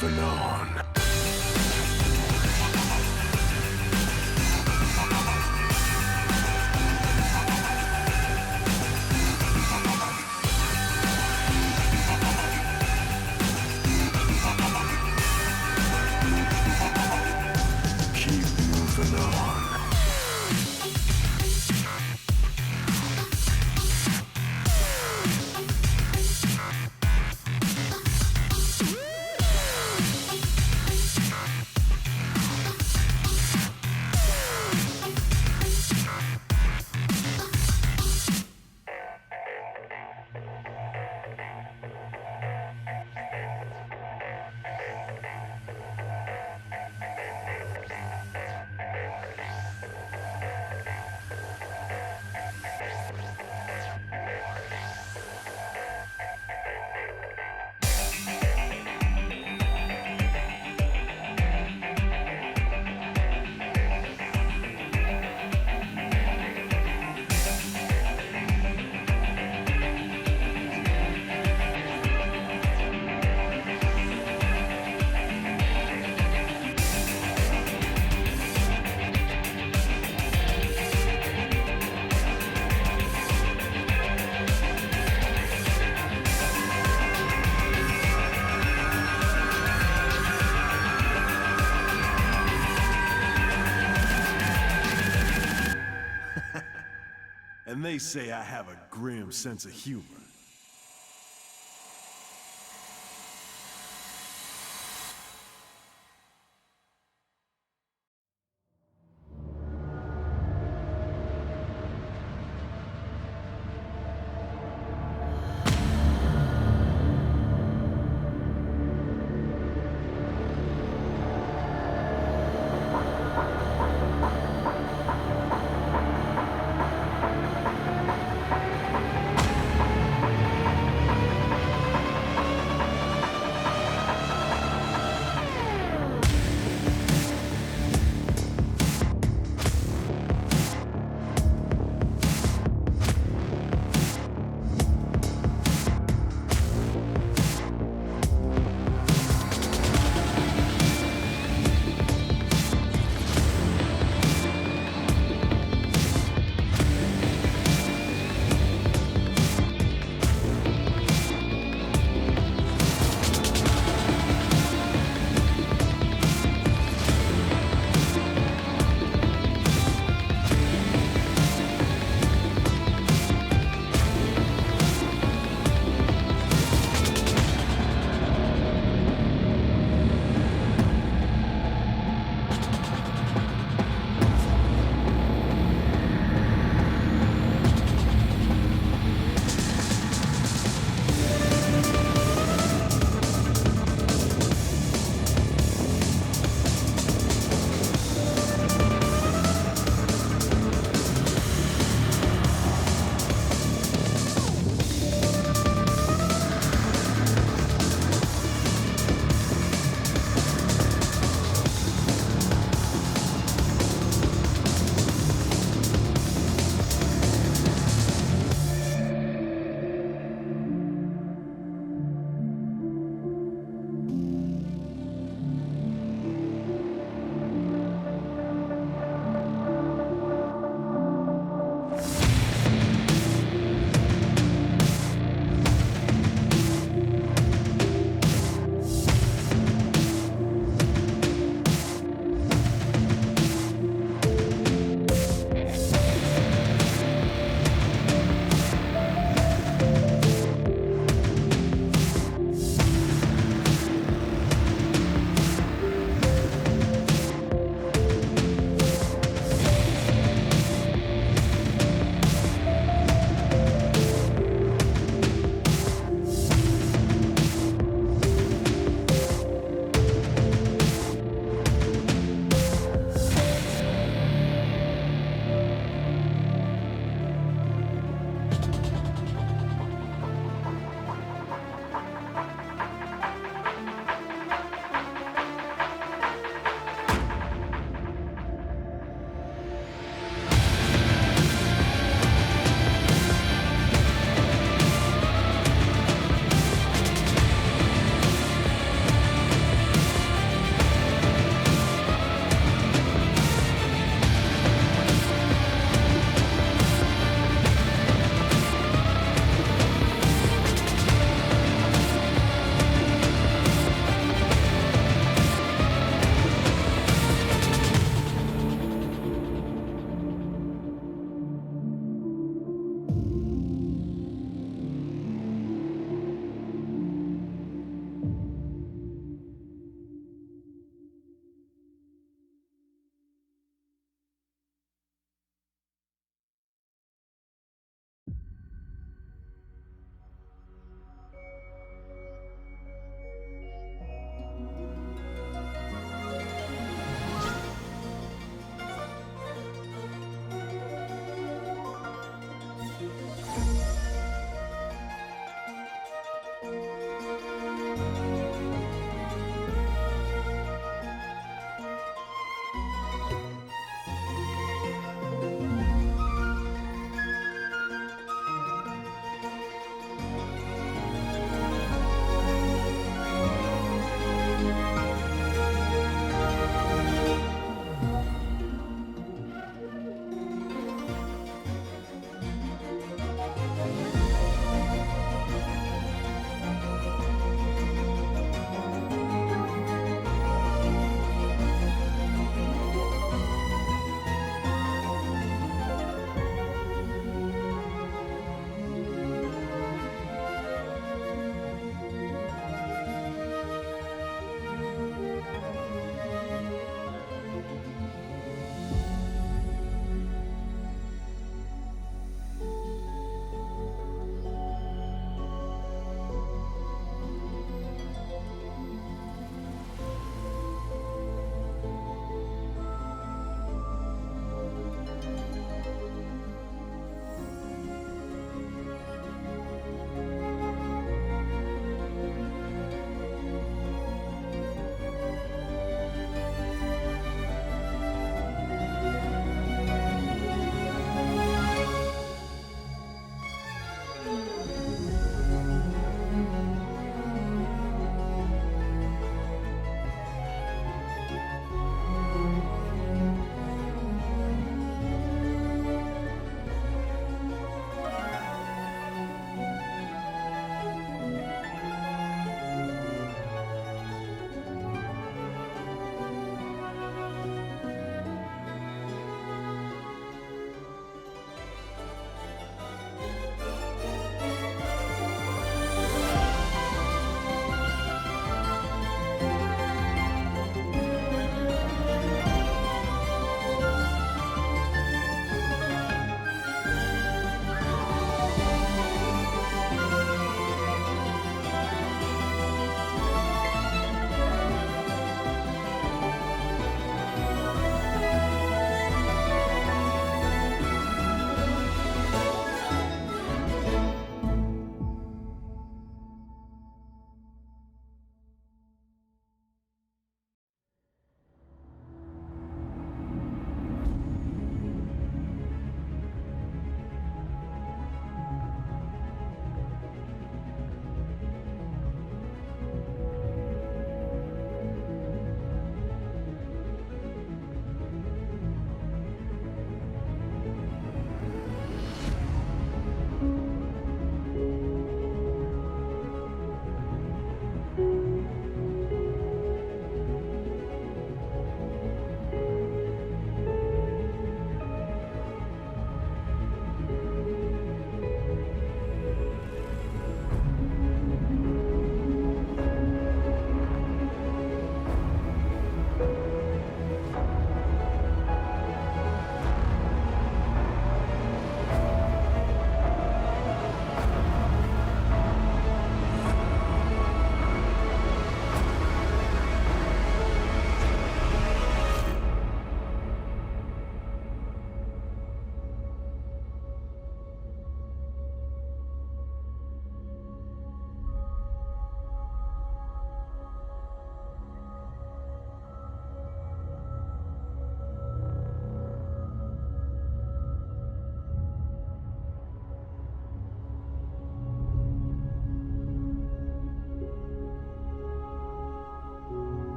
moving on. Keep moving on. And they say I have a grim sense of humor.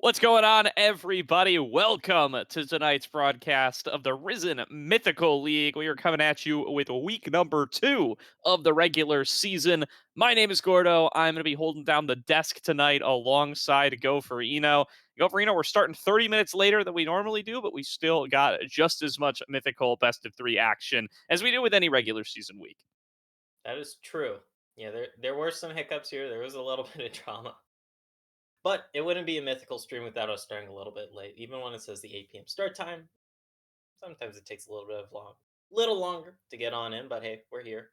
What's going on, everybody? Welcome to tonight's broadcast of the Risen Mythical League. We are coming at you with week number 2 of the regular season. My name is Gordo. I'm going to be holding down the desk tonight alongside Go we're starting 30 minutes later than we normally do, but we still got just as much Mythical best of 3 action as we do with any regular season week. That is true. Yeah, there were some hiccups here. There was a little bit of drama, but it wouldn't be a mythical stream without us starting a little bit late. Even when it says the 8 p.m. start time, sometimes it takes a little longer to get on in. But hey, we're here.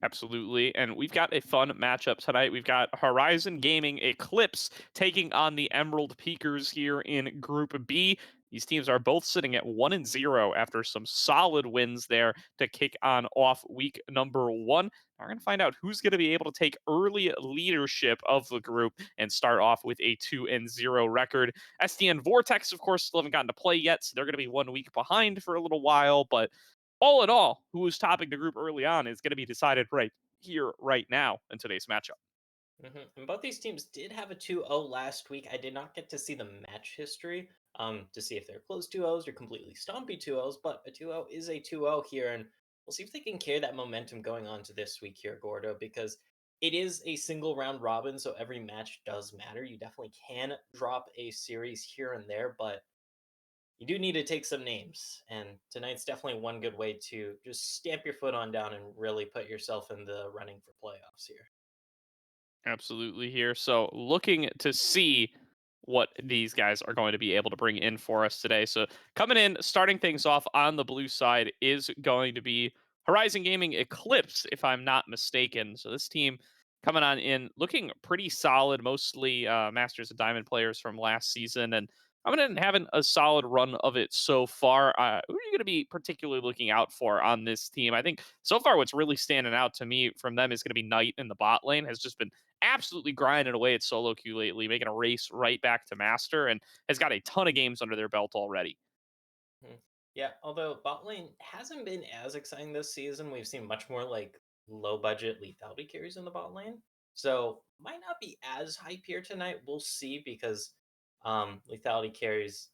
Absolutely. And we've got a fun matchup tonight. We've got Horizon Gaming Eclipse taking on the Emerald Peakers here in Group B. These teams are both sitting at 1-0 after some solid wins there to kick on off week number 1. We're going to find out who's going to be able to take early leadership of the group and start off with a 2-0 record. SDN Vortex, of course, still haven't gotten to play yet, so they're going to be 1 week behind for a little while, but all in all, who is topping the group early on is going to be decided right here, right now in today's matchup. And both these teams did have a 2-0 last week. I did not get to see the match history to see if they're close 2-0s or completely stompy 2-0s, but a 2-0 is a 2-0 here, and we'll see if they can carry that momentum going on to this week here, Gordo, because it is a single round robin, so every match does matter. You definitely can drop a series here and there, but you do need to take some names, and tonight's definitely one good way to just stamp your foot on down and really put yourself in the running for playoffs here. Absolutely here. So looking to see what these guys are going to be able to bring in for us today. So coming in, starting things off on the blue side is going to be Horizon Gaming Eclipse, if I'm not mistaken. So this team coming on in looking pretty solid, mostly Masters of Diamond players from last season. And I'm going to having a solid run of it so far. Who are you going to be particularly looking out for on this team? I think so far what's really standing out to me from them is going to be Knight in the bot lane. Has just been absolutely grinding away at solo queue lately, making a race right back to master, and has got a ton of games under their belt already. Mhm. Yeah, although bot lane hasn't been as exciting this season, we've seen much more like low budget lethality carries in the bot lane. So might not be as hype here tonight. We'll see because lethality carries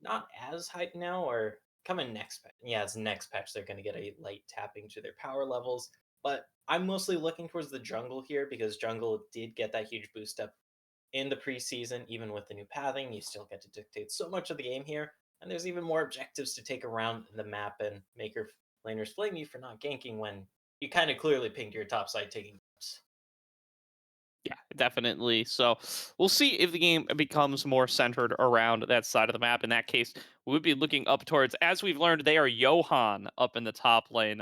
not as hype now or coming next patch. Yeah, it's next patch they're gonna get a light tapping to their power levels. But I'm mostly looking towards the jungle here because jungle did get that huge boost up in the preseason. Even with the new pathing, you still get to dictate so much of the game here. And there's even more objectives to take around the map and make your laners blame you for not ganking when you kind of clearly pinged your top side taking gaps. Yeah, definitely. So we'll see if the game becomes more centered around that side of the map. In that case, we would be looking up towards, as we've learned, they are Johan up in the top lane.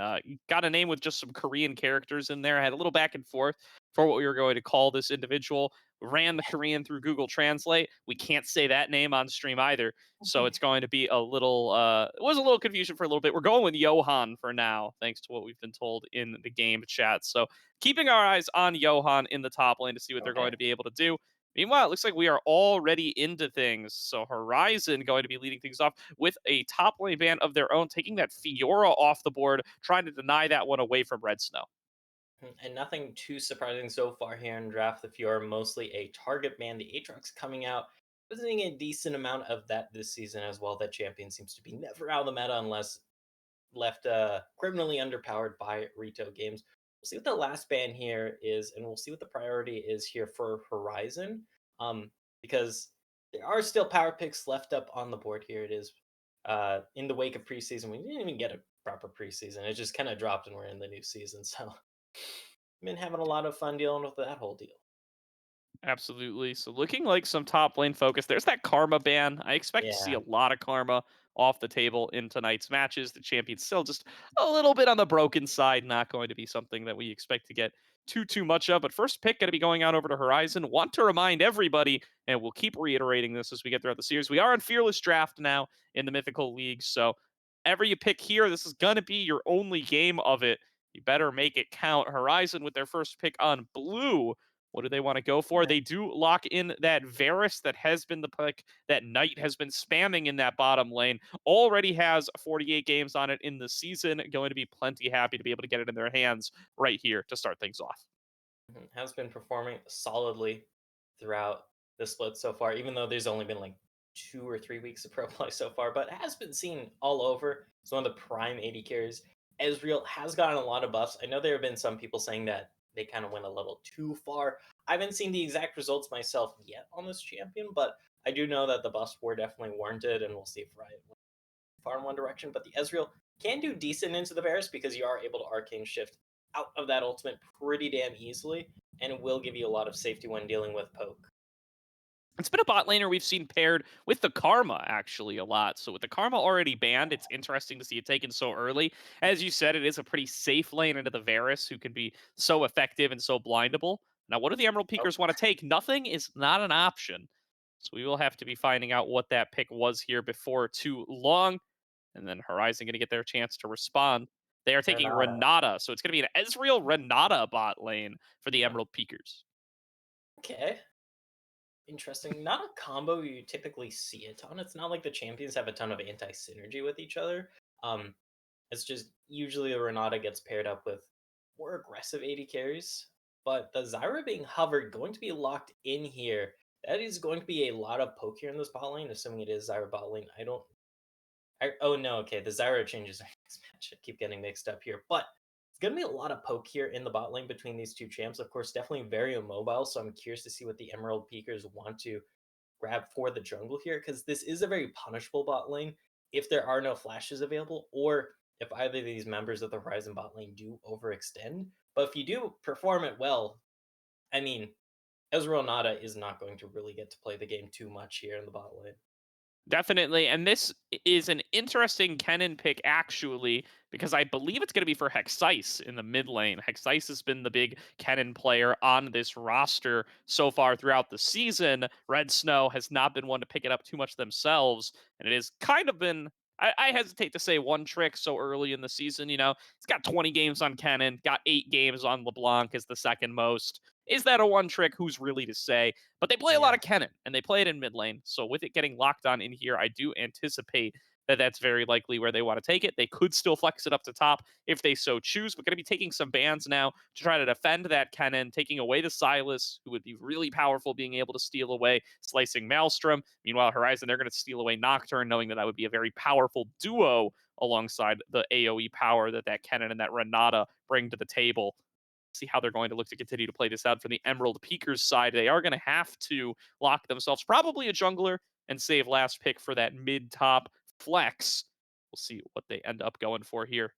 Got a name with just some Korean characters in there. Had a little back and forth for what we were going to call this individual. Ran the Korean through Google Translate. We can't say that name on stream either. So it's going to be a little, it was a little confusion for a little bit. We're going with Johan for now, thanks to what we've been told in the game chat. So keeping our eyes on Johan in the top lane to see what they're going Okay. to be able to do. Meanwhile, it looks like we are already into things. So Horizon going to be leading things off with a top lane ban of their own, taking that Fiora off the board, trying to deny that one away from Red Snow. And nothing too surprising so far here in Draft the Fiora, mostly a target ban. The Aatrox coming out, visiting a decent amount of that this season as well. That champion seems to be never out of the meta unless left criminally underpowered by Rito Games. We'll see what the last ban here is, and we'll see what the priority is here for Horizon. Because there are still power picks left up on the board here. It is in the wake of preseason. We didn't even get a proper preseason. It just kind of dropped, and we're in the new season. So been having a lot of fun dealing with that whole deal. Absolutely. So looking like some top lane focus. There's that Karma ban. I expect to see Yeah. a lot of Karma off the table in tonight's matches. The champion's still just a little bit on the broken side. Not going to be something that we expect to get too much of. But first pick going to be going on over to Horizon. Want to remind everybody, and we'll keep reiterating this as we get throughout the series. We are in Fearless Draft now in the Mythical League. So ever you pick here, this is going to be your only game of it. You better make it count. Horizon with their first pick on blue. What do they want to go for? Yeah. They do lock in that Varus that has been the pick that Knight has been spamming in that bottom lane. Already has 48 games on it in the season. Going to be plenty happy to be able to get it in their hands right here to start things off. Has been performing solidly throughout. the split so far, even though there's only been like 2 or 3 weeks of pro play so far, but it has been seen all over. It's one of the prime AD carries. Ezreal has gotten a lot of buffs. I know there have been some people saying that they kind of went a little too far. I haven't seen the exact results myself yet on this champion, but I do know that the buffs were definitely warranted, and we'll see if Riot went far in one direction. But the Ezreal can do decent into the Varus because you are able to arcane shift out of that ultimate pretty damn easily, and it will give you a lot of safety when dealing with poke. It's been a bot laner we've seen paired with the Karma actually a lot. So with the Karma already banned, it's interesting to see it taken so early. As you said, it is a pretty safe lane into the Varus, who can be so effective and so blindable. Now, what do the Emerald Oh, Peakers want to take? Nothing is not an option. So we will have to be finding out what that pick was here before too long. And then Horizon going to get their chance to respond. They are taking Renata. Renata. So it's going to be an Ezreal Renata bot lane for the Yeah. Emerald Peakers. Okay. Interesting. Not a combo you typically see a ton. It's not like the champions have a ton of anti synergy with each other. Um, it's just usually the Renata gets paired up with more aggressive AD carries. But the Zyra being hovered, going to be locked in here. That is going to be a lot of poke here in this bot lane, assuming it is Zyra bot lane. Oh no, okay, the Zyra changes next match. I keep getting mixed up here. But it's gonna be a lot of poke here in the bot lane between these two champs. Of course, definitely very immobile, so I'm curious to see what the Emerald Peakers want to grab for the jungle here, because this is a very punishable bot lane if there are no flashes available, or if either of these members of the Horizon bot lane do overextend. But if you do perform it well, I mean, Ezreal Nada is not going to really get to play the game too much here in the bot lane. Definitely. And this is an interesting Kennen pick, actually, because I believe it's going to be for Hexice in the mid lane. Hexice has been the big Kennen player on this roster so far throughout the season. Red Snow has not been one to pick it up too much themselves. And it has kind of been, I hesitate to say one trick so early in the season. You know, he's got 20 games on Kennen, got 8 games on LeBlanc as the second most. Is that a one trick? Who's really to say? But they play a lot Yeah. of Kennen, and they play it in mid lane. So with it getting locked on in here, I do anticipate that that's very likely where they want to take it. They could still flex it up to top if they so choose. We're going to be taking some bans now to try to defend that Kennen, taking away the Silas, who would be really powerful, being able to steal away Slicing Maelstrom. Meanwhile, Horizon, they're going to steal away Nocturne, knowing that that would be a very powerful duo alongside the AoE power that that Kennen and that Renata bring to the table. See how they're going to look to continue to play this out for the Emerald Peakers side. They are going to have to lock themselves probably a jungler and save last pick for that mid top flex. We'll see what they end up going for here.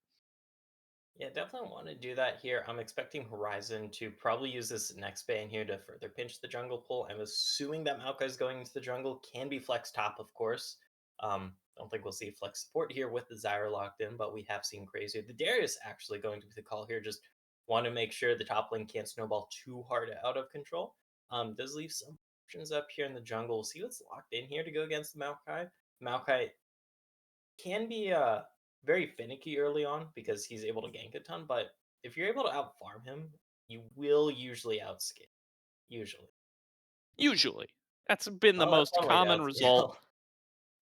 Yeah, definitely want to do that here. I'm expecting Horizon to probably use this next ban here to further pinch the jungle pull. I'm assuming that Maokai is going into the jungle. Can be flex top, of course. Don't think we'll see flex support here with the Zyra locked in, but we have seen crazier. The Darius actually going to be the call here. Just want to make sure the top lane can't snowball too hard out of control. Does leave some options up here in the jungle. We'll see what's locked in here to go against the Maokai. Maokai can be very finicky early on because he's able to gank a ton, but if you're able to outfarm him, you will usually outscale. Usually. Usually, that's been the Oh, that's most one way to common result. outscale.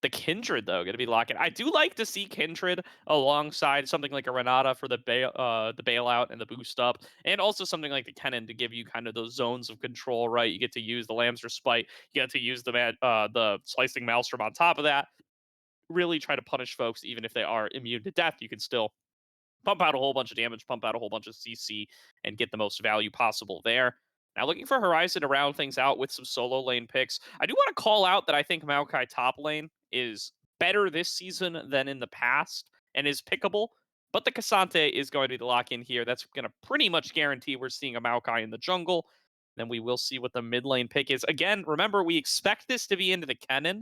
The Kindred, though, going to be locking. I do like to see Kindred alongside something like a Renata for the bailout and the boost up, and also something like the Kennen to give you kind of those zones of control. Right, you get to use the Lamb's Respite, you get to use the Slicing Maelstrom on top of that. Really try to punish folks, even if they are immune to death. You can still pump out a whole bunch of damage, pump out a whole bunch of CC, and get the most value possible there. Now, looking for Horizon to round things out with some solo lane picks. I do want to call out that I think Maokai top lane is better this season than in the past and is pickable. But the Cassante is going to be the lock in here. That's going to pretty much guarantee we're seeing a Maokai in the jungle. Then we will see what the mid lane pick is. Again, remember, we expect this to be into the Kennen.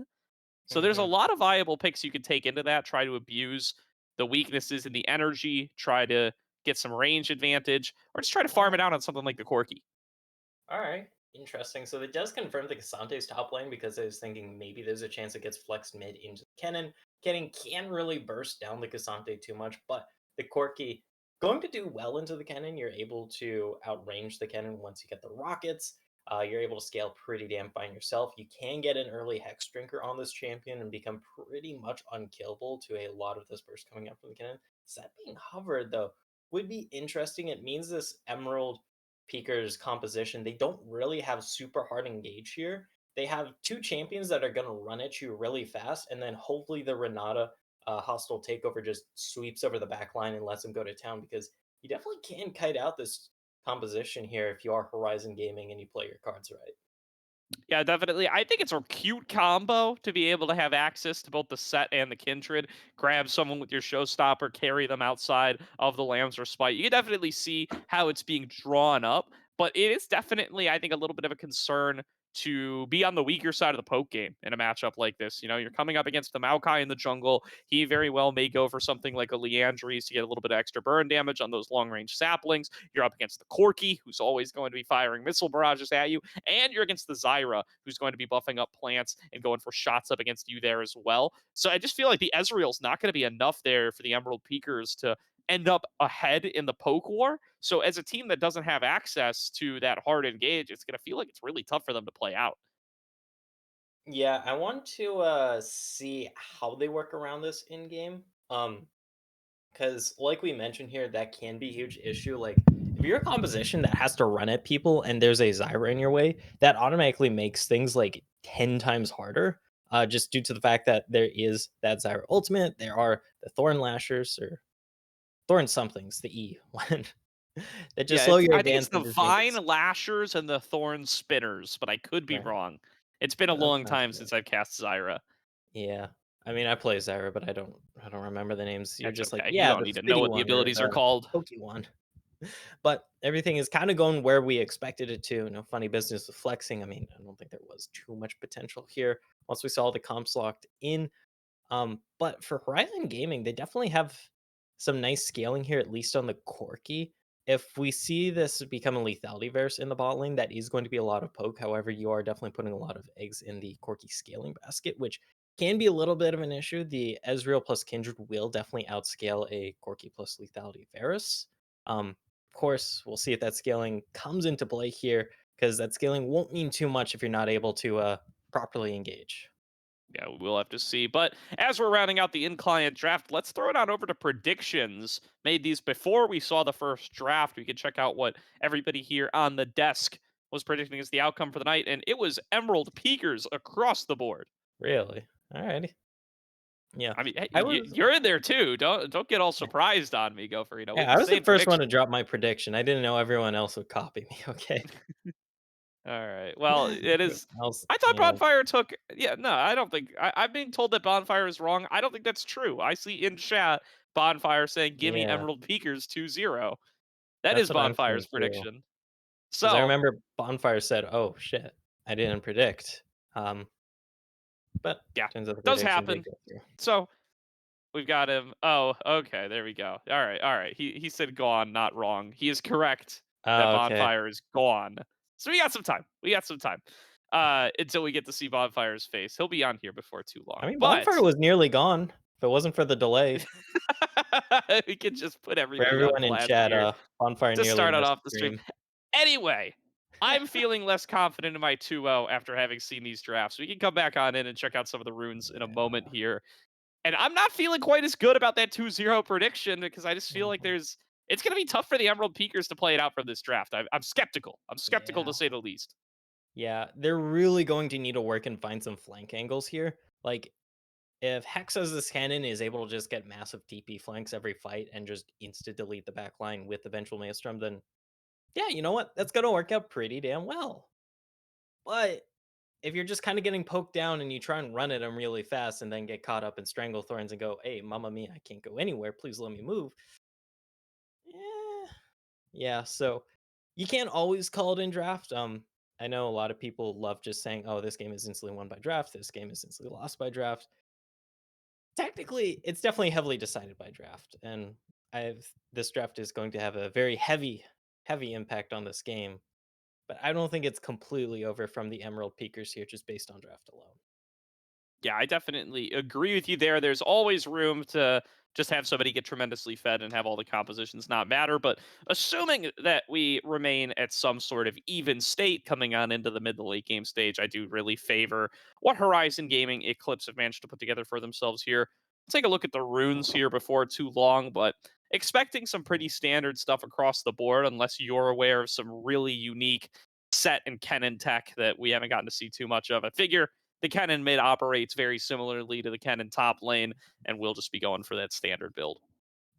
So there's a Hmm. lot of viable picks you could take into that, try to abuse the weaknesses in the energy, try to get some range advantage, or just try to farm it out on something like the Corki. All right, interesting. So it does confirm the Casante's top lane because I was thinking maybe there's a chance it gets flexed mid into Kennen. Kennen can't really burst down the Casante too much, but the Corki going to do well into the Kennen. You're able to outrange the Kennen once you get the rockets. You're able to scale pretty damn fine yourself. You can get an early Hex Drinker on this champion and become pretty much unkillable to a lot of this burst coming up from the Kennen. Set being hovered, though, would be interesting. It means this Emerald Peaker's composition, they don't really have super hard engage here. they have two champions that are going to run at you really fast, and then hopefully the Renata hostile takeover just sweeps over the back line and lets them go to town because you definitely can kite out this composition here if you are Horizon Gaming and you play your cards right. Yeah, definitely. I think it's a cute combo to be able to have access to both the set and the kindred. Grab someone with your showstopper, carry them outside of the Lamb's Respite. You can definitely see how it's being drawn up, but it is definitely, I think, a little bit of a concern to be on the weaker side of the poke game in a matchup like this. You know, you're coming up against the Maokai in the jungle. He very well may go for something like a Leandries to get a little bit of extra burn damage on those long range saplings. You're up against the Corki, who's always going to be firing missile barrages at you, and you're against the Zyra, who's going to be buffing up plants and going for shots up against you there as well. So I just feel like the Ezreal's not going to be enough there for the Emerald Peakers to end up ahead in the poke war. So as a team that doesn't have access to that hard engage, it's going to feel like it's really tough for them to play out. Yeah, I want to see how they work around this in game. Because like we mentioned here, that can be a huge issue. Like if you're a composition that has to run at people and there's a Zyra in your way, that automatically makes things like 10 times harder. Just due to the fact that there is that Zyra ultimate, there are the Thorn Lashers or Thorn somethings, the E one that just Yeah, slow it's your I think it's advance the and just make it Vine Lashers and the Thorn Spinners, but I could be right. wrong. It's been a That long sounds time right. since I've cast Zyra. Yeah. I mean, I play Zyra, but I don't remember the names. You're That's just like, okay. You yeah, don't the need to know spitty what the one or abilities are the called. pokey one. But everything is kind of going where we expected it to. No funny business with flexing. I mean, I don't think there was too much potential here once we saw the comps locked in. But for Horizon Gaming, they definitely have some nice scaling here, at least on the Corki. If we see this become a lethality verse in the bot lane, that is going to be a lot of poke. However, you are definitely putting a lot of eggs in the Corki scaling basket, which can be a little bit of an issue. The Ezreal plus Kindred will definitely outscale a Corki plus lethality Varus. Of course, we'll see if that scaling comes into play here, because that scaling won't mean too much if you're not able to properly engage. Yeah, we'll have to see. But as we're rounding out the in-client draft, let's throw it on over to predictions. Made these before we saw the first draft. We can check out what everybody here on the desk was predicting as the outcome for the night, and it was Emerald Peakers across the board. Really? Alrighty. Yeah. I mean, hey, I was you're in there too. Don't get all surprised on me, Gopher. You know, with Yeah, the I was the same first one to prediction. drop my prediction. I didn't know everyone else would copy me, okay? All right. Well, it is. Else, I thought Bonfire took. Yeah, no, I don't think. I'm being told that Bonfire is wrong. I don't think that's true. I see in chat Bonfire saying, "Give me yeah, Emerald Peakers 2-0." That that's is what I'm Bonfire's seeing too. prediction. Because I So, remember Bonfire said, "Oh shit, I didn't predict." Um, but yeah, turns out the does prediction did happen. go through. So we've got him. Oh, okay. There we go. All right. He said gone, not wrong. He is correct that Oh, okay. Bonfire is gone. So we got some time. We got some time. Until we get to see Bonfire's face. He'll be on here before too long. I mean, Bonfire But was nearly gone. If it wasn't for the delay, we can just put for everybody on everyone in blast chat, here Bonfire to nearly start it missed off the the stream. stream. Anyway, I'm feeling less confident in my 2-0 after having seen these drafts. We can come back on in and check out some of the runes in a moment here. And I'm not feeling quite as good about that 2-0 prediction because I just feel like Mhm. it's going to be tough for the Emerald Peakers to play it out from this draft. I'm skeptical. I'm skeptical Yeah. to say the least. Yeah, they're really going to need to work and find some flank angles here. Like, if Hex as this cannon is able to just get massive TP flanks every fight and just insta delete the back line with eventual Maelstrom, then yeah, you know what? That's gonna work out pretty damn well. But if you're just kind of getting poked down and you try and run at them really fast and then get caught up in strangle thorns and go, hey, mamma mia, I can't go anywhere. Please let me move. Eh, yeah, so you can't always call it in draft. I know a lot of people love just saying, oh, this game is instantly won by draft. This game is instantly lost by draft. Technically, it's definitely heavily decided by draft, and I've this draft is going to have a very heavy impact on this game. But I don't think it's completely over from the Emerald Peakers here, just based on draft alone. Yeah, I definitely agree with you there. There's always room to just have somebody get tremendously fed and have all the compositions not matter. But assuming that we remain at some sort of even state coming on into the mid to late game stage, I do really favor what Horizon Gaming Eclipse have managed to put together for themselves here. Take a look at the runes here before too long, but expecting some pretty standard stuff across the board, unless you're aware of some really unique set and Kennen tech that we haven't gotten to see too much of. I figure the Kennen mid operates very similarly to the Kennen top lane, and we'll just be going for that standard build.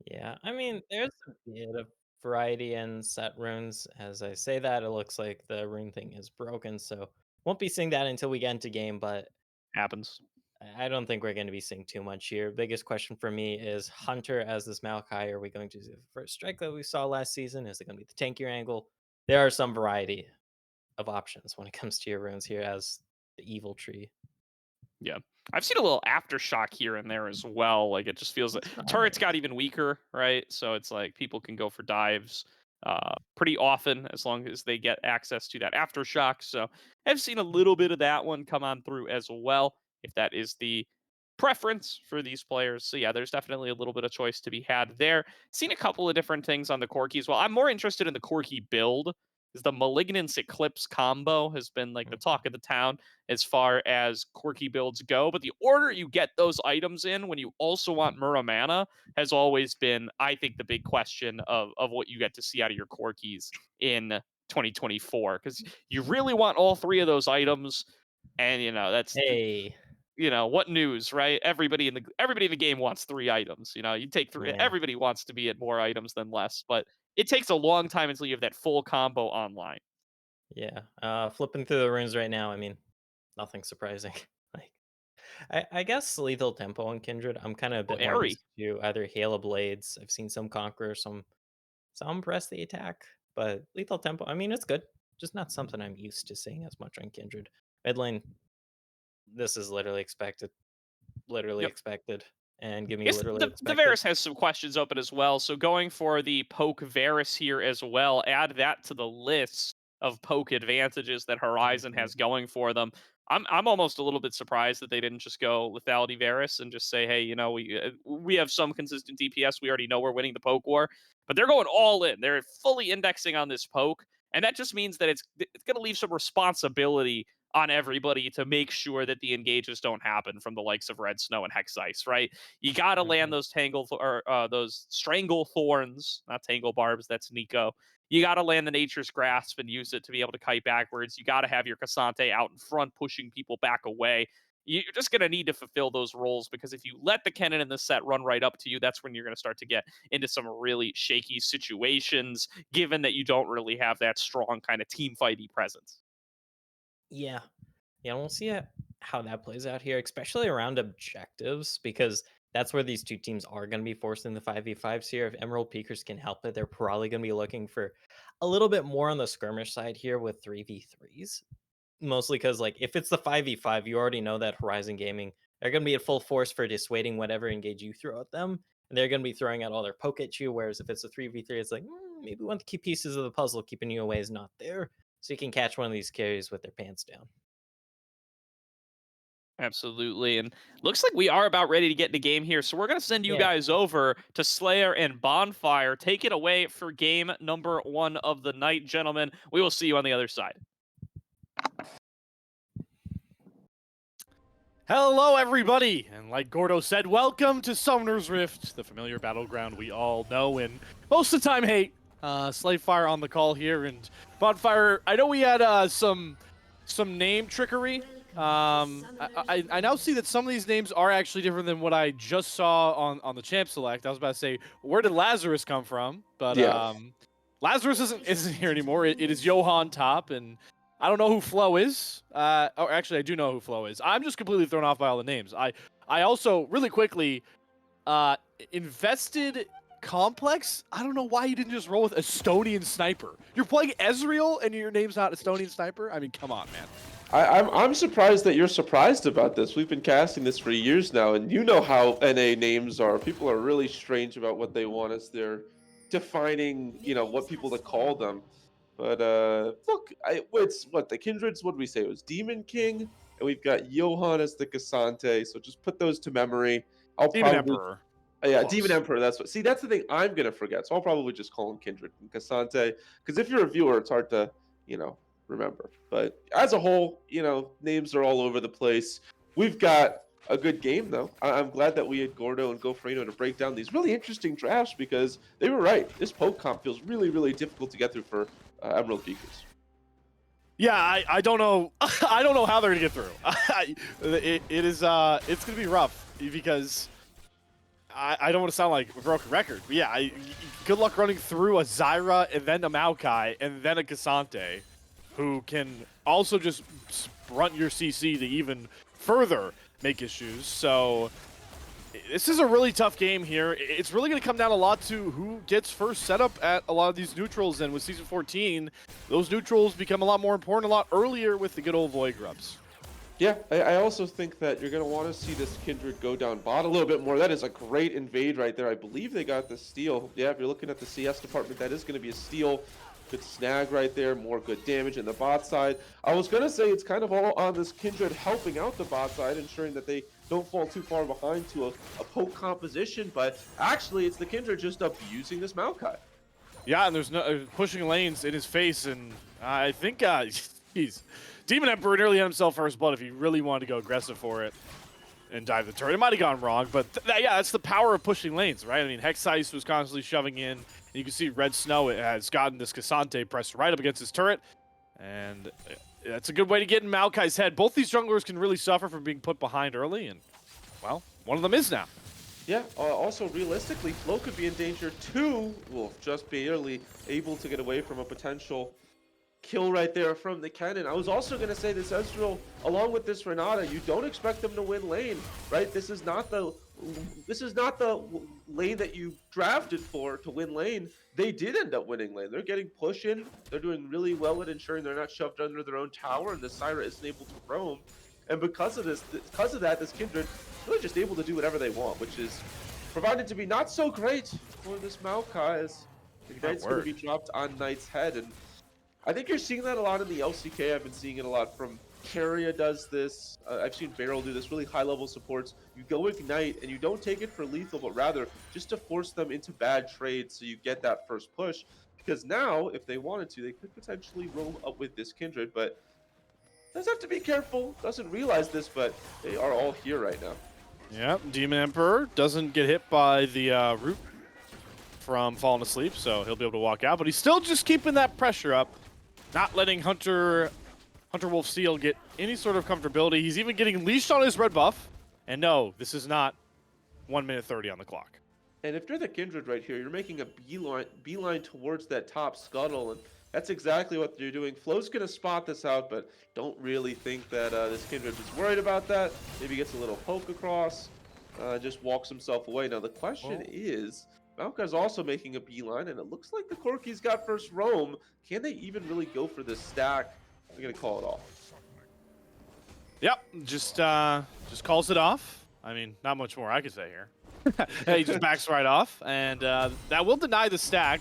Yeah, I mean, there's a bit of variety in set runes. As I say that, it looks like the rune thing is broken, so won't be seeing that until we get into game, but Happens. I don't think we're going to be seeing too much here. Biggest question for me is Hunter as this Maokai. Are we going to do the first strike that we saw last season? Is it going to be the tankier angle? There are some variety of options when it comes to your runes here as the evil tree. Yeah. I've seen a little aftershock here and there as well. Like it just feels like That's turrets nice. got even weaker, right? So it's like people can go for dives pretty often as long as they get access to that aftershock. So I've seen a little bit of that one come on through as well, if that is the preference for these players. So yeah, there's definitely a little bit of choice to be had there. Seen a couple of different things on the Corki as well. I'm more interested in the Corki build because the Malignance Eclipse combo has been like the talk of the town as far as Corki builds go. But the order you get those items in when you also want Muramana has always been, I think, the big question of what you get to see out of your Corkis in 2024. Because you really want all three of those items. And that's Hey, what news, right? Everybody in the game wants three items. You take three. yeah, Everybody wants to be at more items than less, but it takes a long time until you have that full combo online. yeah. Flipping through the runes right now. I mean, nothing surprising. Like, I guess lethal tempo and kindred. I'm kind of a Oh, bit more Airy. used to either Hail of Blades. I've seen some conquer, some press the attack, but lethal tempo. I mean, it's good. Just not something I'm used to seeing as much on kindred. Mid lane, this is literally Yep. expected, and give me Guess literally the expected. Varus has some questions open as well. So going for the poke Varus here as well. Add that to the list of poke advantages that Horizon Mhm. has going for them. I'm almost a little bit surprised that they didn't just go lethality Varus and just say, hey, we have some consistent DPS. We already know we're winning the poke war, but they're going all in. They're fully indexing on this poke, and that just means that it's going to leave some responsibility on everybody to make sure that the engages don't happen from the likes of Red Snow and Hex Ice, right? You got to land Mhm. those those strangle thorns, not tangle barbs. That's Nico. You got to land the Nature's Grasp and use it to be able to kite backwards. You got to have your Cassante out in front, pushing people back away. You're just going to need to fulfill those roles because if you let the Kennen in the set run right up to you, that's when you're going to start to get into some really shaky situations, given that you don't really have that strong kind of team fighty presence. Yeah, yeah, we'll see how that plays out here, especially around objectives, because that's where these two teams are going to be forcing the 5v5s here. If Emerald Peakers can help it, they're probably going to be looking for a little bit more on the skirmish side here with 3v3s. Mostly because, like, if it's the 5v5, you already know that Horizon Gaming, they're going to be at full force for dissuading whatever engage you throw at them. And they're going to be throwing out all their poke at you. Whereas if it's a 3v3, it's like, maybe one of the key pieces of the puzzle keeping you away is not there. So you can catch one of these carries with their pants down. Absolutely. And looks like we are about ready to get into game here. So we're going to send you Yeah. guys over to Slayer and Bonfire. Take it away for game number 1 of the night, gentlemen. We will see you on the other side. Hello, everybody! And like Gordo said, welcome to Summoner's Rift, the familiar battleground we all know and most of the time hate. Slayfire on the call here, and Bonfire, I know we had some name trickery. I now see that some of these names are actually different than what I just saw on the Champ Select. I was about to say, where did Lazarus come from? But Yeah. Lazarus isn't here anymore. It is Johan Top, and I don't know who Flo is. Or actually, I do know who Flo is. I'm just completely thrown off by all the names. I also, really quickly, invested Complex. I don't know why you didn't just roll with Estonian Sniper. You're playing Ezreal, and your name's not Estonian Sniper? I mean, come on, man. I'm surprised that you're surprised about this. We've been casting this for years now, and you know how NA names are. People are really strange about what they want as they're defining, what people to call them. But look, it's what the Kindreds. What did we say? It was Demon King, and we've got Johan as the Cassante. So just put those to memory. I'll Demon probably Emperor. yeah, Close. Demon Emperor. That's what. See, that's the thing I'm gonna forget. So I'll probably just call him Kindred and Cassante. Because if you're a viewer, it's hard to, remember. But as a whole, names are all over the place. We've got a good game though. I'm glad that we had Gordo and Gofrino to break down these really interesting drafts because they were right. This poke comp feels really, really difficult to get through for Emerald Peakers. Yeah, I don't know. I don't know how they're gonna get through. It's gonna be rough because I don't want to sound like a broken record, but yeah, good luck running through a Zyra and then a Maokai and then a Cassante, who can also just brunt your CC to even further make issues. So this is a really tough game here. It's really going to come down a lot to who gets first setup at a lot of these neutrals, and with Season 14, those neutrals become a lot more important a lot earlier with the good old Void Grubs. Yeah, I also think that you're going to want to see this Kindred go down bot a little bit more. That is a great invade right there. I believe they got the steal. Yeah, if you're looking at the CS department, that is going to be a steal. Good snag right there, more good damage in the bot side. I was going to say it's kind of all on this Kindred helping out the bot side, ensuring that they don't fall too far behind to a poke composition, but actually it's the Kindred just abusing this Maokai. Yeah, and there's no pushing lanes in his face, and I think he's Demon Emperor nearly had himself first blood if he really wanted to go aggressive for it and dive the turret. It might have gone wrong, but yeah, that's the power of pushing lanes, right? I mean, Hexice was constantly shoving in, and you can see Red Snow has gotten this Cassante pressed right up against his turret, and that's a good way to get in Maokai's head. Both these junglers can really suffer from being put behind early, and, well, one of them is now. Yeah, also realistically, Flo could be in danger too. Wolf just barely able to get away from a potential kill right there from the cannon. I was also going to say this Ezreal, along with this Renata, you don't expect them to win lane, right? This is not the lane that you drafted for to win lane. They did end up winning lane. They're getting push in. They're doing really well at ensuring they're not shoved under their own tower, and the Syra isn't able to roam. And because of that, this Kindred really just able to do whatever they want, which is provided to be not so great for this Maokai, as Ignite's going to be dropped on Knight's head. And I think you're seeing that a lot in the LCK. I've been seeing it a lot from Keria does this. I've seen Beryl do this, really high-level supports. You go Ignite, and you don't take it for lethal, but rather just to force them into bad trades so you get that first push. Because now, if they wanted to, they could potentially roll up with this Kindred, but does have to be careful. Doesn't realize this, but they are all here right now. Yeah, Demon Emperor doesn't get hit by the root from falling asleep, so he'll be able to walk out, but he's still just keeping that pressure up, not letting Hunter Wolf Steel get any sort of comfortability. He's even getting leashed on his red buff, and no, this is not 1 minute 30 on the clock. And if you're the Kindred right here, you're making a beeline towards that top scuttle, and that's exactly what you're doing. Flo's going to spot this out, but don't really think that this Kindred is worried about that. Maybe gets a little poke across, just walks himself away. Now the question is, Maokai's also making a beeline, and it looks like the Corki's got first roam. Can they even really go for this stack? I'm going to call it off. Yep, just calls it off. I mean, not much more I could say here. He just backs right off, and that will deny the stack.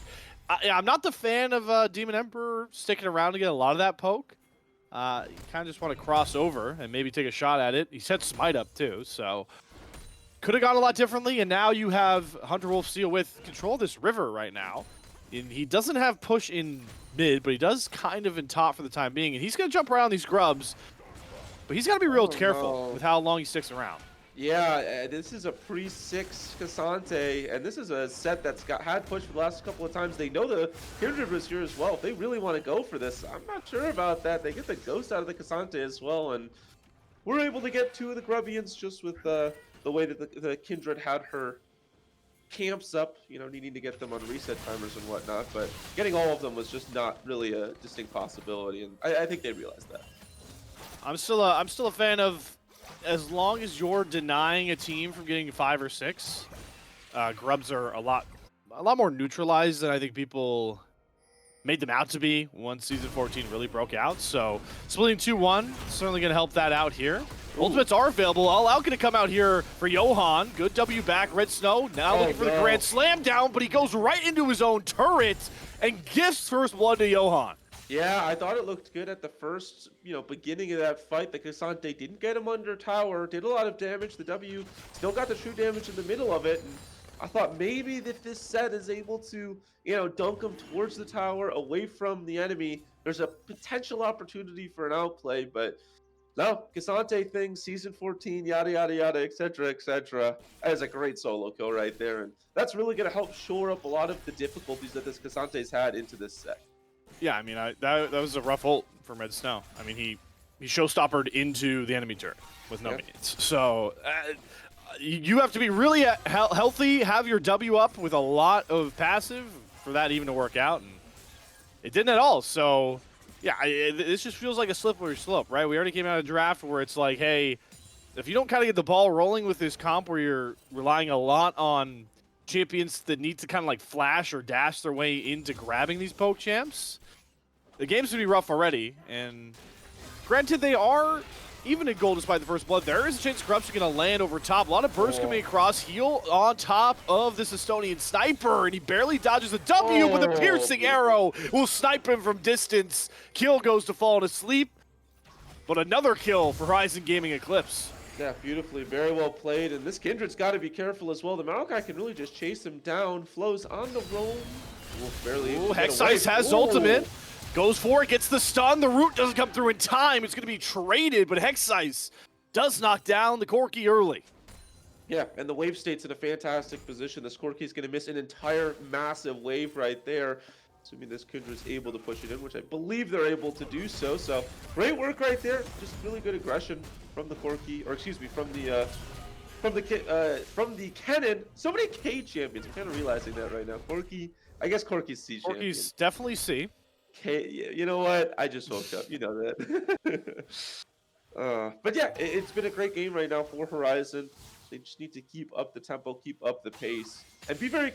I'm not the fan of Demon Emperor sticking around to get a lot of that poke. You kind of just want to cross over and maybe take a shot at it. He set Smite up too, so could have gone a lot differently. And now you have Hunter Wolf Steel with control of this river right now. And he doesn't have push in mid, but he does kind of in top for the time being. And he's going to jump around these grubs, but he's got to be real careful with how long he sticks around. Yeah, this is a pre-6 Cassante, and this is a set that's had push for the last couple of times. They know the Kindred was here as well. If they really want to go for this, I'm not sure about that. They get the Ghost out of the Cassante as well, and we're able to get 2 of the Grubbians just with the way that the Kindred had her camps up, you know, needing to get them on reset timers and whatnot, but getting all of them was just not really a distinct possibility, and I think they realized that. I'm still a fan of, as long as you're denying a team from getting 5 or 6, grubs are a lot more neutralized than I think people made them out to be once Season 14 really broke out. So splitting 2-1, certainly going to help that out here. Ooh. Ultimates are available. All out going to come out here for Johan. Good W back. Red Snow now looking for the Grand Slam down, but he goes right into his own turret and gifts first blood to Johan. Yeah, I thought it looked good at the first, beginning of that fight. The Cassante didn't get him under tower, did a lot of damage. The W still got the true damage in the middle of it. And I thought maybe if this set is able to, dunk him towards the tower, away from the enemy, there's a potential opportunity for an outplay. But no, Cassante thing, Season 14, yada, yada, yada, etc., etc. That is a great solo kill right there. And that's really going to help shore up a lot of the difficulties that this Cassante's had into this set. Yeah, I mean, that was a rough ult from Red Snow. I mean, he showstoppered into the enemy turret with no minions. So you have to be really healthy, have your W up with a lot of passive for that even to work out, and it didn't at all. So yeah, this just feels like a slippery slope, right? We already came out of draft where it's like, hey, if you don't kind of get the ball rolling with this comp where you're relying a lot on champions that need to kind of like flash or dash their way into grabbing these poke champs, the game's going to be rough already. And granted, they are even in gold despite the first blood. There is a chance Corrupt's going to land over top. A lot of bursts coming across. Heal on top of this Estonian sniper, and he barely dodges a W, but the piercing arrow will snipe him from distance. Kill goes to falling asleep, but another kill for Horizon Gaming Eclipse. Yeah, beautifully. Very well played. And this Kindred's got to be careful as well. The Maokai can really just chase him down. Flows on the roam. Hexice has ultimate. Goes for it, gets the stun. The root doesn't come through in time. It's going to be traded, but Hexice does knock down the Corki early. Yeah, and the wave state's in a fantastic position. This Corki's going to miss an entire massive wave right there. Assuming this Kindred's able to push it in, which I believe they're able to do so. So great work right there. Just really good aggression from the Corki, or excuse me, from the Kennen. So many K champions. I'm kind of realizing that right now. Corki, I guess Corki's C champion. Corki's definitely C. K, you know what? I just woke up. You know that. But yeah, it's been a great game right now for Horizon. They just need to keep up the tempo, keep up the pace, and be very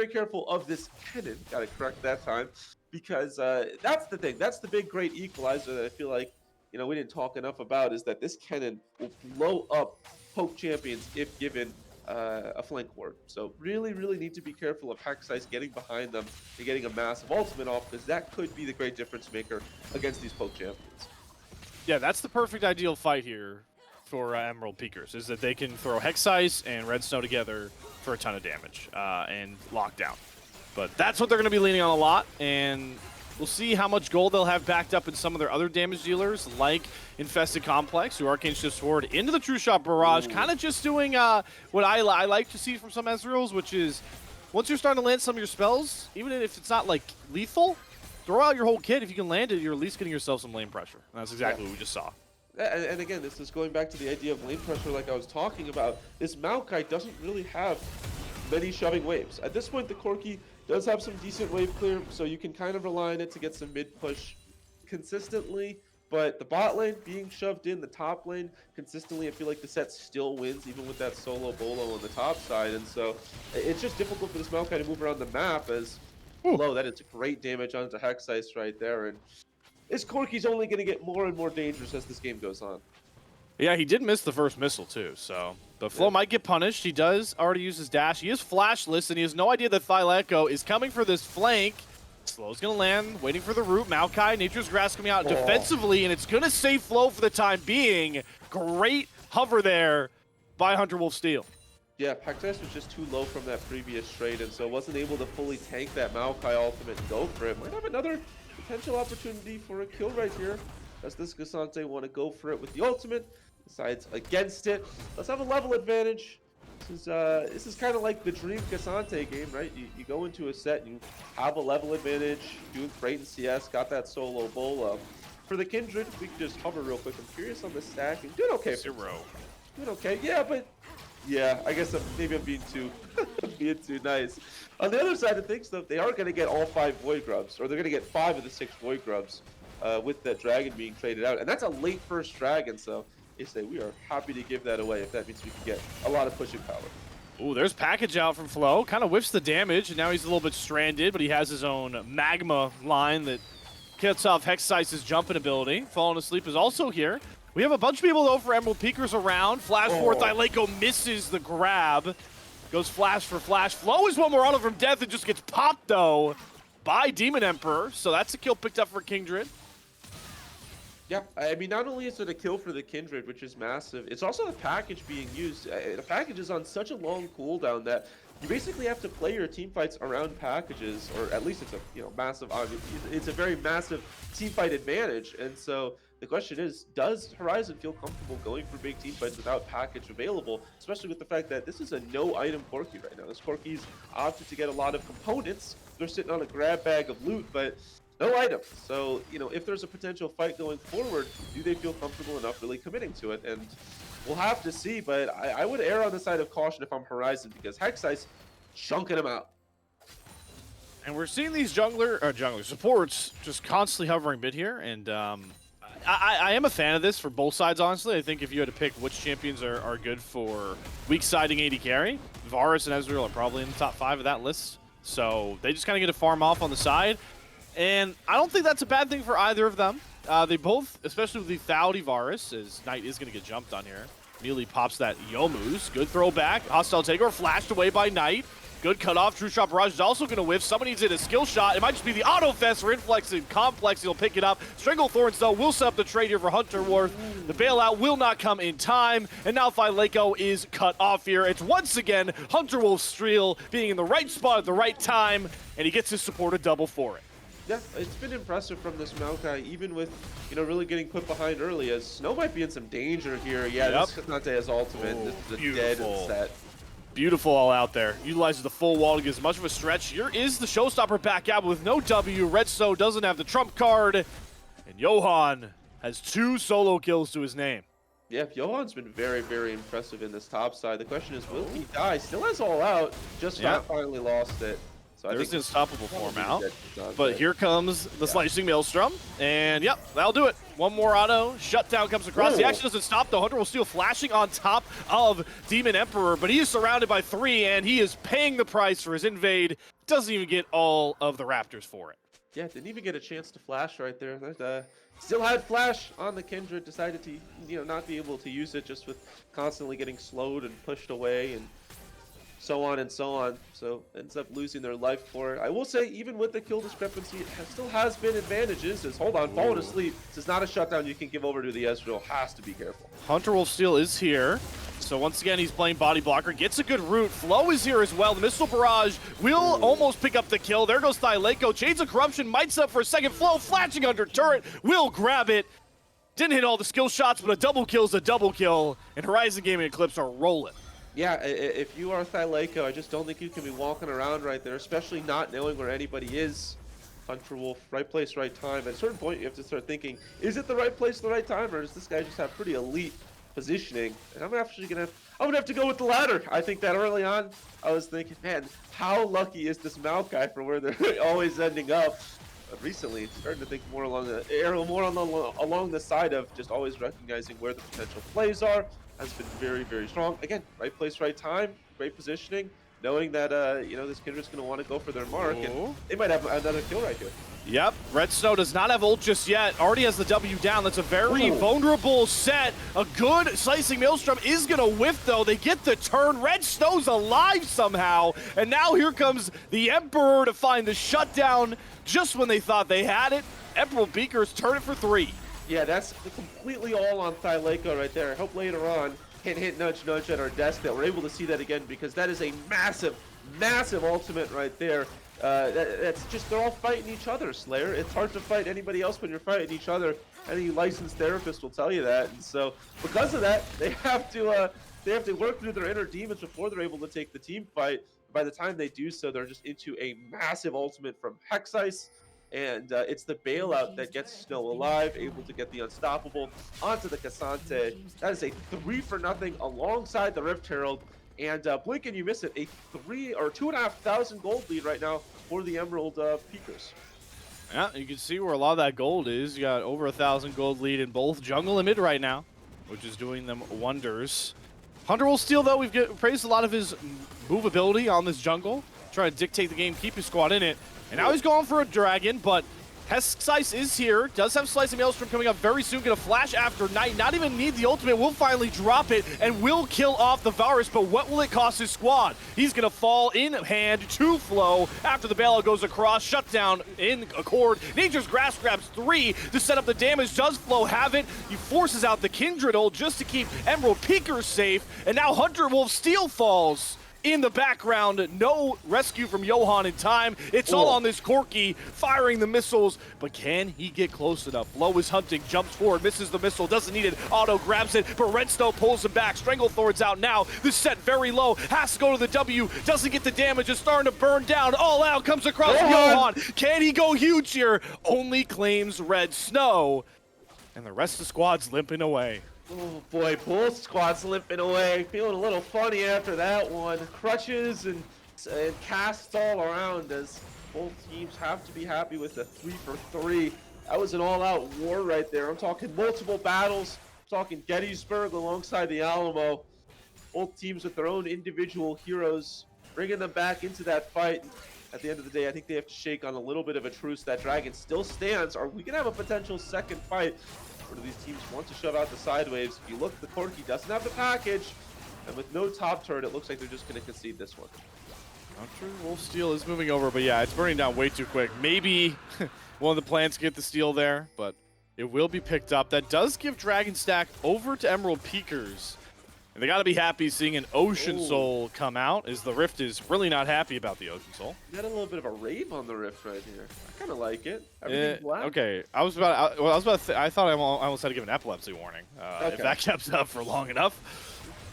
careful of this Kennen. Got it correct that time, because that's the thing. That's the big great equalizer that I feel like we didn't talk enough about, is that this Kennen will blow up poke champions if given a flank ward. So really need to be careful of Hexice getting behind them and getting a massive ultimate off, because that could be the great difference maker against these poke champions. Yeah, that's the perfect ideal fight here for Emerald Peakers, is that they can throw Hexice and Red Snow together for a ton of damage and lockdown. But that's what they're going to be leaning on a lot, and we'll see how much gold they'll have backed up in some of their other damage dealers, like Infested Complex, who Arcane shifts forward into the True Shot Barrage, kind of just doing what I like to see from some Ezreals, which is once you're starting to land some of your spells, even if it's not like lethal, throw out your whole kit. If you can land it, you're at least getting yourself some lane pressure. And that's exactly what we just saw. And again, this is going back to the idea of lane pressure like I was talking about. This Maokai doesn't really have many shoving waves. At this point, the Corki does have some decent wave clear, so you can kind of rely on it to get some mid push consistently. But the bot lane being shoved in, the top lane consistently, I feel like the set still wins, even with that solo bolo on the top side. And so it's just difficult for this Maokai to move around the map, as below that it's great damage onto Hexice right there. And this Corki's only going to get more and more dangerous as this game goes on. Yeah, he did miss the first missile too, so the Flo might get punished. He does already use his dash. He is flashless, and he has no idea that Thyleco is coming for this flank. Slow's going to land, waiting for the root. Maokai, Nature's Grass coming out defensively, and it's going to save Flo for the time being. Great hover there by Hunter Wolf Steel. Yeah, Hexice was just too low from that previous trade, and so wasn't able to fully tank that Maokai ultimate and go for it. Might have another potential opportunity for a kill right here. Does this Cassante want to go for it with the ultimate? Decides against it. Let's have a level advantage. This is kind of like the dream Cassante game, right? You go into a set and you have a level advantage, doing great in CS, got that solo bowl. For the Kindred, we can just hover real quick. I'm curious on the stack. And doing okay. Zero. Doing okay. Yeah, but yeah, I guess maybe I'm being too nice. On the other side of things, though, they are going to get all 5 Void Grubs, or they're going to get 5 of the 6 Void Grubs with that dragon being traded out. And that's a late first dragon, so they say we are happy to give that away if that means we can get a lot of pushing power. Ooh, there's package out from Flo. Kind of whiffs the damage, and now he's a little bit stranded, but he has his own magma line that cuts off Hexice's jumping ability. Falling Asleep is also here. We have a bunch of people, though, for Emerald Peakers around. Flash forth, Thyleco misses the grab. Goes flash for flash. Flo is one more auto from death and just gets popped, though, by Demon Emperor. So that's a kill picked up for Kindred. Yeah, I mean, not only is it a kill for the Kindred, which is massive, it's also the package being used. The package is on such a long cooldown that you basically have to play your team fights around packages, or at least it's a massive. It's a very massive team fight advantage, and so the question is, does Horizon feel comfortable going for big team fights without package available, especially with the fact that this is a no-item Corki right now. This Corki's opted to get a lot of components. They're sitting on a grab bag of loot, but no items. So, if there's a potential fight going forward, do they feel comfortable enough really committing to it? And we'll have to see, but I would err on the side of caution if I'm Horizon, because Hexice chunking him out. And we're seeing these jungler supports just constantly hovering mid here, and I am a fan of this for both sides, honestly. I think if you had to pick which champions are good for weak siding AD carry, Varus and Ezreal are probably in the top 5 of that list. So they just kind of get to farm off on the side, and I don't think that's a bad thing for either of them. They both, especially with the lethality Varus, as Knight is going to get jumped on here. Immediately pops that Yomu's. Good throwback. Hostile takeover flashed away by Knight. Good cutoff. True Shot Barrage is also going to whiff. Somebody needs it a skill shot. It might just be the Auto Fest or Inflex and Complex. He'll pick it up. Stranglethorns, though, will set up the trade here for Hunter Worth. The bailout will not come in time. And now Thylaco is cut off here. It's once again Hunter Wolf Streel being in the right spot at the right time. And he gets his support a double for it. Yeah, it's been impressive from this Maokai, even with, really getting put behind early, as Snow might be in some danger here. Yeah, Yep. this Kasante has ultimate. This is a dead set. Beautiful all out there. Utilizes the full wall to get as much of a stretch. Here is the showstopper back out with no W. Red Snow doesn't have the trump card. And Johan has 2 solo kills to his name. Yeah, Johan's been very, very impressive in this top side. The question is, will he die? Still has all out, just Yeah. not finally lost it. So There's the unstoppable form out. But But here comes the Slicing Maelstrom. And yep, that'll do it. One more auto. Shutdown comes across. The action doesn't stop. The Hunter will steal flashing on top of Demon Emperor. But he is surrounded by 3, and he is paying the price for his invade. Doesn't even get all of the Raptors for it. Yeah, didn't even get a chance to flash right there. Still had flash on the Kindred. Decided to, not be able to use it, just with constantly getting slowed and pushed away and so on and so on. So ends up losing their life for it. I will say, even with the kill discrepancy, it still has been advantages. Hold on, falling asleep. This is not a shutdown you can give over to the Ezreal. Has to be careful. Hunter Wolf Steel is here. So once again, he's playing body blocker. Gets a good root. Flow is here as well. The Missile Barrage will almost pick up the kill. There goes Thylaco. Chains of Corruption might set up for a second. Flow flashing under turret. Will grab it. Didn't hit all the skill shots, but a double kill is a double kill. And Horizon Gaming and Eclipse are rolling. Yeah, if you are Thylaco, I just don't think you can be walking around right there, especially not knowing where anybody is. Hunter Wolf, right place, right time. At a certain point, you have to start thinking, is it the right place, the right time, or does this guy just have pretty elite positioning? And I'm gonna have to go with the latter. I think that early on, I was thinking, man, how lucky is this Maokai for where they're always ending up? But recently, starting to think more along the side of just always recognizing where the potential plays are. Has been very, very strong. Again, right place, right time, great positioning, knowing that this Kindred's going to want to go for their mark, and they might have another kill right here. Yep, Red Snow does not have ult just yet. Already has the W down. That's a very vulnerable set. A good Slicing Maelstrom is going to whiff, though. They get the turn. Red Snow's alive somehow. And now here comes the Emperor to find the shutdown just when they thought they had it. Emerald Beakers turn it for 3. Yeah, that's completely all on Thylaco right there. I hope later on, hint, nudge, nudge at our desk, that we're able to see that again, because that is a massive, massive ultimate right there. That's just, they're all fighting each other, Slayer. It's hard to fight anybody else when you're fighting each other. Any licensed therapist will tell you that. And so, because of that, they have to work through their inner demons before they're able to take the team fight. By the time they do so, they're just into a massive ultimate from Hexice. And it's the bailout that gets Snow alive, able to get the unstoppable onto the Kasante. That is a 3-for-0 alongside the Rift Herald. And blink and you miss it, a 2,500 gold lead right now for the Emerald Peakers. Yeah, you can see where a lot of that gold is. You got over 1,000 gold lead in both jungle and mid right now, which is doing them wonders. Hunter will steal, though. We've praised a lot of his movability on this jungle, trying to dictate the game, keep his squad in it. And now he's going for a dragon, but Hexice is here. Does have Slicing Maelstrom coming up very soon. Gonna flash after Knight. Not even need the ultimate. Will finally drop it and will kill off the Varus, but what will it cost his squad? He's gonna fall in hand to Flow after the bailout goes across. Shutdown in accord. Nature's Grasp grabs 3 to set up the damage. Does Flow have it? He forces out the Kindred ult just to keep Emerald Peakers safe. And now Hunter Wolf Steel falls. in the background. No rescue from Johan in time. It's all on this Corki firing the missiles, but can he get close enough? Low is hunting, jumps forward, misses the missile, doesn't need it. Otto grabs it, but Rensto pulls him back. Stranglethorn's out now. This set very low, has to go to the W, doesn't get the damage, it's starting to burn down. All out comes across Johan. Can he go huge here? Only claims Red Snow, and the rest of the squad's limping away. Oh boy, both squads limping away. Feeling a little funny after that one. Crutches and casts all around as both teams have to be happy with the 3 for 3. That was an all-out war right there. I'm talking multiple battles. I'm talking Gettysburg alongside the Alamo. Both teams with their own individual heroes, bringing them back into that fight. At the end of the day, I think they have to shake on a little bit of a truce. That dragon still stands. Are we going to have a potential second fight? Or do these teams want to shove out the side waves? If you look, the Corki doesn't have the package, and with no top turret, it looks like they're just going to concede this one. Not true. Wolf Steel is moving over, but yeah, it's burning down way too quick. Maybe one of the plans to get the steel there, but it will be picked up. That does give Dragon Stack over to Emerald Peakers. And they got to be happy seeing an Ocean Soul come out, as the Rift is really not happy about the Ocean Soul. You got a little bit of a rave on the Rift right here. I kind of like it. Everything's black. Okay, I thought I almost had to give an epilepsy warning. If that kept up for long enough.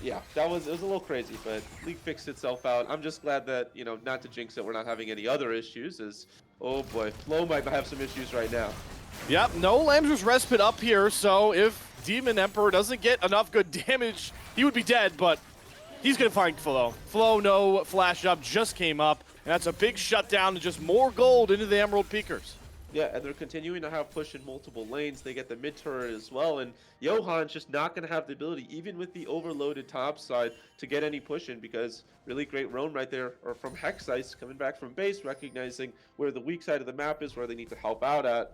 Yeah, it was a little crazy, but League fixed itself out. I'm just glad that, you know, not to jinx it, we're not having any other issues, as, oh boy, Flo might have some issues right now. Yep, no Lamser's Respite up here, so if Demon Emperor doesn't get enough good damage, he would be dead, but he's going to find Flo. Flo, no flash up, just came up, and that's a big shutdown and just more gold into the Emerald Peakers. Yeah, and they're continuing to have push in multiple lanes. They get the mid turret as well, and Johan's just not going to have the ability, even with the overloaded top side, to get any push in, because really great roam right there, or from Hexice coming back from base, recognizing where the weak side of the map is, where they need to help out at.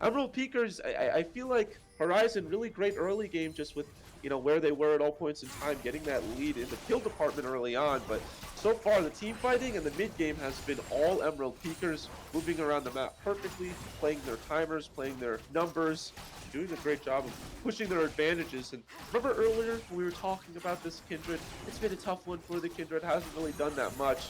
Emerald Peakers, I feel like Horizon, really great early game, just with, you know, where they were at all points in time, getting that lead in the kill department early on, but so far the team fighting and the mid game has been all Emerald Peakers, moving around the map perfectly, playing their timers, playing their numbers, doing a great job of pushing their advantages. And remember earlier when we were talking about this Kindred, it's been a tough one for the Kindred, hasn't really done that much.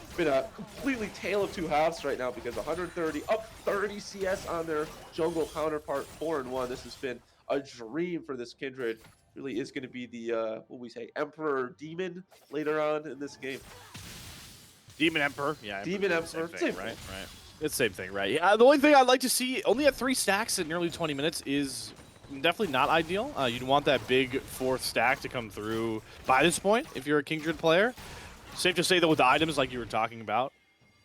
It's been a completely tale of two halves right now, because 130 up 30 CS on their jungle counterpart, 4-1. This has been a dream for this Kindred. Really is going to be the what we say, Emperor Demon later on in this game. Demon Emperor, yeah. Demon Emperor, same thing, same right? thing. Right. It's the same thing, right? Yeah. The only thing I'd like to see, only at 3 stacks in nearly 20 minutes, is definitely not ideal. You'd want that big 4th stack to come through by this point if you're a Kindred player. Safe to say that with the items like you were talking about,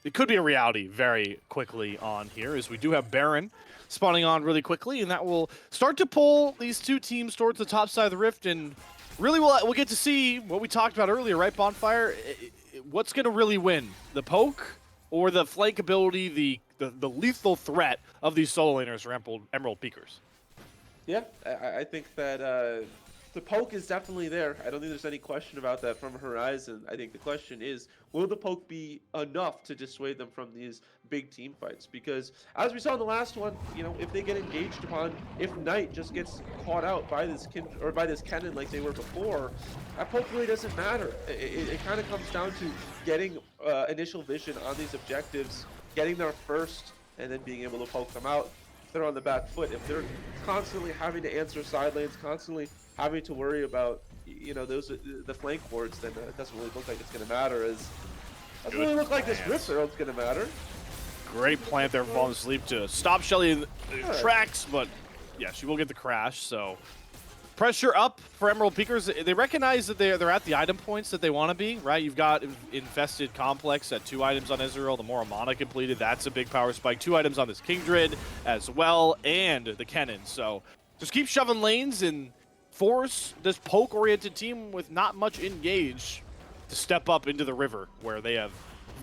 it could be a reality very quickly on here, as we do have Baron spawning on really quickly, and that will start to pull these two teams towards the top side of the Rift, and really we'll get to see what we talked about earlier, right, Bonfire? What's going to really win? The poke or the flank ability, the lethal threat of these solo laners or Emerald Peakers? Yeah, I think that the poke is definitely there. I don't think there's any question about that from Horizon. I think the question is, will the poke be enough to dissuade them from these big team fights? Because as we saw in the last one, you know, if they get engaged upon, if Knight just gets caught out by this cannon like they were before, that poke really doesn't matter. It kind of comes down to getting initial vision on these objectives, getting there first, and then being able to poke them out. If they're on the back foot, if they're constantly having to answer side lanes, constantly having to worry about, you know, the flank wards, then it doesn't really look like it's going to matter. Doesn't really look like this Rift Herald's going to matter. Great plant there from Fallen Asleep to stop Shelly in the tracks, but yeah, she will get the crash. So pressure up for Emerald Peakers. They recognize that they're at the item points that they want to be, right? You've got Infested Complex at 2 items on Israel. The more Amana completed, that's a big power spike. 2 items on this Kindred as well, and the Kennen. So just keep shoving lanes and force this poke-oriented team with not much engage to step up into the river, where they have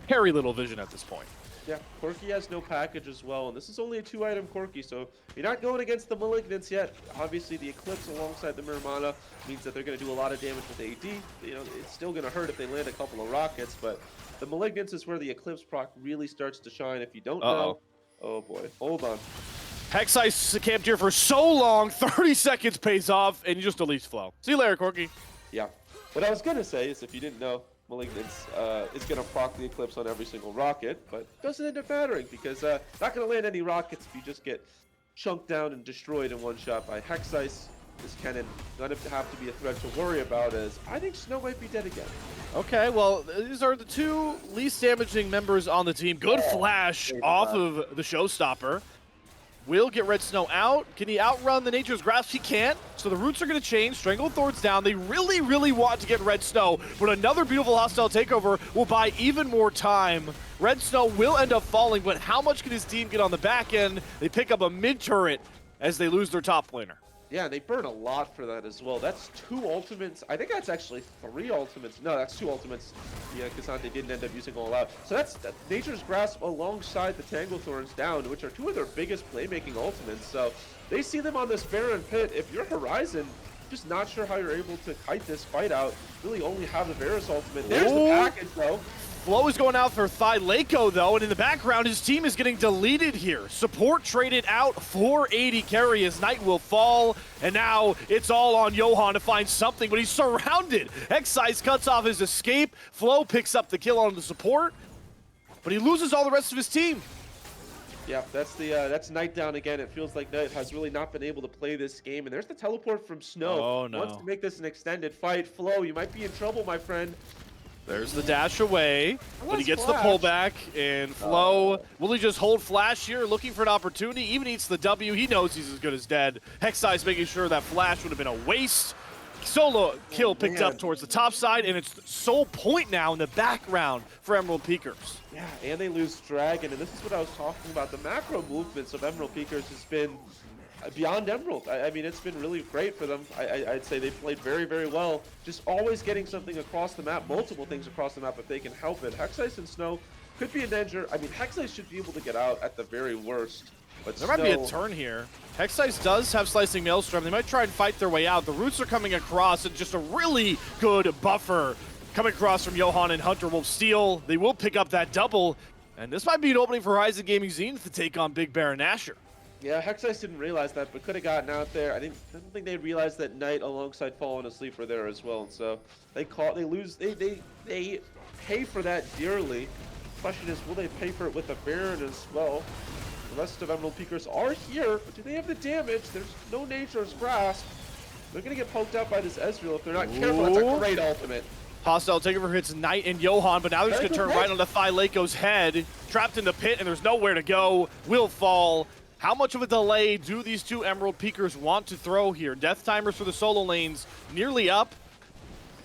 very little vision at this point. Yeah, Corki has no package as well, and this is only a 2-item Corki, so you're not going against the Malignants yet. Obviously, the Eclipse alongside the Miramana means that they're going to do a lot of damage with AD. You know, it's still going to hurt if they land a couple of rockets, but the Malignants is where the Eclipse proc really starts to shine. If you don't know, oh boy, hold on. Hexice camped here for so long, 30 seconds pays off, and you just deletes Flow. See you later, Corki. Yeah. What I was going to say is, if you didn't know, Malignance is going to proc the Eclipse on every single rocket, but doesn't end up mattering because not going to land any rockets if you just get chunked down and destroyed in one shot by Hexice. This cannon going to have to be a threat to worry about, as I think Snow might be dead again. Okay, well, these are the two least damaging members on the team. Good flash off of the Showstopper. Will get Red Snow out. Can he outrun the Nature's Grasp? He can't. So the roots are going to change. Stranglethorn's down. They really, really want to get Red Snow, but another beautiful hostile takeover will buy even more time. Red Snow will end up falling, but how much can his team get on the back end? They pick up a mid-turret as they lose their top laner. Yeah, they burn a lot for that as well. That's 2 ultimates. I think that's actually 3 ultimates. No, that's 2 ultimates. Yeah, Cassandra didn't end up using all out. So that's Nature's Grasp alongside the Tanglethorns down, which are 2 of their biggest playmaking ultimates. So they see them on this Baron Pit. If you're Horizon, just not sure how you're able to kite this fight out. Really only have the Varus ultimate. There's the package, though. Flo is going out for Thylako, though, and in the background, his team is getting deleted here. Support traded out for 80 carry as Knight will fall, and now it's all on Johan to find something, but he's surrounded. Hexice cuts off his escape. Flo picks up the kill on the support, but he loses all the rest of his team. Yeah, that's Knight down again. It feels like Knight has really not been able to play this game, and there's the teleport from Snow. Oh, no. Wants to make this an extended fight. Flo, you might be in trouble, my friend. There's the dash away, but he gets Flash. the pullback, and Flo, will he just hold Flash here, looking for an opportunity? Even eats the W, he knows he's as good as dead. Hexice making sure that Flash would have been a waste. Solo kill picked up towards the top side, and it's sole point now in the background for Emerald Peakers. Yeah, and they lose Dragon, and this is what I was talking about. The macro movements of Emerald Peakers has been beyond Emerald. I mean, it's been really great for them. I'd say they played very, very well. Just always getting something across the map, multiple things across the map if they can help it. Hexice and Snow could be in danger. I mean, Hexice should be able to get out at the very worst. But There might be a turn here. Hexice does have Slicing Maelstrom. They might try and fight their way out. The roots are coming across, and just a really good buffer coming across from Johan and Hunter Wolf Steel. They will pick up that double, and this might be an opening for Horizon Gaming Zenith to take on Big Baron Asher. Yeah, Hexice didn't realize that, but could have gotten out there. I don't think they realized that Knight alongside Fallen Asleep were there as well, and so they pay for that dearly. Question is, will they pay for it with the Baron as well? The rest of Emerald Peakers are here, but do they have the damage? There's no Nature's Grasp. They're gonna get poked out by this Ezreal if they're not careful. That's a great ultimate. Hostile takeover hits Knight and Johan, but now they're just going to turn right onto Thylako's head. Trapped in the pit, and there's nowhere to go. Will fall. How much of a delay do these two Emerald Peakers want to throw here? Death timers for the solo lanes nearly up,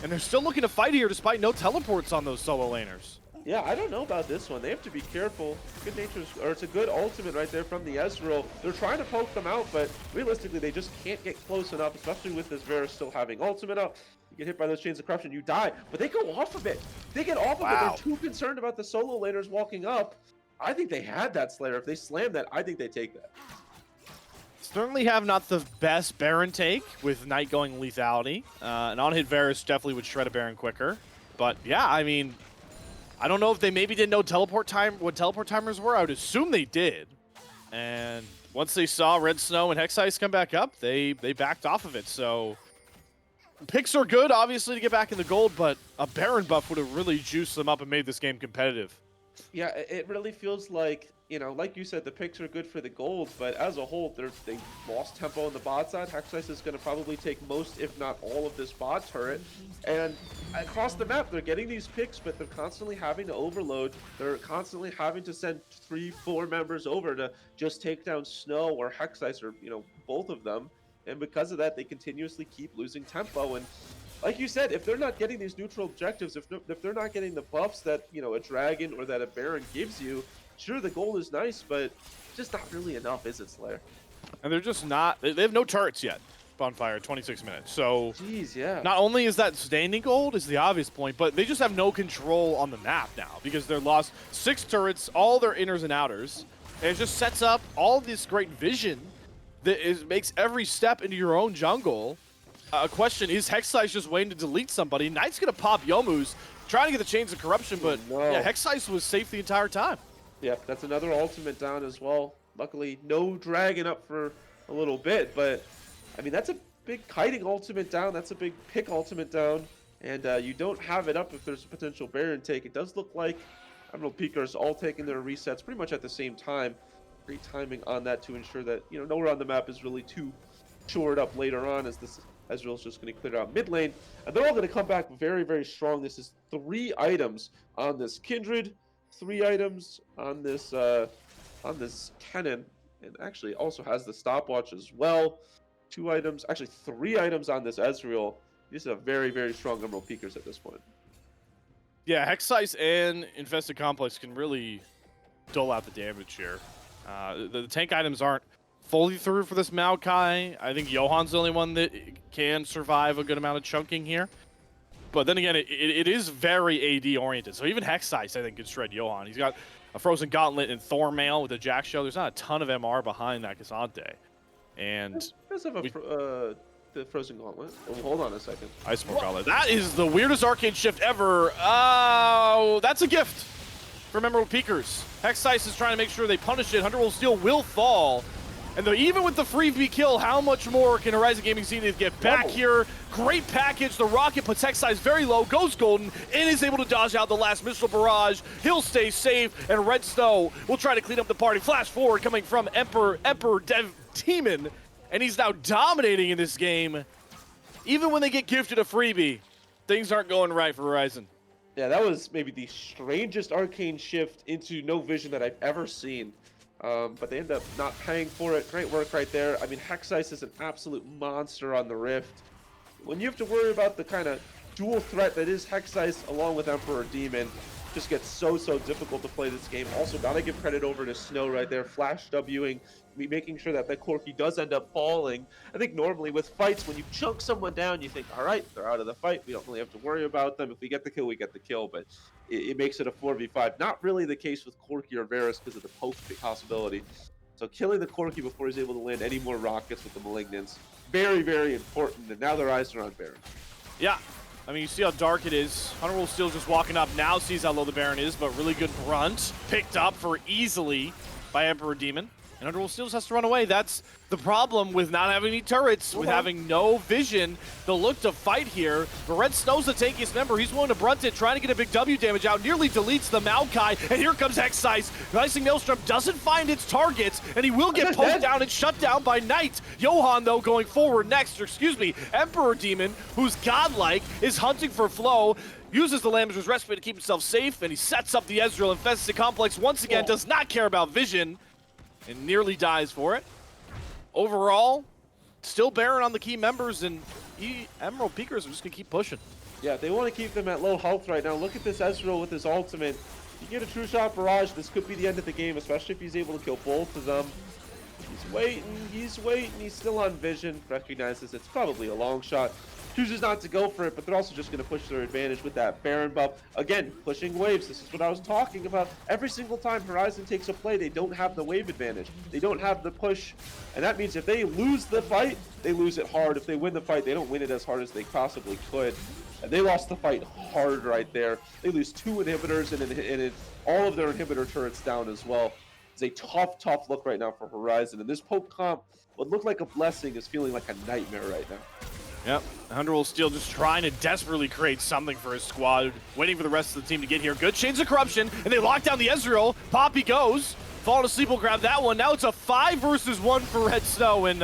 and they're still looking to fight here despite no teleports on those solo laners. Yeah, I don't know about this one. They have to be careful. Good Nature's, or it's a good ultimate right there from the Ezreal. They're trying to poke them out, but realistically, they just can't get close enough, especially with this Varus still having ultimate up. You get hit by those chains of corruption, you die, but they go off of it. They get off of it. They're too concerned about the solo laners walking up. I think they had that Slayer. If they slam that, I think they take that. Certainly have not the best Baron take with Knight going lethality. An on-hit Varus definitely would shred a Baron quicker. But yeah, I mean, I don't know if they maybe didn't know what teleport timers were. I would assume they did. And once they saw Red Snow and Hexice come back up, they backed off of it. So picks are good, obviously, to get back in the gold, but a Baron buff would have really juiced them up and made this game competitive. Yeah, it really feels like, you know, like you said, the picks are good for the gold, but as a whole, they lost tempo on the bot side. Hexice is going to probably take most, if not all, of this bot turret. And across the map, they're getting these picks, but they're constantly having to overload. They're constantly having to send 3-4 members over to just take down Snow or Hexice, or, you know, both of them. And because of that, they continuously keep losing tempo. And like you said, if they're not getting these neutral objectives, if they're not getting the buffs that, you know, a Dragon or that a Baron gives you, sure, the gold is nice, but just not really enough, is it, Slayer? And they're just not, they have no turrets yet. Bonfire, 26 minutes. So jeez, yeah. Not only is that standing gold is the obvious point, but they just have no control on the map now because they're lost 6 turrets, all their inners and outers. And it just sets up all this great vision that makes every step into your own jungle. A question, is Hexice just waiting to delete somebody? Knight's going to pop Yomu's, trying to get the Chains of Corruption, but yeah, Hexice was safe the entire time. Yeah, that's another ultimate down as well. Luckily, no Dragon up for a little bit, but I mean, that's a big kiting ultimate down. That's a big pick ultimate down. and you don't have it up if there's a potential Baron take. It does look like Emerald Peakers all taking their resets pretty much at the same time. Great timing on that to ensure that, you know, nowhere on the map is really too shored up later on, as this Ezreal's just going to clear out mid lane. And they're all going to come back very, very strong. This is 3 items on this Kindred, 3 items on this Kennen, and actually also has the stopwatch as well. 2 items, actually 3 items on this Ezreal. These are very, very strong Emerald Peakers at this point. Yeah, Hexice and Infested Complex can really dole out the damage here. The tank items aren't fully through for this Maokai. I think Johan's the only one that can survive a good amount of chunking here. But then again, it is very AD oriented. So even Hexice, I think, could shred Johan. He's got a Frozen Gauntlet and Thormail with a Jack Show. There's not a ton of MR behind that Cassante. And Does have the Frozen Gauntlet. Oh, hold on a second. Ice Gauntlet. That is the weirdest arcane shift ever. Oh, that's a gift from Emerald Peakers. Hexice is trying to make sure they punish it. Underworld Steel will fall. And even with the freebie kill, how much more can Horizon Gaming Zenith get back here? Great package. The Rocket puts Hexice very low, goes golden, and is able to dodge out the last missile barrage. He'll stay safe, and Red Snow will try to clean up the party. Flash forward coming from Emperor Dev Demon, and he's now dominating in this game. Even when they get gifted a freebie, things aren't going right for Horizon. Yeah, that was maybe the strangest arcane shift into no vision that I've ever seen. But they end up not paying for it. Great work right there. I mean, Hexice is an absolute monster on the Rift. When you have to worry about the kind of dual threat that is Hexice along with Emperor Demon, it just gets so difficult to play this game. Also, gotta give credit over to Snow right there, flash Wing, making sure that Corki does end up falling. I think normally with fights, when you chunk someone down, you think, all right, they're out of the fight. We don't really have to worry about them. If we get the kill, we get the kill. But it makes it a 4v5. Not really the case with Corki or Varus because of the poke possibility. So killing the Corki before he's able to land any more rockets with the Malignants, very, very important. And now their eyes are on Baron. Yeah. I mean, you see how dark it is. Underworld Steel just walking up now, sees how low the Baron is, but really good brunt. Picked up for easily by Emperor Demon. And Underworld Steel just has to run away. That's the problem with not having any turrets, with having no vision. They'll look to fight here. But Red Snow's the tankiest member. He's willing to brunt it, trying to get a big W damage out. Nearly deletes the Maokai. And here comes Hexice. Rising Maelstrom doesn't find its targets, and he will get poked down and shut down by Knight. Johan, though, going forward next. Or excuse me, Emperor Demon, who's godlike, is hunting for Flow. Uses the Lamb's Respite to keep himself safe, and he sets up the Ezreal Infested Complex once again. Does not care about vision, and nearly dies for it. Overall, still Baron on the key members, and Emerald Peakers are just going to keep pushing. Yeah, they want to keep them at low health right now. Look at this Ezreal with his ultimate. You get a true shot barrage, this could be the end of the game, especially if he's able to kill both of them. He's waiting, he's still on vision. Recognizes it's probably a long shot. Chooses not to go for it, but they're also just going to push their advantage with that Baron buff. Again, pushing waves. This is what I was talking about. Every single time Horizon takes a play, they don't have the wave advantage. They don't have the push. And that means if they lose the fight, they lose it hard. If they win the fight, they don't win it as hard as they possibly could. And they lost the fight hard right there. They lose 2 inhibitors and all of their inhibitor turrets down as well. It's a tough look right now for Horizon. And this poke comp, what looked like a blessing, is feeling like a nightmare right now. Yep, Underworld Steel just trying to desperately create something for his squad, waiting for the rest of the team to get here. Good Chains of Corruption, and they lock down the Ezreal. Poppy goes. Falling asleep will grab that one. Now it's a 5 versus 1 for Red Snow, and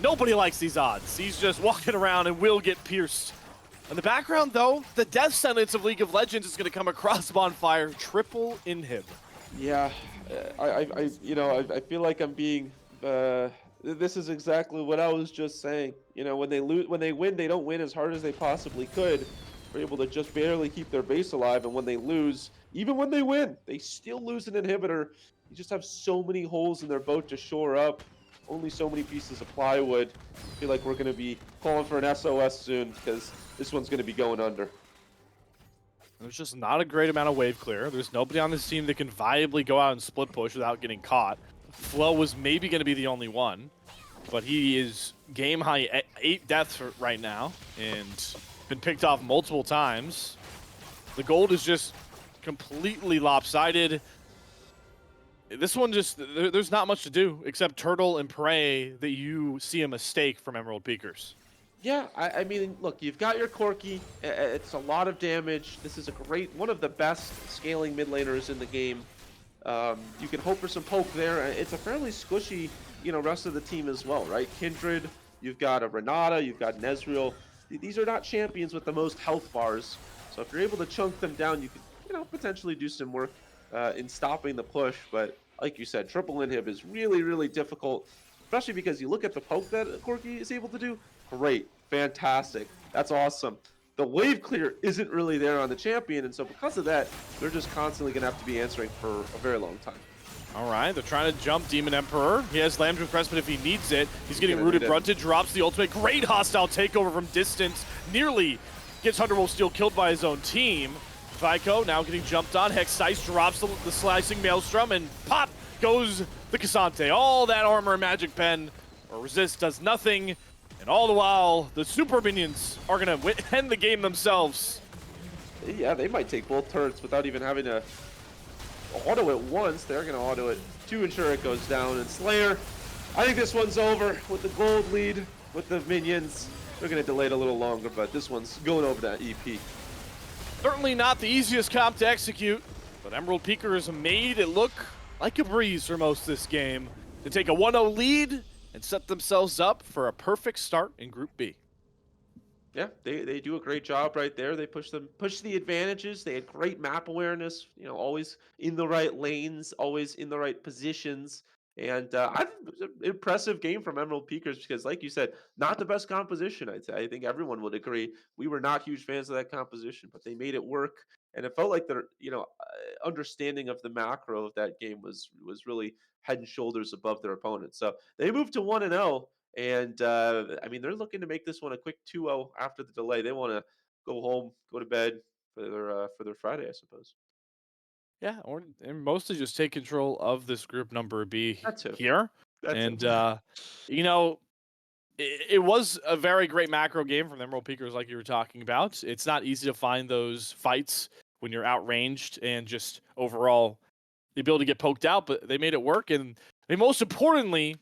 nobody likes these odds. He's just walking around and will get pierced. In the background, though, the death sentence of League of Legends is going to come across Bonfire. Triple inhib. Yeah, I feel like I'm being... This is exactly what I was just saying. You know, when they win, they don't win as hard as they possibly could. They're able to just barely keep their base alive, and when they lose, even when they win, they still lose an inhibitor. You just have so many holes in their boat to shore up. Only so many pieces of plywood. I feel like we're going to be calling for an SOS soon, because this one's going to be going under. There's just not a great amount of wave clear. There's nobody on this team that can viably go out and split push without getting caught. Flo was maybe going to be the only one, but he is game high 8 deaths right now and been picked off multiple times. The gold is just completely lopsided. This one just, there's not much to do except turtle and pray that you see a mistake from Emerald Peakers. Yeah, I mean, look, you've got your Corki. It's a lot of damage. This is a one of the best scaling mid laners in the game. You can hope for some poke there. It's a fairly squishy, rest of the team as well, right? Kindred, you've got a Renata, you've got Nezreal. These are not champions with the most health bars. So if you're able to chunk them down, you could, potentially do some work in stopping the push. But like you said, triple inhib is really, really difficult, especially because you look at the poke that Corki is able to do. Great, fantastic, that's awesome. The wave clear isn't really there on the champion, and so because of that, they're just constantly going to have to be answering for a very long time. All right, they're trying to jump Demon Emperor. He has Lamb's Crest, but if he needs it, he's getting gonna rooted. need it. Brunted drops the ultimate. Great hostile takeover from distance. Nearly gets Hunter Steel killed by his own team. Vico now getting jumped on. Hexice drops the slicing Maelstrom, and pop goes the Cassante. All that armor and magic pen or resist does nothing. And all the while, the super minions are going to end the game themselves. Yeah, they might take both turrets without even having to auto it once. They're going to auto it to ensure it goes down. And Slayer, I think this one's over with the gold lead with the minions. They're going to delay it a little longer, but this one's going over that EP. Certainly not the easiest comp to execute, but Emerald Peakers made it look like a breeze for most of this game to take a 1-0 lead and set themselves up for a perfect start in Group B. Yeah, they do a great job right there. They push the advantages. They had great map awareness, always in the right lanes, always in the right positions. And I think it was an impressive game from Emerald Peakers because, like you said, not the best composition, I'd say. I think everyone would agree. We were not huge fans of that composition, but they made it work. And it felt like their, understanding of the macro of that game was really head and shoulders above their opponents. So they moved to 1-0. And I mean, they're looking to make this one a quick 2-0 after the delay. They want to go home, go to bed for their Friday, I suppose. Yeah, and mostly just take control of this group number B That too. here. That too. And, it was a very great macro game from the Emerald Peakers like you were talking about. It's not easy to find those fights when you're outranged and just overall the ability to get poked out, but they made it work. And they most importantly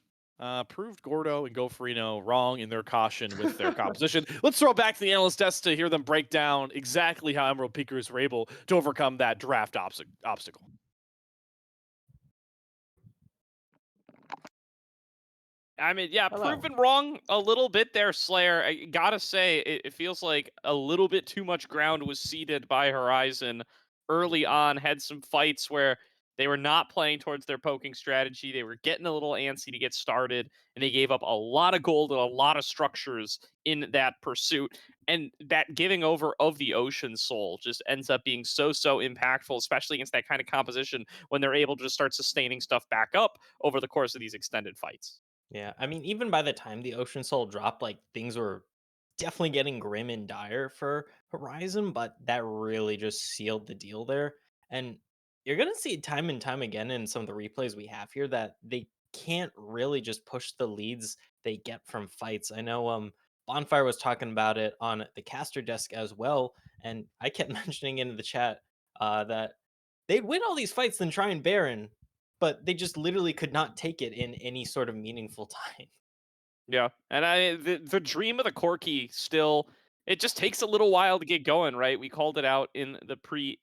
proved Gordo and Gofrino wrong in their caution with their composition. Let's throw it back to the analyst desk to hear them break down exactly how Emerald Peakers were able to overcome that draft obstacle. I mean, yeah, Hello. proven wrong a little bit there, Slayer. I gotta say, it feels like a little bit too much ground was ceded by Horizon early on. Had some fights where they were not playing towards their poking strategy. They were getting a little antsy to get started, and they gave up a lot of gold and a lot of structures in that pursuit. And that giving over of the Ocean Soul just ends up being so impactful, especially against that kind of composition when they're able to just start sustaining stuff back up over the course of these extended fights. Yeah, I mean, even by the time the Ocean Soul dropped, like things were definitely getting grim and dire for Horizon, but that really just sealed the deal there. And you're gonna see it time and time again in some of the replays we have here that they can't really just push the leads they get from fights. I know Bonfire was talking about it on the caster desk as well, and I kept mentioning in the chat that they'd win all these fights then try and Baron, but they just literally could not take it in any sort of meaningful time. Yeah, and the dream of the Corki still, it just takes a little while to get going, right? We called it out in the pre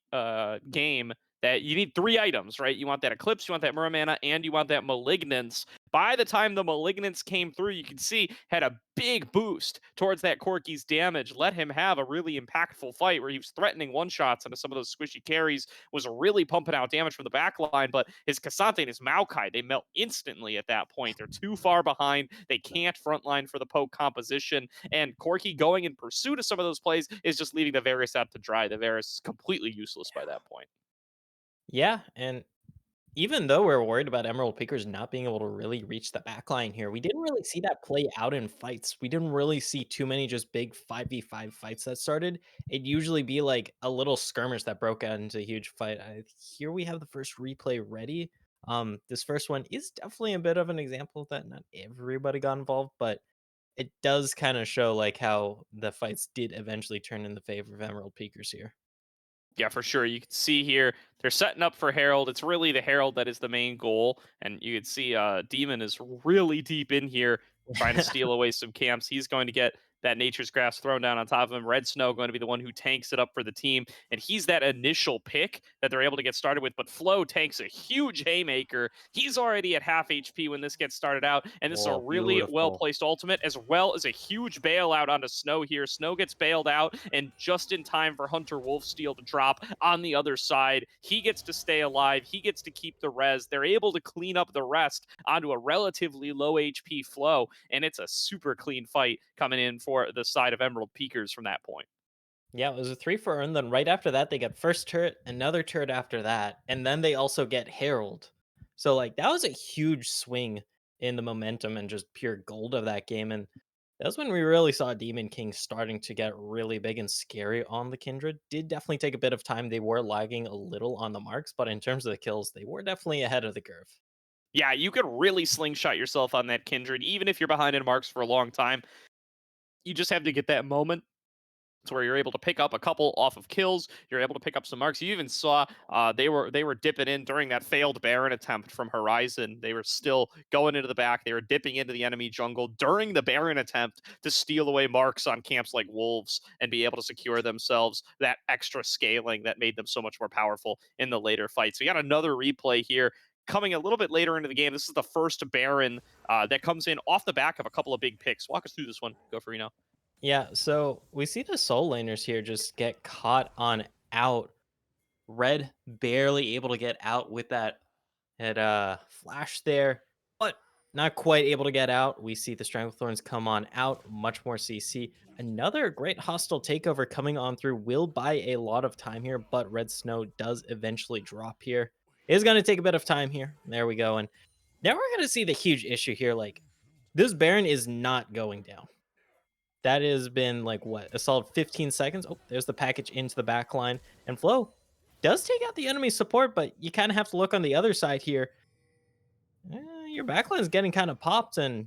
game that you need 3 items, right? You want that Eclipse, you want that Muramana, and you want that Malignance. By the time the Malignance came through, you can see had a big boost towards that Corki's damage, let him have a really impactful fight where he was threatening one-shots into some of those squishy carries, was really pumping out damage from the back line, but his Cassante and his Maokai, they melt instantly at that point. They're too far behind. They can't frontline for the poke composition, and Corki going in pursuit of some of those plays is just leaving the Varus out to dry. The Varus is completely useless by that point. Yeah, and even though we're worried about Emerald Pickers not being able to really reach the backline here, we didn't really see that play out in fights. We didn't really see too many just big 5v5 fights that started. It'd usually be like a little skirmish that broke out into a huge fight. Here we have the first replay ready. This first one is definitely a bit of an example that not everybody got involved, but it does kind of show like how the fights did eventually turn in the favor of Emerald Peakers here. Yeah, for sure. You can see here they're setting up for Herald. It's really the Herald that is the main goal, and you can see Demon is really deep in here trying to steal away some camps. He's going to get that Nature's Grass thrown down on top of him. Red Snow going to be the one who tanks it up for the team, and he's that initial pick that they're able to get started with. But Flo takes a huge haymaker. He's already at half HP when this gets started out, and this is a Oh, really well beautiful. placed ultimate, as well as a huge bailout onto Snow here. Snow gets bailed out, and just in time for Hunter Wolfsteal to drop on the other side. He gets to stay alive. He gets to keep the res. They're able to clean up the rest onto a relatively low HP Flow, and it's a super clean fight coming in for the side of Emerald Peakers from that point. Yeah, it was a 3 for Earn. Then right after that, they get first turret, another turret after that, and then they also get Herald. So like that was a huge swing in the momentum and just pure gold of that game. And that's when we really saw Demon King starting to get really big and scary on the Kindred. Did definitely take a bit of time. They were lagging a little on the marks, but in terms of the kills, they were definitely ahead of the curve. Yeah, you could really slingshot yourself on that Kindred, even if you're behind in marks for a long time. You just have to get that moment to where you're able to pick up a couple off of kills. You're able to pick up some marks. You even saw they were dipping in during that failed Baron attempt from Horizon. They were still going into the back. They were dipping into the enemy jungle during the Baron attempt to steal away marks on camps like Wolves and be able to secure themselves that extra scaling that made them so much more powerful in the later fights. We got another replay here. Coming a little bit later into the game, this is the first Baron that comes in off the back of a couple of big picks. Walk us through this one. Go for Reno. Yeah, so we see the soul laners here just get caught on out. Red barely able to get out with that flash there, but not quite able to get out. We see the Stranglethorns come on out, much more CC. Another great hostile takeover coming on through will buy a lot of time here, but Red Snow does eventually drop here. It is going to take a bit of time here. There we go. And now we're going to see the huge issue here. Like, this Baron is not going down. That has been like what, a solid 15 seconds. Oh, there's the package into the back line. And Flo does take out the enemy support, but you kind of have to look on the other side here. Your backline is getting kind of popped, and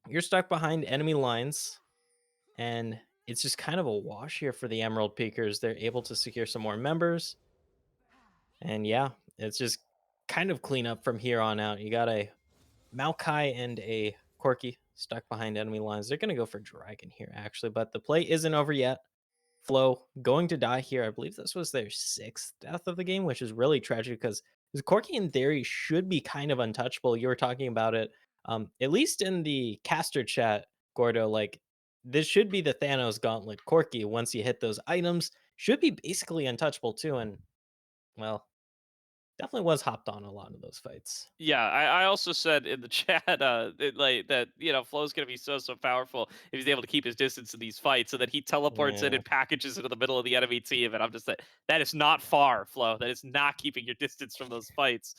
you're stuck behind enemy lines. And it's just kind of a wash here for the Emerald Peakers. They're able to secure some more members. And yeah, it's just kind of clean up from here on out. You got a Maokai and a Corki stuck behind enemy lines. They're going to go for Dragon here, actually, but the play isn't over yet. Flo going to die here. I believe this was their sixth death of the game, which is really tragic because Corki, in theory, should be kind of untouchable. You were talking about it, at least in the caster chat, Gordo. Like, this should be the Thanos gauntlet. Corki, once you hit those items, should be basically untouchable too. And, well, definitely was hopped on a lot of those fights. Yeah, I also said in the chat like that, Flo's gonna be so powerful if he's able to keep his distance in these fights, so that he teleports in Yeah. and packages into the middle of the enemy team, and I'm just like, that is not far, Flo. That is not keeping your distance from those fights.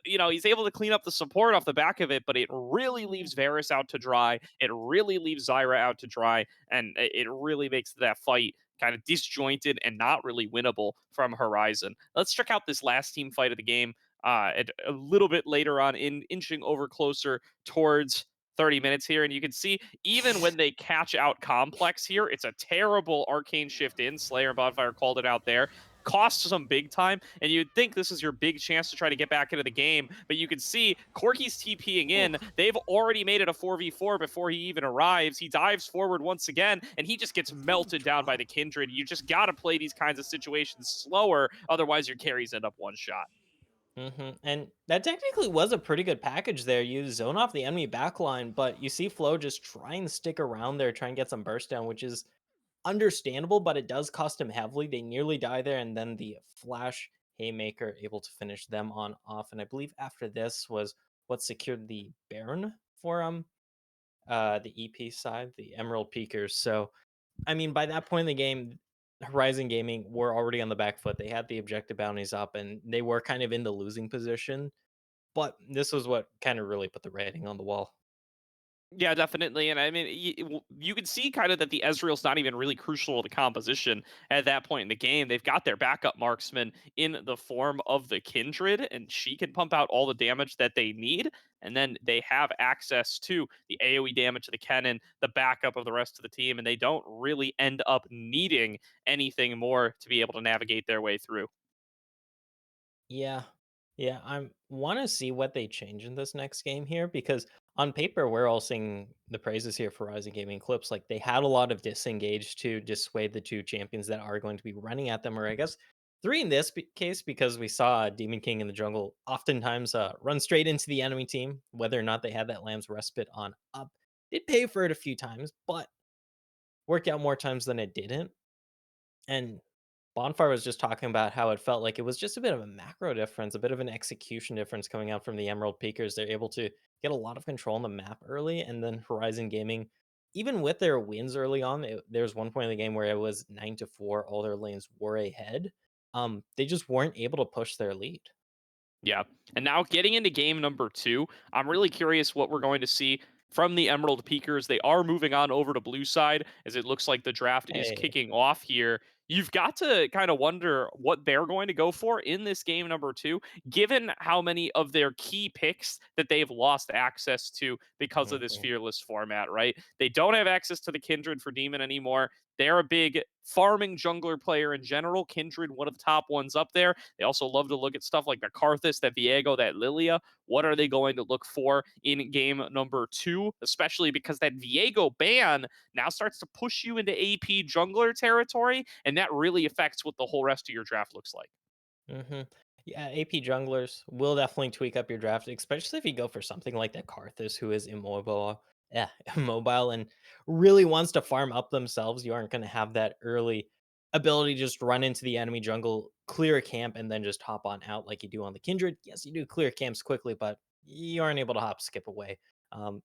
He's able to clean up the support off the back of it, but it really leaves Varus out to dry. It really leaves Zyra out to dry, and it really makes that fight kind of disjointed and not really winnable from Horizon. Let's check out this last team fight of the game a little bit later on, inching over closer towards 30 minutes here. And you can see, even when they catch out Complex here, it's a terrible arcane shift in. Slayer and Bonfire called it out there. Costs some big time, and you'd think this is your big chance to try to get back into the game, but you can see Corky's TPing in. They've already made it a 4v4 before he even arrives. He dives forward once again, and he just gets melted down by the Kindred. You just got to play these kinds of situations slower, otherwise your carries end up one shot. And that technically was a pretty good package there. You zone off the enemy backline, but you see Flo just try and stick around there, try and get some burst down, which is understandable, but it does cost him heavily. They nearly die there, and then the flash haymaker able to finish them on off. And I believe after this was what secured the Baron for the EP side, the Emerald Peakers. So I mean, by that point in the game, Horizon Gaming were already on the back foot. They had the objective bounties up, and they were kind of in the losing position. But this was what kind of really put the writing on the wall. Yeah, definitely. And I mean, you can see kind of that the Ezreal's not even really crucial to the composition at that point in the game. They've got their backup marksman in the form of the Kindred, and she can pump out all the damage that they need. And then they have access to the AoE damage of the cannon, the backup of the rest of the team, and they don't really end up needing anything more to be able to navigate their way through. Yeah. Yeah, I want to see what they change in this next game here because on paper, we're all seeing the praises here for Rising Gaming Eclipse. Like they had a lot of disengage to dissuade the two champions that are going to be running at them, or I guess three in this case, because we saw Demon King in the jungle oftentimes run straight into the enemy team, whether or not they had that Lamb's Respite on up. Did pay for it a few times, but worked out more times than it didn't. And Bonfire was just talking about how it felt like it was just a bit of a macro difference, a bit of an execution difference coming out from the Emerald Peakers. They're able to get a lot of control on the map early, and then Horizon Gaming, even with their wins early on, there was one point in the game where it was 9-4, all their lanes were ahead. They just weren't able to push their lead. Yeah. And now getting into game number 2, I'm really curious what we're going to see from the Emerald Peakers. They are moving on over to blue side as it looks like the draft is Hey. kicking off here. You've got to kind of wonder what they're going to go for in this game number 2, given how many of their key picks that they've lost access to because of this Mhm. fearless format, right? They don't have access to the Kindred for Demon anymore. They're a big farming jungler player in general. Kindred, one of the top ones up there. They also love to look at stuff like the Karthus, that Viego, that Lilia. What are they going to look for in game number 2? Especially because that Viego ban now starts to push you into AP jungler territory, and that really affects what the whole rest of your draft looks like. hmm Yeah, AP junglers will definitely tweak up your draft, especially if you go for something like that Karthus, who is immobile, yeah, immobile, and really wants to farm up themselves. You aren't going to have that early ability to just run into the enemy jungle, clear a camp, and then just hop on out like you do on the Kindred. Yes, you do clear camps quickly, but you aren't able to hop skip away.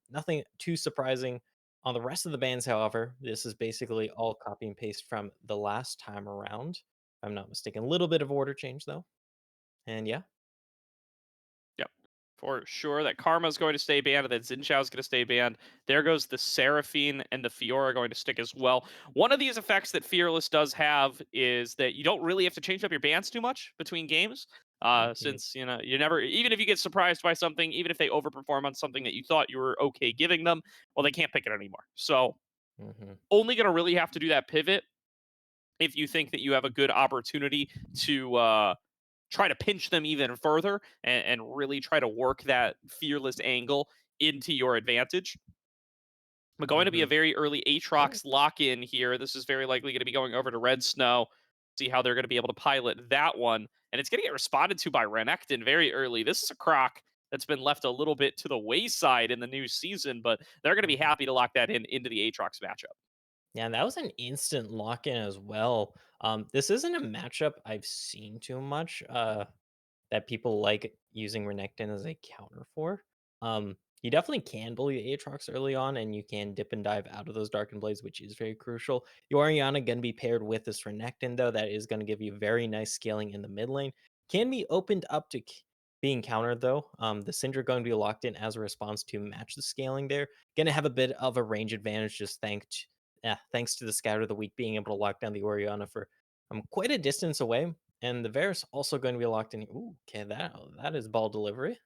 Nothing too surprising. On the rest of the bans, however, this is basically all copy and paste from the last time around. If I'm not mistaken. A little bit of order change though. And yeah. Yep, for sure. That Karma's going to stay banned, and that Xinshao's going to stay banned. There goes the Seraphine and the Fiora going to stick as well. One of these effects that Fearless does have is that you don't really have to change up your bans too much between games. Mhm, Since you never, even if you get surprised by something, even if they overperform on something that you thought you were okay giving them, well, they can't pick it anymore. So mhm, only going to really have to do that pivot if you think that you have a good opportunity to try to pinch them even further and really try to work that fearless angle into your advantage. But going to be a mhm. very early Right. Aatrox lock in here. This is very likely going to be going over to Red Snow. See how they're going to be able to pilot that one. And it's going to get responded to by Renekton very early. This is a croc that's been left a little bit to the wayside in the new season, but they're going to be Mhm. happy to lock that in into the Aatrox matchup. Yeah, and that was an instant lock in as well. This isn't a matchup I've seen too much. That people like using Renekton as a counter for. You definitely can bully Aatrox early on, and you can dip and dive out of those Darkened Blades, which is very crucial. Your Orianna going to be paired with this Renekton, though. That is going to give you very nice scaling in the mid lane. Can be opened up to being countered, though. The Syndra going to be locked in as a response to match the scaling there. Going to have a bit of a range advantage just thanks to the Scatter of the Weak being able to lock down the Orianna for quite a distance away. And the Varus also going to be locked in. Ooh, okay, that is ball delivery.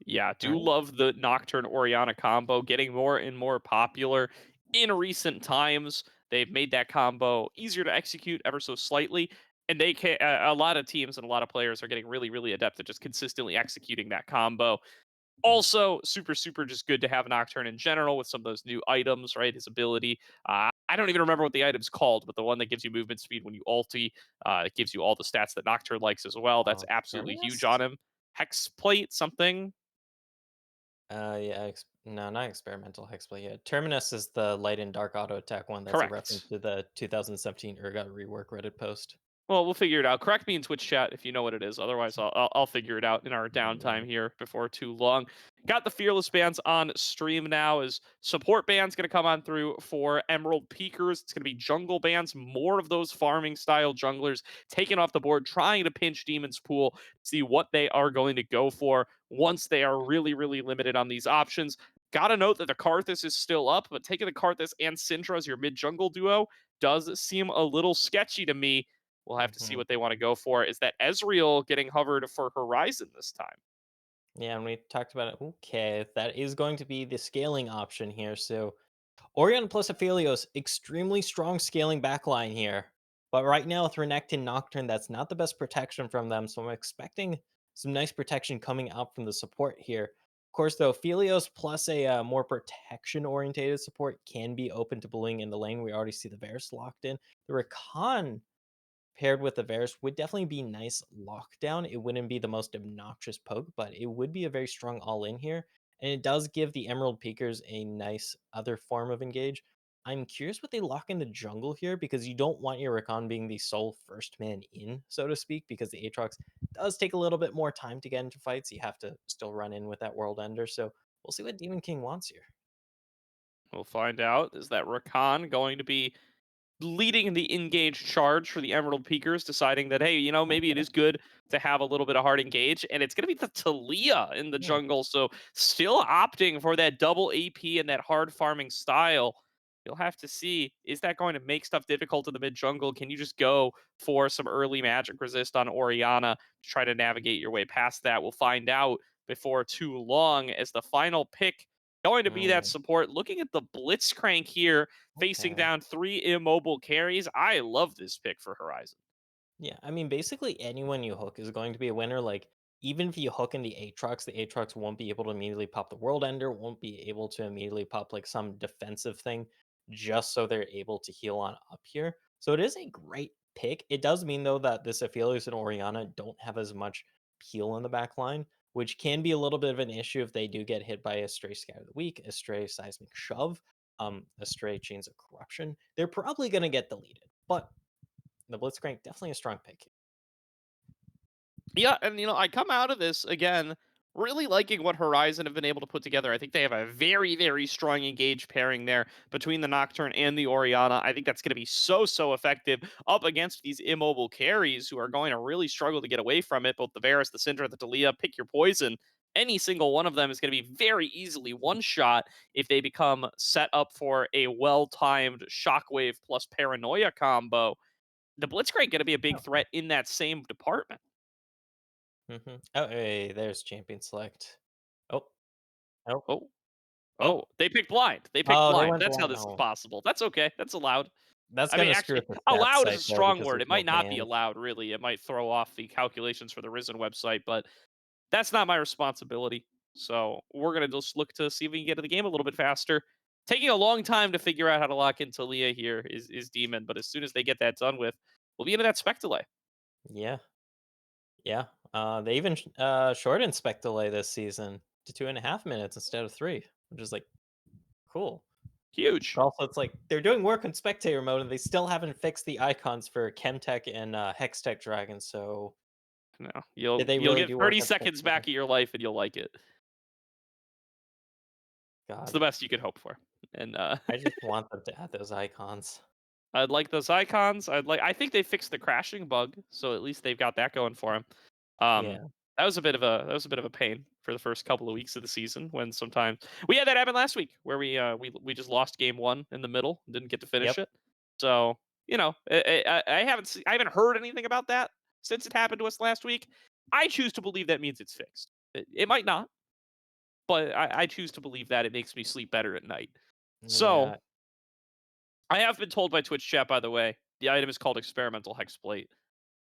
Yeah, All do right. love the Nocturne Oriana combo getting more and more popular in recent times. They've made that combo easier to execute ever so slightly, and they can. A lot of teams and a lot of players are getting really, really adept at just consistently executing that combo. Also, super, super just good to have Nocturne in general with some of those new items, right? His ability. I don't even remember what the item's called, but the one that gives you movement speed when you ulti, it gives you all the stats that Nocturne likes as well. That's absolutely huge Terminus? on him. Hex plate, something. Yeah, no, not experimental hexplay. Yeah, Terminus is the light and dark auto attack one. That's a reference Correct. to the 2017 Urgot rework Reddit post. Well, we'll figure it out. Correct me in Twitch chat if you know what it is. Otherwise, I'll figure it out in our downtime Mm, here before too long. Got the fearless bands on stream now. As support bands going to come on through for Emerald Peakers. It's going to be jungle bands, more of those farming style junglers taken off the board, trying to pinch Demon's Pool, see what they are going to go for once they are really, really limited on these options. Got to note that the Karthus is still up, but taking the Karthus and Syndra as your mid jungle duo does seem a little sketchy to me. We'll have to see mhm. what they want to go for. Is that Ezreal getting hovered for Horizon this time? Yeah, and we talked about it. Okay, that is going to be the scaling option here. So Orion plus Aphelios, extremely strong scaling backline here. But right now with Renekton Nocturne, that's not the best protection from them. So I'm expecting some nice protection coming out from the support here. course, though, Philios plus a more protection orientated support can be open to bullying in the lane. We already see the Varus locked in. The Rakan paired with the Varus would definitely be nice lockdown. It wouldn't be the most obnoxious poke, but it would be a very strong all in here. And it does give the Emerald Peakers a nice other form of engage. I'm curious what they lock in the jungle here because you don't want your Rakan being the sole first man in, so to speak, because the Aatrox does take a little bit more time to get into fights. You have to still run in with that World Ender. So we'll see what Demon King wants here. We'll find out. Is that Rakan going to be leading the engage charge for the Emerald Peakers, deciding that, hey, maybe it is good to have a little bit of hard engage, and it's going to be the Talia in the Yeah. jungle, so still opting for that double AP and that hard farming style. You'll have to see, is that going to make stuff difficult in the mid jungle? Can you just go for some early magic resist on Orianna to try to navigate your way past that? We'll find out before too long, as the final pick going to be that Mm, support. Looking at the Blitzcrank here, facing okay. down 3 immobile carries. I love this pick for Horizon. Yeah, I mean, basically anyone you hook is going to be a winner. Like, even if you hook in the Aatrox, the Aatrox won't be able to immediately pop the World Ender, won't be able to immediately pop like some defensive thing, just so they're able to heal on up here. So it is a great pick. It does mean though that this Aphelios and Orianna don't have as much peel in the back line, which can be a little bit of an issue if they do get hit by a Stray Scout of the Week, a Stray Seismic Shove, a Stray Chains of Corruption. They're probably going to get deleted, but the Blitzcrank definitely a strong pick. Yeah, and I come out of this again really liking what Horizon have been able to put together. I think they have a very, very strong engage pairing there between the Nocturne and the Orianna. I think that's going to be so effective up against these immobile carries who are going to really struggle to get away from it. Both the Varus, the Syndra, the Talia, pick your poison. Any single one of them is going to be very easily one shot if they become set up for a well-timed Shockwave plus Paranoia combo. The Blitzcrank going to be a big threat in that same department. Oh, hey, there's champion select. Oh, oh, Oh, oh, oh, they picked blind. They picked oh, they blind. went That's how blind. this is No, possible. That's okay. That's allowed. that's I mean, gonna screw actually, up the stats allowed is site a though strong because word. there's It no might not be bans. allowed, really. It might throw off the calculations for the Risen website, but that's not my responsibility. So we're going to just look to see if we can get to the game a little bit faster. Taking a long time to figure out how to lock in Talia here is Demon, but as soon as they get that done with, we'll be into that spec delay. Yeah, yeah. They even shortened spec delay this season to 2.5 minutes instead of 3, which is like cool. Huge. But also, it's like they're doing work on spectator mode, and they still haven't fixed the icons for Chemtech and Hextech Dragon. So No, did you'll they you'll really get do work 30 on seconds spectator? back of your life and you'll like it. It's God, the best you could hope for. And I just want them to add those icons. I'd like those icons. I think they fixed the crashing bug, so at least they've got that going for them. Um, Yeah. that was a bit of a pain for the first couple of weeks of the season when sometimes we had that happen last week where we just lost game one in the middle and didn't get to finish Yep. it. So I haven't heard anything about that since it happened to us last week. I choose to believe that means it's fixed. It might not, but I choose to believe that it makes me sleep better at night. So Yeah. I have been told by Twitch chat, by the way, the item is called Experimental Hexplate.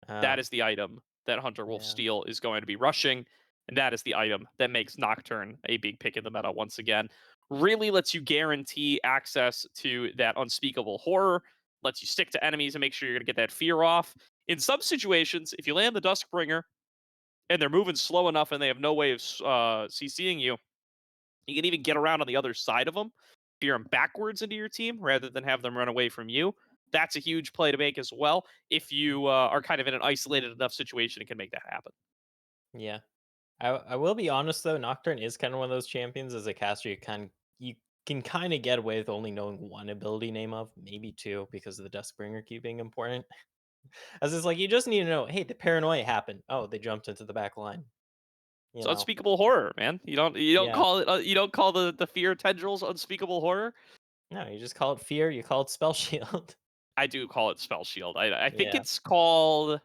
Oh, That is the item that Hunter Wolf yeah. Steel is going to be rushing, and that is the item that makes Nocturne a big pick in the meta once again. Really lets you guarantee access to that unspeakable horror, lets you stick to enemies and make sure you're going to get that fear off. In some situations, if you land the Duskbringer and they're moving slow enough and they have no way of CCing you, you can even get around on the other side of them, steer them backwards into your team rather than have them run away from you. That's a huge play to make as well. If you are kind of in an isolated enough situation, it can make that happen. Yeah. I will be honest though, Nocturne is kind of one of those champions as a caster you can kind of get away with only knowing one ability name of, maybe two, because of the Duskbringer key being important. As it's like you just need to know, hey, the paranoia happened. Oh, they jumped into the back line. You It's know. unspeakable horror, man. You don't Yeah. call it you don't call the fear tendrils unspeakable horror. No, you just call it fear, you call it spell shield. I do call it spell shield. I think Yeah. it's called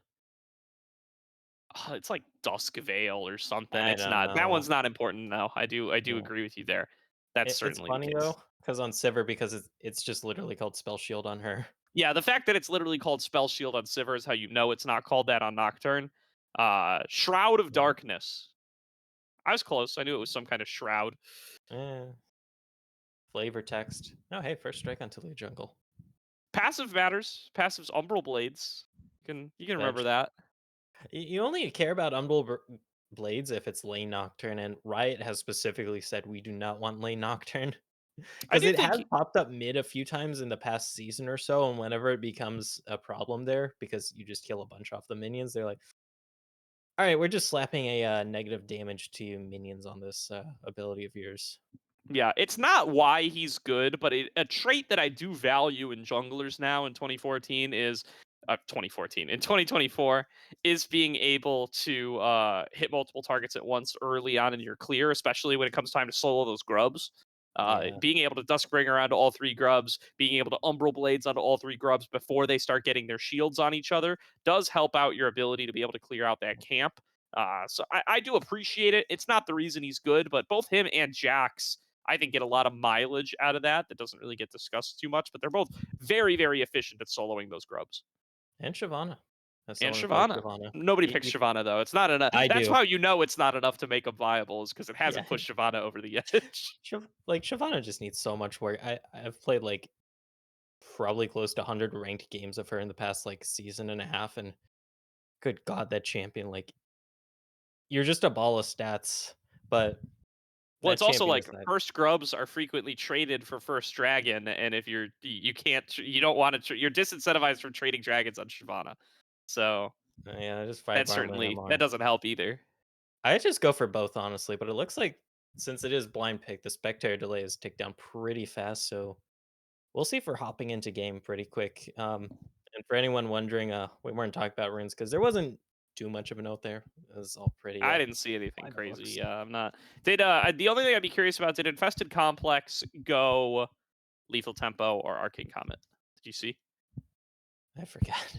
it's like Dusk Veil or something. I It's don't not, that know. one's not important now. I do Yeah. agree with you there. That's It's certainly the funny case. though, because on Sivir, because it's just literally called spell shield on her. Yeah, the fact that it's literally called Spell Shield on Sivir is how you know it's not called that on Nocturne. Shroud of Yeah. Darkness. I was close. I knew it was some kind of shroud. Eh. Flavor text. Oh, hey, first strike on Tilly Jungle. Passive matters. Passive's Umbral Blades. You can remember that. You only care about Umbral Blades if it's Lane Nocturne, and Riot has specifically said we do not want Lane Nocturne. I Because do it think has popped up mid a few times in the past season or so, and whenever it becomes a problem there, because you just kill a bunch off the minions, they're like, all right, we're just slapping a negative damage to minions on this ability of yours. yeah, it's not why he's good, but a trait that I do value in junglers now in 2014 is 2014 in 2024 is being able to hit multiple targets at once early on in your clear, especially when it comes time to solo those grubs. Yeah. Being able to Duskbringer onto all three grubs, being able to Umbral Blades onto all three grubs before they start getting their shields on each other does help out your ability to be able to clear out that camp. So I do appreciate it. It's not the reason he's good, but both him and Jax, I think, get a lot of mileage out of that doesn't really get discussed too much, but they're both very, very efficient at soloing those grubs. And Shyvana. As And someone who plays Shyvana. Shyvana. Nobody picks Shyvana, though. It's not enough. I That's do. how you know it's not enough to make him viable, is because it hasn't Yeah. pushed Shyvana over the edge. Shyvana just needs so much work. I've played like probably close to 100 ranked games of her in the past like season and a half, and good god, that champion, like, you're just a ball of stats, but Well, that it's also champion like is not. first grubs are frequently traded for first dragon, and if you can't you don't want to you're disincentivized from trading dragons on Shyvana, so Yeah, just 5 that armor and certainly MR. that doesn't help either. I just go for both, honestly, but it looks like since it is blind pick, the spectator delay is ticked down pretty fast, so we'll see if we're hopping into game pretty quick. And for anyone wondering, we weren't talking about runes because there wasn't too much of a note there. It was all pretty. I didn't see anything by the crazy. books. Yeah, I'm not. Did the only thing I'd be curious about, did Infested Complex go Lethal Tempo or Arcane Comet? Did you see? I forgot.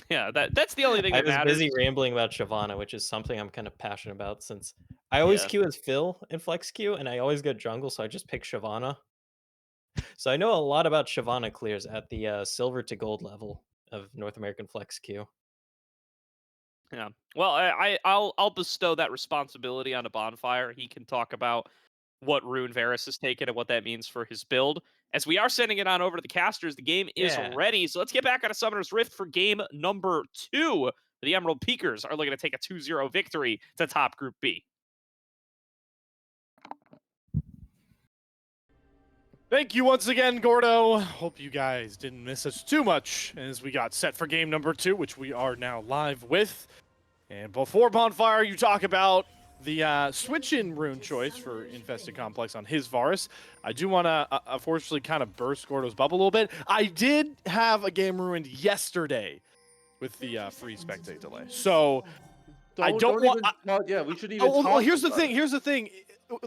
Yeah, that's the only thing I that was matters. busy rambling about Shyvana, which is something I'm kind of passionate about since I always Yeah. queue as Phil in Flex queue, and I always get jungle, so I just pick Shyvana. So I know a lot about Shyvana clears at the silver to gold level of North American Flex queue. Yeah. Well, I'll bestow that responsibility on a Bonfire. He can talk about what rune Varus has taken and what that means for his build. As we are sending it on over to the casters, the game is Yeah. ready. So let's get back out of Summoner's Rift for game number 2. The Emerald Peakers are looking to take a 2-0 victory to top Group B. Thank you once again, Gordo. Hope you guys didn't miss us too much as we got set for game number 2, which we are now live with. And before Bonfire, you talk about the switch-in rune choice for Infested Complex on his Varus. I do want to, unfortunately, kind of burst Gordo's bubble a little bit. I did have a game ruined yesterday with the free spectate delay. So I don't want. Yeah, we shouldn't even. Well, talk here's the about thing. it. Here's the thing.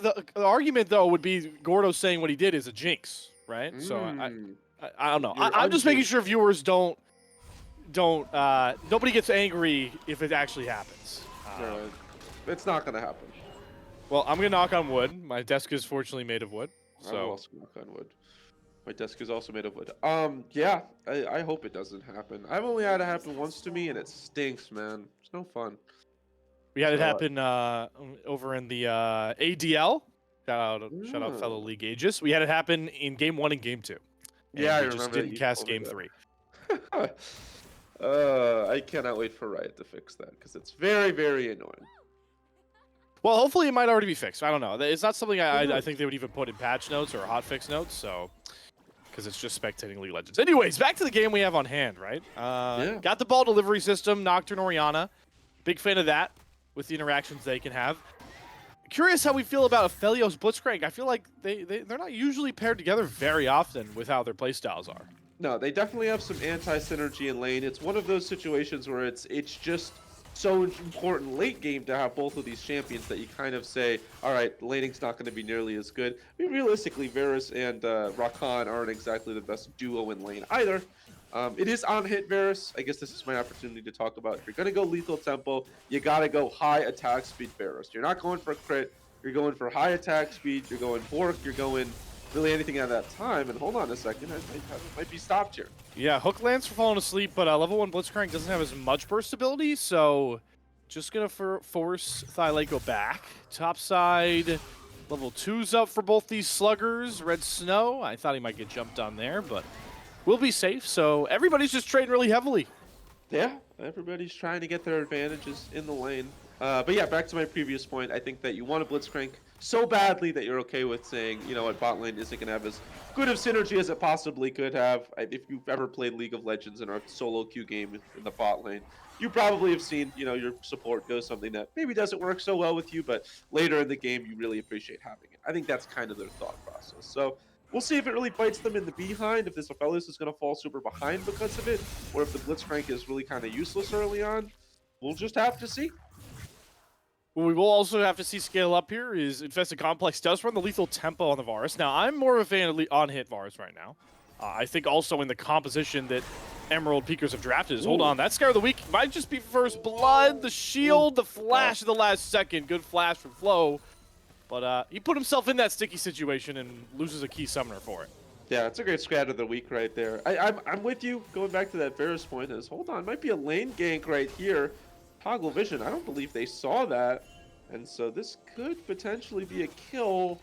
The argument, though, would be Gordo saying what he did is a jinx, right? So I don't know. You're I'm just making unjinxed. sure viewers don't nobody gets angry if it actually happens. No, it's not gonna happen. Well, I'm gonna knock on wood. My desk is fortunately made of wood. I will So also knock on wood. My desk is also made of wood. Yeah, I hope it doesn't happen. I've only had it happen once to me, and it stinks, man. It's no fun. we had it So, happen over in the ADL. Shout out fellow League Aegis. We had it happen in game 1 and game 2. And Yeah, I we just remember that didn't you cast told me game that. 3. I cannot wait for Riot to fix that because it's very, very annoying. Well, hopefully it might already be fixed. I don't know. It's not something I knows? think they would even put in patch notes or hotfix notes, so because it's just spectating League Legends. Anyways, back to the game we have on hand, right? Yeah. Got the ball delivery system, Nocturne Orianna. Big fan of that with the interactions they can have. Curious how we feel about Aphelios Blitzcrank. I feel like they're not usually paired together very often with how their playstyles are. No, they definitely have some anti-synergy in lane. It's one of those situations where it's just so important late game to have both of these champions that you kind of say, all right, laning's not going to be nearly as good. I mean, realistically, Varus and Rakan aren't exactly the best duo in lane either. It is on hit Varus. I guess this is my opportunity to talk about, if you're going to go lethal tempo, you got to go high attack speed Varus. You're not going for crit. You're going for high attack speed. You're going Bork. You're going really anything at that time. And hold on a second, I might be stopped here. Yeah, Hook lands for falling asleep, but level 1 Blitzcrank doesn't have as much burst ability, so just going to force Thylako back. Top side, level 2's up for both these sluggers. Red Snow, I thought he might get jumped on there, but we'll be safe. So everybody's just trading really heavily. Yeah, everybody's trying to get their advantages in the lane. But yeah, back to my previous point, I think that you want to blitzcrank so badly that you're okay with saying, you know what, bot lane isn't going to have as good of synergy as it possibly could have. If you've ever played League of Legends in our solo queue game in the bot lane, you probably have seen, you know, your support go something that maybe doesn't work so well with you, but later in the game, you really appreciate having it. I think that's kind of their thought process. So we'll see if it really bites them in the behind, if this Aphelios is going to fall super behind because of it, or if the blitzcrank is really kind of useless early on. We'll just have to see. What we will also have to see scale up here is Infested Complex does run the lethal tempo on the Varus. Now, I'm more of a fan of on-hit Varus right now. I think also in the composition that Emerald Peakers have drafted is, hold on, that Scare of the Week might just be first blood, the shield, the flash at the last second. Good flash from Flo. But he put himself in that sticky situation and loses a key summoner for it. Yeah, it's a great Scrat of the Week right there. I'm with you, going back to that Varus point, is, hold on, might be a lane gank right here. Toggle vision, I don't believe they saw that. And so this could potentially be a kill.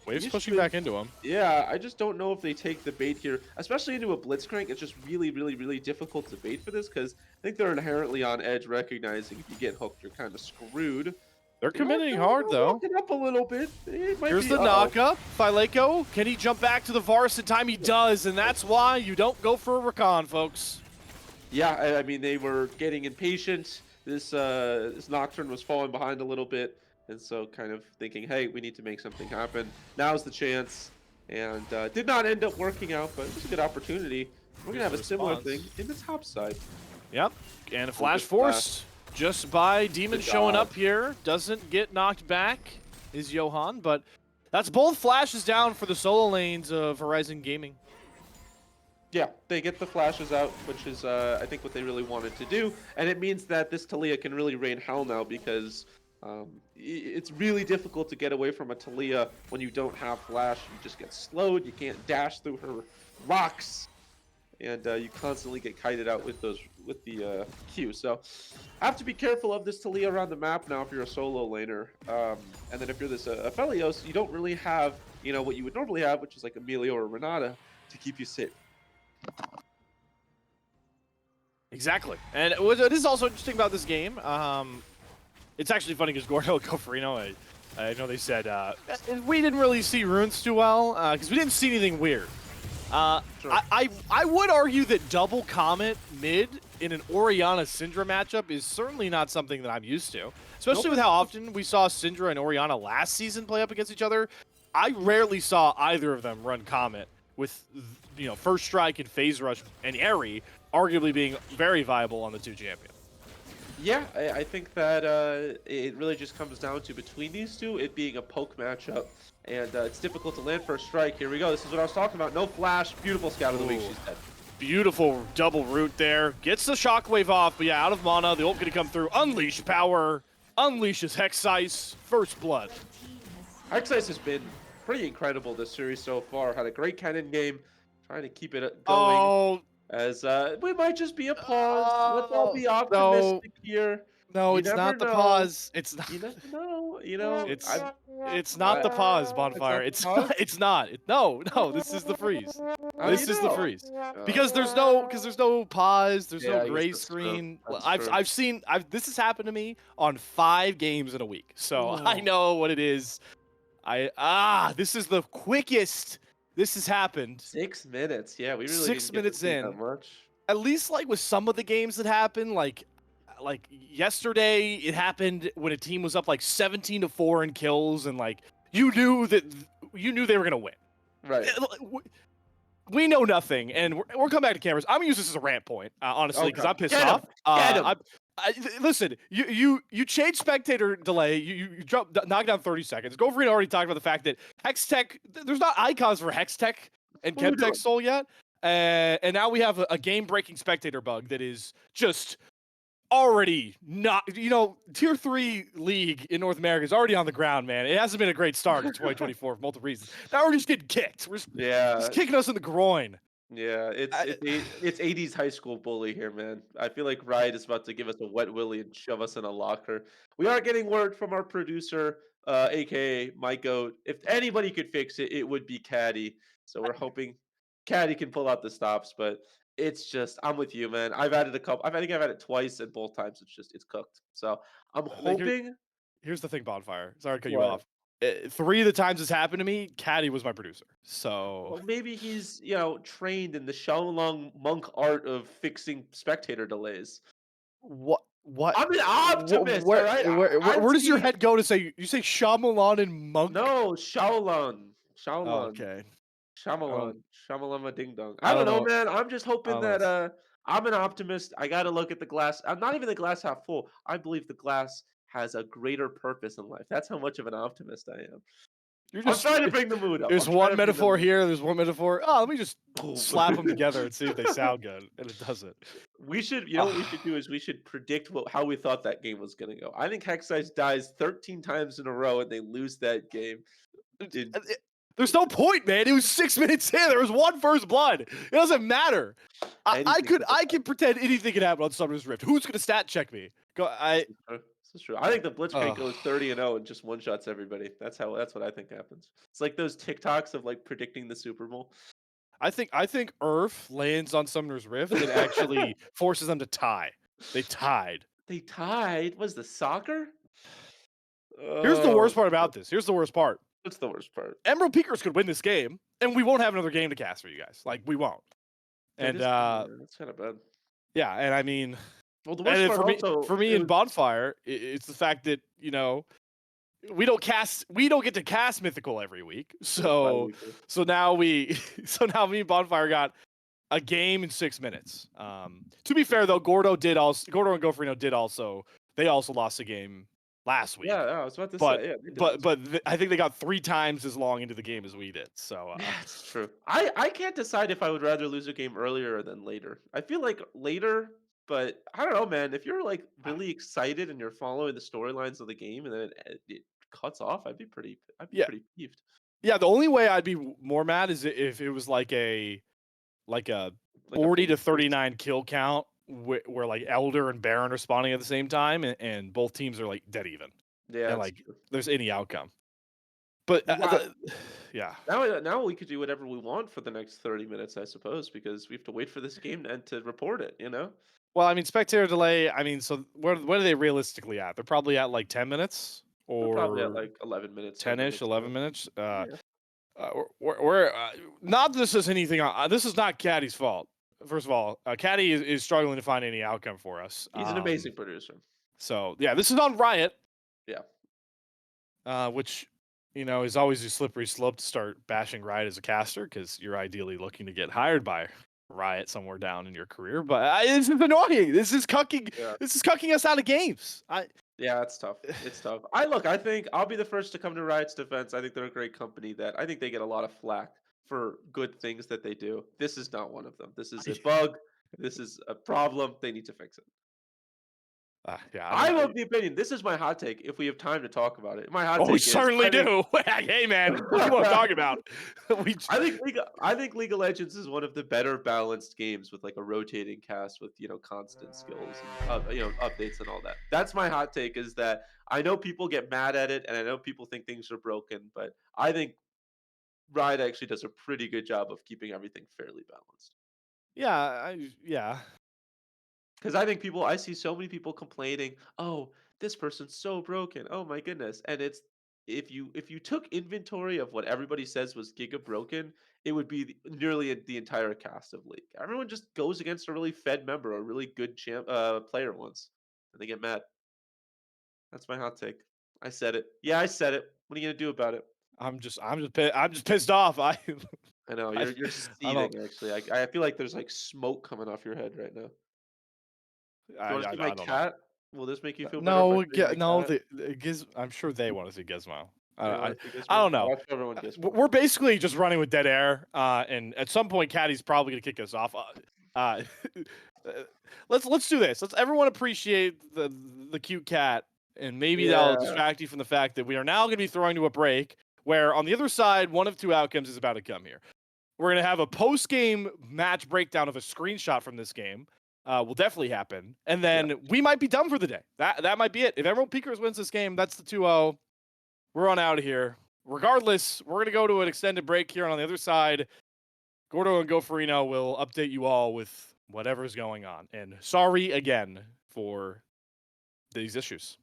Waves pushing back into him. Yeah, I just don't know if they take the bait here, especially into a blitzcrank. It's just really, really, really difficult to bait for this because I think they're inherently on edge, recognizing if you get hooked, you're kind of screwed. They're committing hard, though. Walking up a little bit. Here's the knock-up. Thylako, can he jump back to the Varus in time? He does, and that's why you don't go for a recon, folks. Yeah, I mean, they were getting impatient. This Nocturne was falling behind a little bit, and so kind of thinking, hey, we need to make something happen. Now's the chance, and did not end up working out, but it was a good opportunity. We're going to have a similar thing in the top side. Yep, and a flash force just by Demon showing up here. Doesn't get knocked back is Johan, but that's both flashes down for the solo lanes of Horizon Gaming. Yeah, they get the flashes out, which is, I think, what they really wanted to do. And it means that this Talia can really rain hell now because it's really difficult to get away from a Talia when you don't have flash. You just get slowed, you can't dash through her rocks, and you constantly get kited out with the Q. So have to be careful of this Talia around the map now if you're a solo laner. And then if you're this Aphelios, you don't really have, you know, what you would normally have, which is like Emilio or Renata to keep you safe. Exactly. And what is also interesting about this game, it's actually funny because Gordo Goferino, I know they said we didn't really see runes too well because we didn't see anything weird. Sure. I would argue that double Comet mid in an Orianna Syndra matchup is certainly not something that I'm used to, especially with how often we saw Syndra and Orianna last season play up against each other. I rarely saw either of them run Comet with, you know, First Strike and Phase Rush and Eri arguably being very viable on the two champions. Yeah, I think that it really just comes down to between these two, it being a poke matchup. And it's difficult to land First Strike. Here we go. This is what I was talking about. No flash. Beautiful Scout of the Week. She's dead. Beautiful double root there. Gets the Shockwave off, but yeah, out of mana. The ult gonna come through. Unleash power. Unleashes Hexice. First blood. Hexice has been pretty incredible this series so far. Had a great cannon game. Trying to keep it going. Oh, As we might just be a pause. Let's all be optimistic here. no, You it's never not the know. pause. It's not. You never know. You know, It's not the pause, Bonfire. It's It's not the pause? not. It's not. No. This is the freeze. How This do you is the know? freeze. Because there's no pause. There's Yeah, I no guess gray that's true. screen. That's true. This has happened to me on 5 games in a week, so I Oh. know what it is. This is the quickest this has happened. 6 minutes. Yeah, we really 6 didn't get to minutes see in. that much. At least like with some of the games that happened, like yesterday, it happened when a team was up like 17-4 in kills, and like you knew they were gonna win. Right. We know nothing, and we're coming back to cameras. I'm gonna use this as a rant point, honestly, because Okay. I'm pissed Get 'em. off. Get 'em. Listen, you change spectator delay, you knock down 30 seconds. Goverino already talked about the fact that Hextech, there's not icons for Hextech and What are we doing? Chemtech Soul yet, and now we have a game-breaking spectator bug that is just already not, tier 3 league in North America is already on the ground, man. It hasn't been a great start in 2024 for multiple reasons. Now we're just getting kicked. We're Yeah. just kicking us in the groin. Yeah, it's 80s high school bully here, man. I feel like Riot is about to give us a wet willy and shove us in a locker. We are getting word from our producer, aka my goat. If anybody could fix it, it would be Caddy. So we're hoping Caddy can pull out the stops, but it's just I'm with you, man. I've added a couple. I think I've had it twice, and both times it's cooked. So I'm Like, hoping. here's the thing, Bonfire. Sorry to cut you What? off. 3 of the times this happened to me, Caddy was my producer. So Well, maybe he's trained in the Shaolin monk art of fixing spectator delays. what? What? I'm an optimist, all Where, right? where I've does your seen head go to say you say Shyamalan and Monk? no Shaolin, Oh, Shaolin, okay. I don't. Shyamalan, Shyamalama Ding Dong. I I don't don't know, know. man. I'm just I hoping don't know. that I'm an optimist. I got to look at the glass. I'm not even the glass half full. I believe the glass has a greater purpose in life. That's how much of an optimist I am. You're I'm just trying to bring the mood up. there's I'm trying one to bring the metaphor mood. here. There's one metaphor. Oh, let me just Boom. slap them together and see if they sound good, and it doesn't. We should, what we should do is we should predict how we thought that game was going to go. I think Hexize dies 13 times in a row and they lose that game. In, There's no point, man. It was 6 minutes in. There was one first blood. It doesn't matter. I Anything could could I happen. could pretend anything could happen on Summoner's Rift. Who's gonna stat check me? Go. This is true. I think the Blitzcrank Ugh. goes 30-0 and just one shots everybody. That's what I think happens. It's like those TikToks of like predicting the Super Bowl. I think Earth lands on Summoner's Rift and actually forces them to tie. They tied. They tied. Was the soccer? Here's the Oh, worst part about this. Here's the worst part. what's the worst part? Emerald Peakers could win this game, and we won't have another game to cast for you guys. Like we won't. That And is kinda- that's kind of bad. yeah, and I mean, Well, the and worst then part also for me it in was Bonfire, it's the fact that we don't get to cast Mythical every week. So bi-weekly. so now me and Bonfire got a game in 6 minutes. To be fair though, Gordo and Gofrino did also. They also lost a game last week. Yeah, I was about to But say. Yeah, they did lose. I think they got 3 times as long into the game as we did. So Yeah, it's true. I can't decide if I would rather lose a game earlier than later. I feel like later, but I don't know, man. If you're like really excited and you're following the storylines of the game and then it cuts off, I'd be yeah, pretty peeved. yeah. The only way I'd be more mad is if it was like a Like a 40 to full 39 kill count where like Elder and Baron are spawning at the same time and both teams are like dead even yeah, and that's like true. there's any outcome. But yeah. Now we could do whatever we want for the next 30 minutes, I suppose, because we have to wait for this game to end to report it, you know? Well, I mean, spectator delay. I mean, so what are they realistically at? They're probably at like 10 minutes We're probably at or like 11 minutes. 10ish, 11 now. minutes. Yeah. We're not that this is anything. This is not Caddy's fault. First of all, Caddy is struggling to find any outcome for us. He's an amazing producer. So yeah, this is on Riot. Yeah. Which is always a slippery slope to start bashing Riot as a caster because you're ideally looking to get hired by Riot somewhere down in your career. But this is annoying. This is cucking. Yeah. This is cucking us out of games. Yeah, it's tough. It's tough. I think I'll be the first to come to Riot's defense. I think they're a great company that I think they get a lot of flack for good things that they do. This is not one of them. This is a bug. This is a problem. They need to fix it. Yeah, I'm of the opinion. This is my hot take. If we have time to talk about it, my hot take we is certainly do. Hey man, what do you want to talk about? I think League of Legends is one of the better balanced games with like a rotating cast with constant skills and updates and all that. That's my hot take. Is that I know people get mad at it and I know people think things are broken, but I think Riot actually does a pretty good job of keeping everything fairly balanced. Yeah. Because I see so many people complaining, oh, this person's so broken. Oh my goodness. And it's if you took inventory of what everybody says was Giga broken, it would be nearly the entire cast of League. Everyone just goes against a really fed member, a really good player once, and they get mad. That's my hot take. I said it. Yeah, I said it. What are you gonna do about it? I'm just pissed off. I know I- you're I don't- seething. Actually, I feel like there's like smoke coming off your head right now. Do you want to see my don't know. cat? Will this make you feel better? No, if I show you my cat? I'm sure they want to see Gizmo. They wanna see Gizmo? I don't know. Watch everyone Gizmo. We're basically just running with dead air, and at some point, Caddy's probably gonna kick us off. Let's do this. Let's everyone appreciate the cute cat, and maybe that'll Yeah. distract you from the fact that we are now gonna be throwing to a break. Where on the other side, one of two outcomes is about to come here. We're going to have a post-game match breakdown of a screenshot from this game. Will definitely happen. And then we might be done for the day. That might be it. If Emerald Peakers wins this game, that's the 2-0. We're on out of here. Regardless, we're going to go to an extended break here. And on the other side, Gordo and Goferino will update you all with whatever's going on. And sorry again for these issues.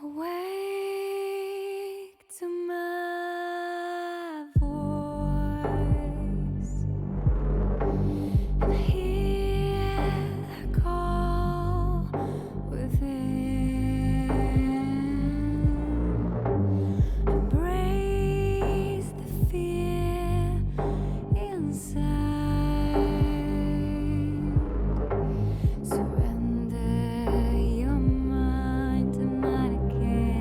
Awake to my voice and hear the call within. Embrace the fear inside. Surrender your mind to mine again.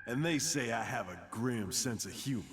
And they say I have a grim sense of humor.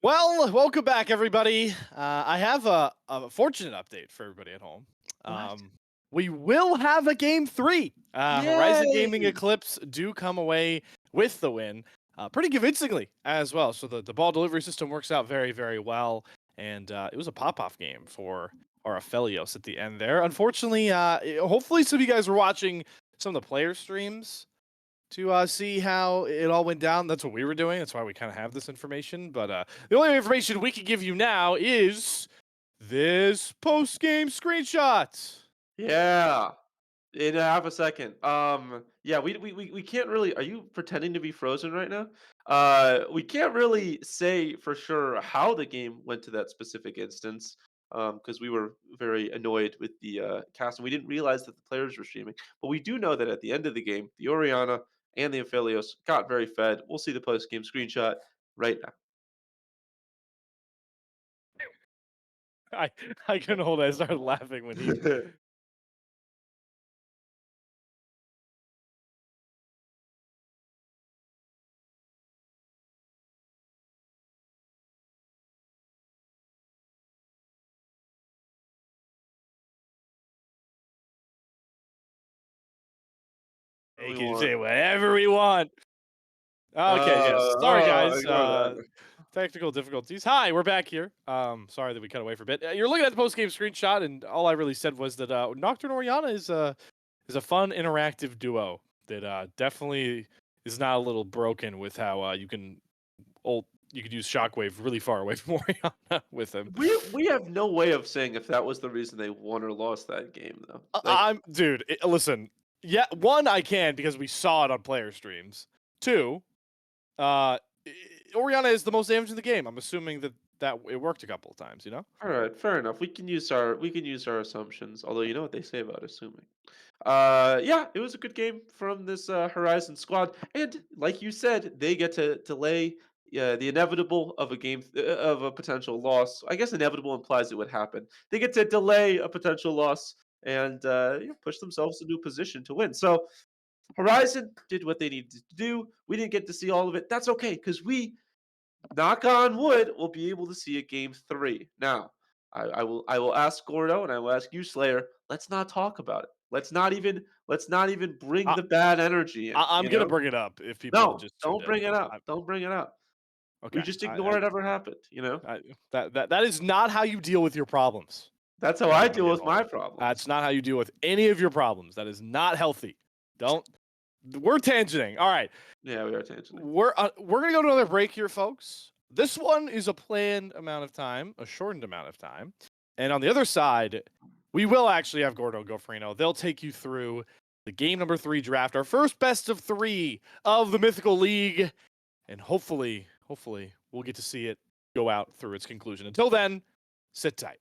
Well, welcome back, everybody. I have a fortunate update for everybody at home. What? We will have a game 3. Horizon Gaming Yay! Eclipse do come away with the win, pretty convincingly as well. So the ball delivery system works out very, very well, and it was a pop-off game for our Aphelios at the end there. Unfortunately, hopefully some of you guys were watching some of the player streams to see how it all went down. That's what we were doing. That's why we kind of have this information. But the only information we can give you now is this post-game screenshot. Yeah. In a half a second. Yeah, we can't really. Are you pretending to be frozen right now? We can't really say for sure how the game went to that specific instance. Because we were very annoyed with the cast, and we didn't realize that the players were streaming. But we do know that at the end of the game, the Oriana and the Aphelios got very fed. We'll see the post game screenshot right I I couldn't hold it. I started laughing when he. now. He We can want. say whatever we want. Okay, yes. Sorry, guys. Ignore that. Technical difficulties. Hi, we're back here. Sorry that we cut away for a bit. You're looking at the post-game screenshot, and all I really said was that Nocturne Oriana is a fun interactive duo that definitely is not a little broken with how you can use Shockwave really far away from Oriana with him. We have no way of saying if that was the reason they won or lost that game, though. Like, I'm dude. Listen, yeah. One, I can because we saw it on player streams. Two, uh, Oriana is the most damage in the game. I'm assuming that it worked a couple of times. You know. all right, fair enough. We can use our assumptions. Although you know what they say about assuming. Yeah, it was a good game from this Horizon squad, and like you said, they get to delay the inevitable of a game of a potential loss. I guess inevitable implies it would happen. They get to delay a potential loss and push themselves into a position to win. So Horizon did what they needed to do. We didn't get to see all of it. That's okay because we, knock on wood, will be able to see a game 3. Now, I will ask Gordo and I will ask you, Slayer. Let's not talk about it. Let's not even bring I, the bad energy in. I'm gonna bring it up if people No, just tuned don't in. bring it up. Don't bring it up. We Okay. just ignore it ever happened. That is not how you deal with your problems. That's how I deal Everybody at with my home. problems. That's not how you deal with any of your problems. That is not healthy. Don't. We're tangenting. All right. Yeah, we are tangent. We're gonna go to another break here, folks. This one is a planned amount of time, a shortened amount of time, and on the other side, we will actually have Gordo Gofrino. They'll take you through the game number 3 draft, our first best of 3 of the Mythical League, and hopefully, we'll get to see it go out through its conclusion. Until then, sit tight.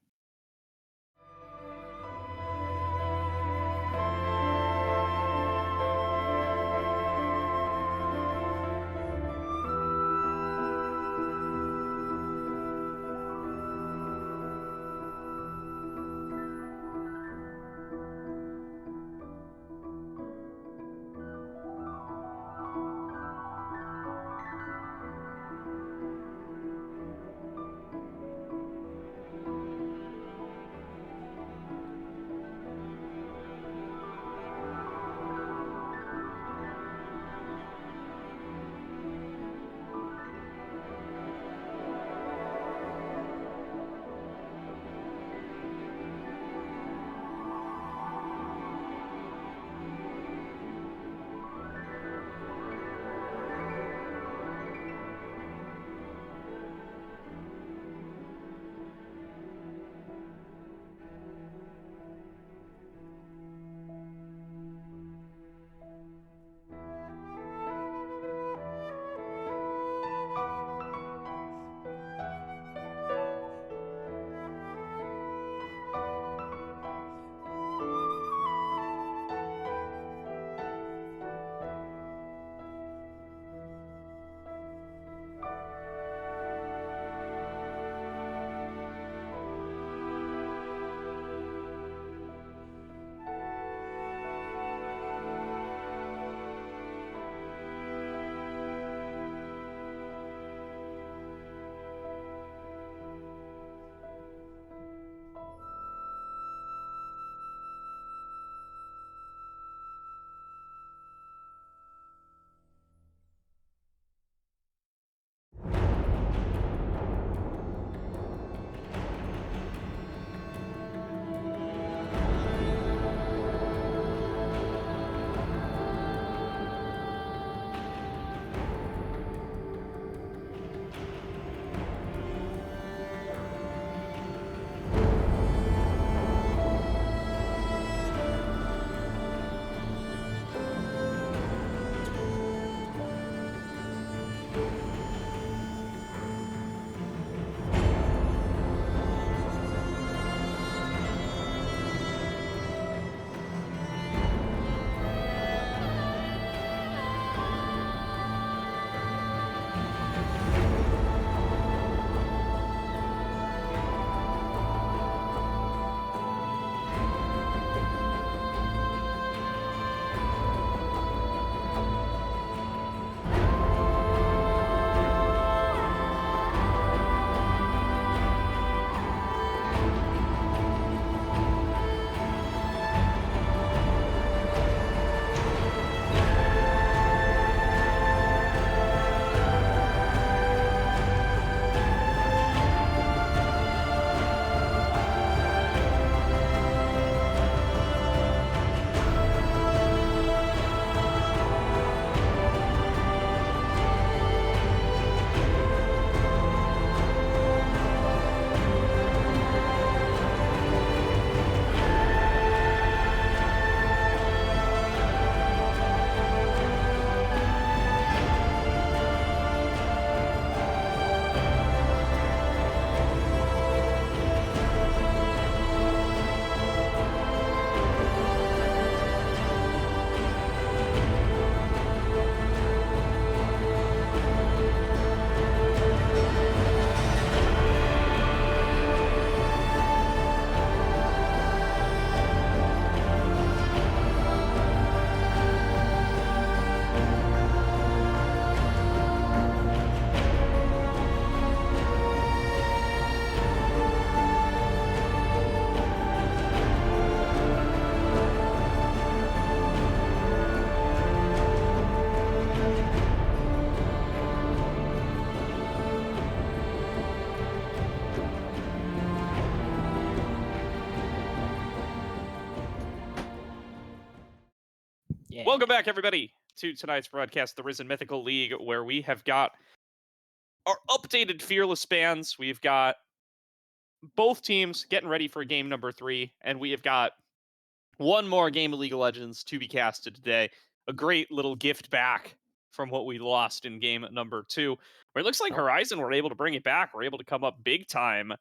Yeah. Welcome back, everybody, to tonight's broadcast, the Risen Mythical League, where we have got our updated Fearless bands. We've got both teams getting ready for game number 3, and we have got one more game of League of Legends to be casted today. A great little gift back from what we lost in game number 2, where it looks like Oh. Horizon were able to bring it back. We're able to come up big time.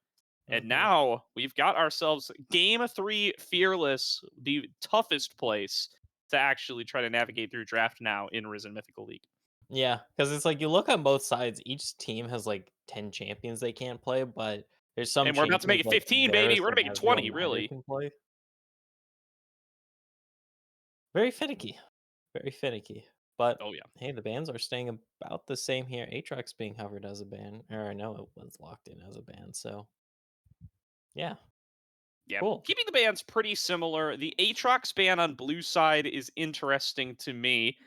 And Mhm. now we've got ourselves game 3 Fearless, the toughest place to actually try to navigate through draft now in Risen Mythical League. Yeah, because it's like you look on both sides, each team has like 10 champions they can't play, but there's some And we're about to make champions it like 15, baby. Varus We're and gonna make it Ezreal 20, now they really. can play. Very finicky. Very finicky. But Oh, yeah. hey, the bans are staying about the same here. Aatrox being hovered as a ban, or I know it was locked in as a ban, so yeah. Yeah, Cool. keeping the bans pretty similar. The Aatrox ban on blue side is interesting to me.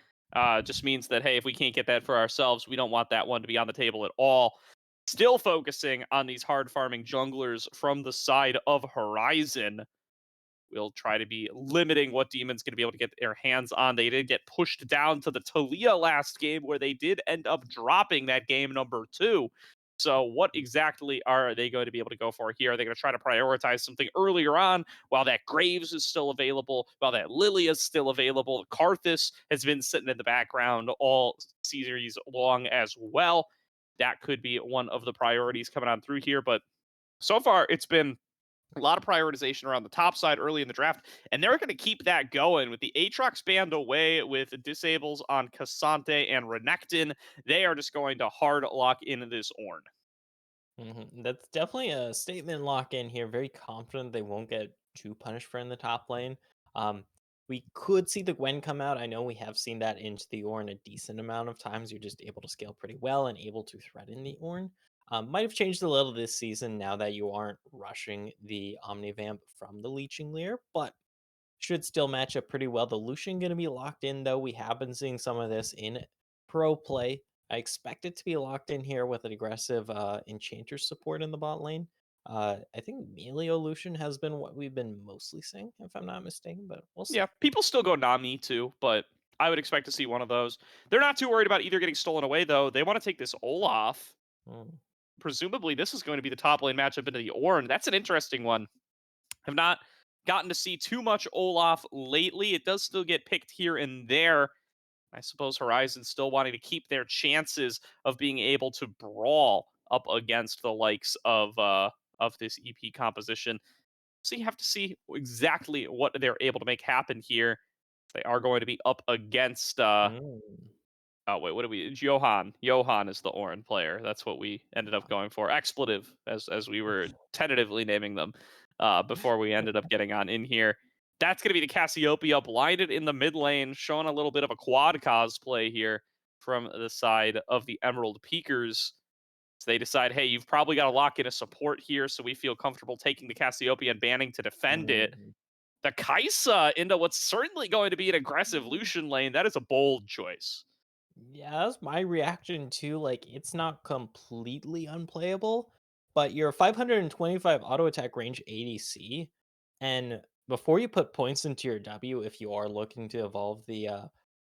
Just means that, hey, if we can't get that for ourselves, we don't want that one to be on the table at all. Still focusing on these hard farming junglers from the side of Horizon. We'll try to be limiting what Demon's going to be able to get their hands on. They did get pushed down to the Talia last game, where they did end up dropping that game number 2. So what exactly are they going to be able to go for here? Are they going to try to prioritize something earlier on while that Graves is still available, while that Lilia is still available? Karthus has been sitting in the background all series long as well. That could be one of the priorities coming on through here. But so far, it's been a lot of prioritization around the top side early in the draft, and they're going to keep that going with the Aatrox band away with disables on Cassante and Renekton. They are just going to hard lock in this Ornn. That's definitely a statement lock in here. Very confident they won't get too punished for in the top lane. Um, we could see the Gwen come out. I know we have seen that into the Ornn a decent amount of times. You're just able to scale pretty well and able to threaten the Ornn. Might have changed a little this season now that you aren't rushing the Omnivamp from the Leeching Leer, but should still match up pretty well. The Lucian going to be locked in, though. We have been seeing some of this in pro play. I expect it to be locked in here with an aggressive Enchanter support in the bot lane. I think Melio Lucian has been what we've been mostly seeing, if I'm not mistaken, but we'll see. Yeah, people still go Nami too, but I would expect to see one of those. They're not too worried about either getting stolen away, though. They want to take this Olaf. Mm. Presumably, this is going to be the top lane matchup into the Ornn. That's an interesting one. Have not gotten to see too much Olaf lately. It does still get picked here and there. I suppose Horizon's still wanting to keep their chances of being able to brawl up against the likes of this EP composition. So you have to see exactly what they're able to make happen here. They are going to be up against Mm. oh wait, what do we? Johan. Johan is the Orin player. That's what we ended up going for. Expletive, as we were tentatively naming them, before we ended up getting on in here. That's going to be the Cassiopeia blinded in the mid lane, showing a little bit of a quad cosplay here from the side of the Emerald Peakers. So they decide, hey, you've probably got to lock in a support here, so we feel comfortable taking the Cassiopeia and banning to defend it. Mm. The Kaisa into what's certainly going to be an aggressive Lucian lane. That is a bold choice. Yeah, that's my reaction too. Like, it's not completely unplayable, but you're 525 auto attack range ADC, and before you put points into your W, if you are looking to evolve the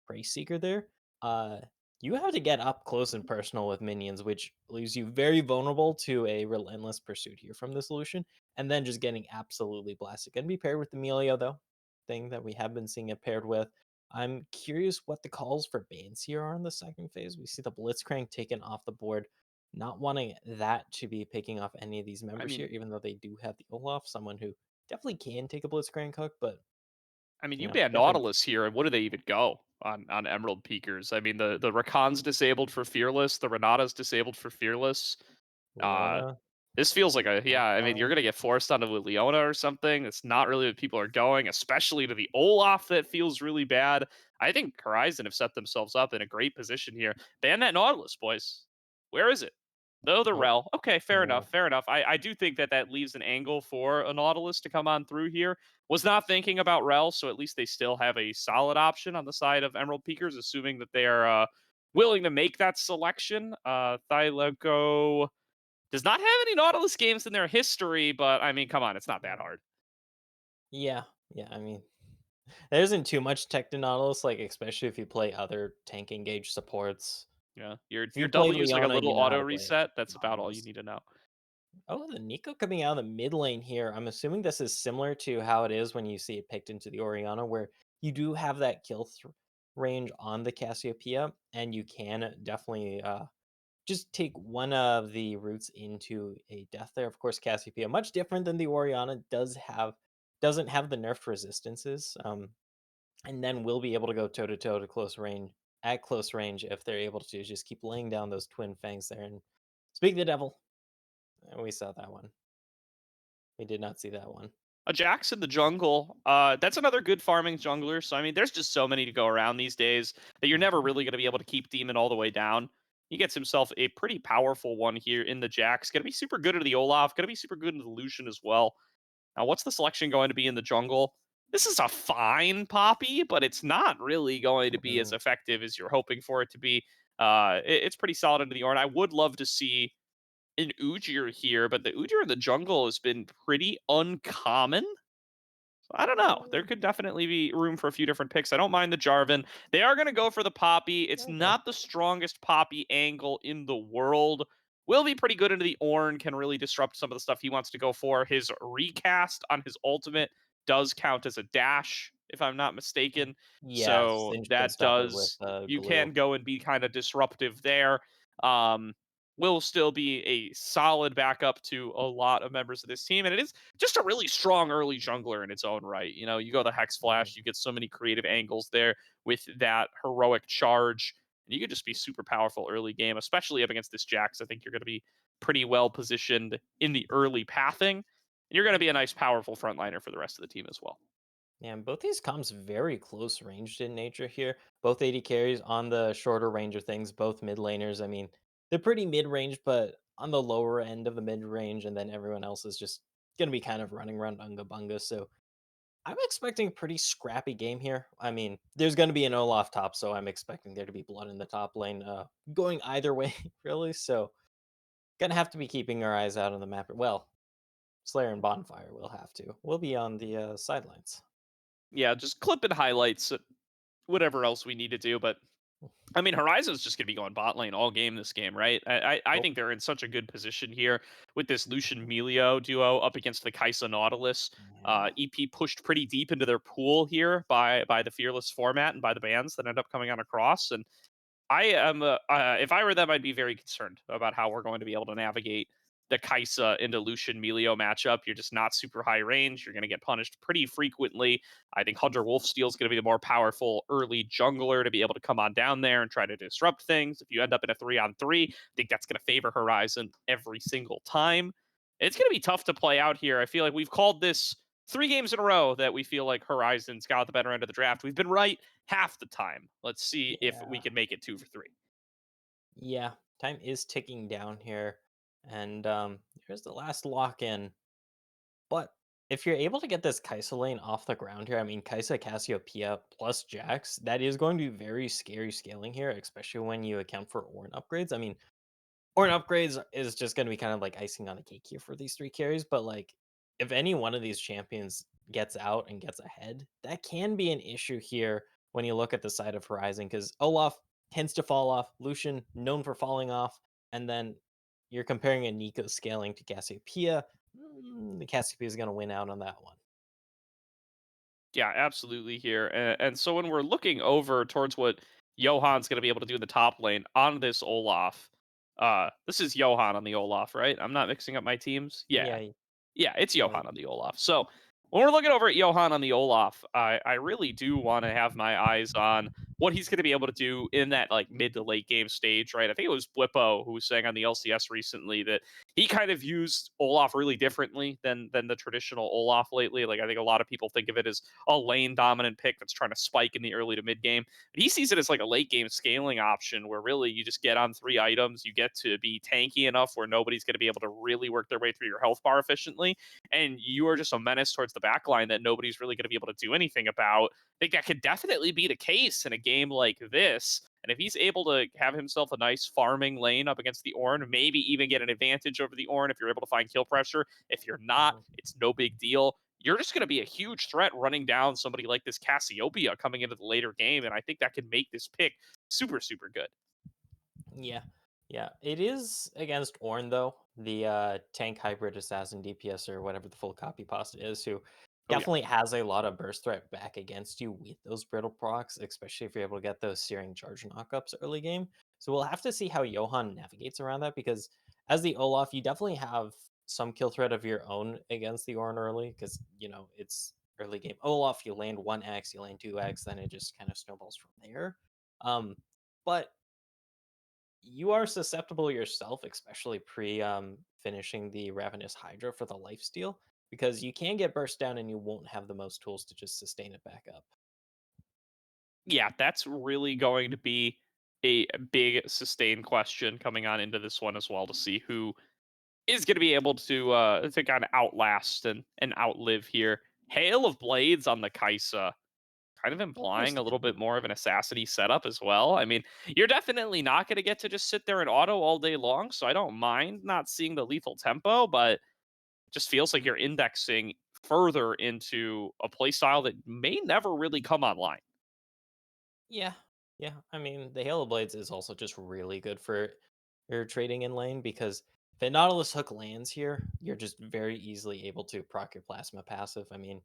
Prey Seeker there, uh, you have to get up close and personal with minions, which leaves you very vulnerable to a relentless pursuit here from the solution, and then just getting absolutely blasted. Can be paired with the Melio though, thing that we have been seeing it paired with. I'm curious what the calls for bans here are in the second phase. We see the Blitzcrank taken off the board, not wanting that to be picking off any of these members here, even though they do have the Olaf, someone who definitely can take a Blitzcrank hook, but You yeah, ban definitely Nautilus here, and what do they even go on Emerald Peakers? The Rakan's disabled for Fearless, the Renata's disabled for Fearless. Uh, Leona. this feels like a yeah. You're Fine. gonna get forced onto a Leona or something. It's not really what people are going, especially to the Olaf. That feels really bad. I think Horizon have set themselves up in a great position here. Ban that Nautilus, boys. Where is it? No, the Oh, Rel. Okay, fair yeah. enough. Fair enough. I do think that leaves an angle for a Nautilus to come on through here. Was not thinking about Rel, so at least they still have a solid option on the side of Emerald Peakers, assuming that they are willing to make that selection. Thyleco does not have any Nautilus games in their history, but come on, it's not that hard. Yeah, yeah. I mean, There isn't too much tech to Nautilus, like especially if you play other tank engage supports. Yeah, your If you play W is like a Leona, little you know how auto to play reset. That's about all you Nautilus. need to know. Oh, the Nico coming out of the mid lane here. I'm assuming this is similar to how it is when you see it picked into the Orianna, where you do have that range on the Cassiopeia, and you can definitely just take one of the routes into a death there. Of course, Cassiopeia, much different than the Orianna, doesn't have the nerfed resistances, and then will be able to go toe to toe to close range at close range if they're able to just keep laying down those twin fangs there. And speak the devil, we saw that one. We did not see that one. A Jax in the jungle. That's another good farming jungler. So I mean, there's just so many to go around these days that you're never really going to be able to keep Demon all the way down. He gets himself a pretty powerful one here in the Jax. Going to be super good at the Olaf. Going to be super good in the Lucian as well. Now, what's the selection going to be in the jungle? This is a fine Poppy, but it's not really going to be as Mhm. effective as you're hoping for it to be. It's pretty solid into the Ornn. I would love to see an Ujir here, but the Ujir in the jungle has been pretty uncommon. I don't know. There could definitely be room for a few different picks. I don't mind the Jarvan. They are going to go for the Poppy. It's Okay. not the strongest Poppy angle in the world. Will be pretty good into the Ornn, can really disrupt some of the stuff he wants to go for. His recast on his ultimate does count as a dash, if I'm not mistaken. Yeah, So Singe can that stop it with does, you glue. can go and be kind of disruptive there. Um, will still be a solid backup to a lot of members of this team. And it is just a really strong early jungler in its own right. You know, you go the Hex Mhm. Flash, you get so many creative angles there with that heroic charge. And you could just be super powerful early game, especially up against this Jax. I think you're going to be pretty well positioned in the early pathing. And you're going to be a nice, powerful frontliner for the rest of the team as well. Yeah, and both these comps very close ranged in nature here. Both AD carries on the shorter range of things, both mid laners. I mean, they're pretty mid range, but on the lower end of the mid range, and then everyone else is just going to be kind of running around Unga Bunga. So I'm expecting a pretty scrappy game here. I mean, there's going to be an Olaf top, so I'm expecting there to be blood in the top lane, going either way, really. So, gonna have to be keeping our eyes out on the map. Well, Slayer and Bonfire will have to. We'll be on the sidelines. Yeah, just clipping highlights, whatever else we need to do. But I mean, Horizon's just going to be going bot lane all game this game, right? I Oh, think they're in such a good position here with this Lucian Melio duo up against the Kaisa Nautilus. yeah. EP pushed pretty deep into their pool here by the Fearless format and by the bans that end up coming on across. And I am, if I were them, I'd be very concerned about how we're going to be able to navigate the Kaisa into Lucian Melio matchup. You're just not super high range. You're going to get punished pretty frequently. I think Hunter Wolfsteel is going to be the more powerful early jungler to be able to come on down there and try to disrupt things. If you end up in a 3-on-3, I think that's going to favor Horizon every single time. It's going to be tough to play out here. I feel like we've called this 3 games in a row that we feel like Horizon's got the better end of the draft. We've been right half the time. Let's see if we Yeah. can make it 2 for 3. Yeah. Time is ticking down here. And here's the last lock in. But if you're able to get this Kaisa lane off the ground here, I mean Kaisa Cassiopeia plus Jax, that is going to be very scary scaling here, especially when you account for Ornn upgrades. I mean, Ornn upgrades is just going to be kind of like icing on the cake here for these three carries. But like, if any one of these champions gets out and gets ahead, that can be an issue here when you look at the side of Horizon because Olaf tends to fall off, Lucian known for falling off, and then you're comparing a Nico scaling to Cassiopeia. The Cassiopeia is going to win out on that one. Yeah, absolutely here. And so when we're looking over towards what Johan's going to be able to do in the top lane on this Olaf, this is Johan on the Olaf, right? I'm not mixing up my teams. Yeah, Yeah, yeah, it's yeah, Johan on the Olaf. So when we're looking over at Johan on the Olaf, I really do want to have my eyes on what he's going to be able to do in that like mid to late game stage, right? I think it was Blippo who was saying on the LCS recently that he kind of used Olaf really differently than the traditional Olaf lately. Like I think a lot of people think of it as a lane dominant pick that's trying to spike in the early to mid game. But he sees it as like a late game scaling option where really you just get on 3 items, you get to be tanky enough where nobody's going to be able to really work their way through your health bar efficiently, and you are just a menace towards the back line that nobody's really going to be able to do anything about. I think that could definitely be the case in a game like this. And if he's able to have himself a nice farming lane up against the Ornn, maybe even get an advantage over the Ornn if you're able to find kill pressure. If you're not, mhm. it's no big deal. you're just going to be a huge threat running down somebody like this Cassiopeia coming into the later game, and I think that could make this pick super, super good. Yeah. Yeah. It is against Ornn, though, the tank hybrid assassin DPS or whatever the full copy pasta is, who Oh, yeah. definitely has a lot of burst threat back against you with those brittle procs, especially if you're able to get those searing charge knockups early game. So we'll have to see how Johan navigates around that, because as the Olaf, you definitely have some kill threat of your own against the Ornn early, because, it's early game Olaf, you land 1x, you land 2x, then it just kind of snowballs from there. But you are susceptible yourself, especially pre finishing the Ravenous Hydra for the lifesteal, because you can get burst down and you won't have the most tools to just sustain it back up. Yeah, that's really going to be a big sustain question coming on into this one as well, to see who is going to be able to kind of outlast and outlive here. Hail of Blades on the Kaisa, kind of implying a little bit more of an assassin setup as well. I mean, you're definitely not going to get to just sit there and auto all day long, so I don't mind not seeing the lethal tempo, but just feels like you're indexing further into a playstyle that may never really come online. Yeah, yeah. I mean, the Halo Blades is also just really good for your trading in lane, because if a Nautilus hook lands here, you're just very easily able to proc your plasma passive. I mean,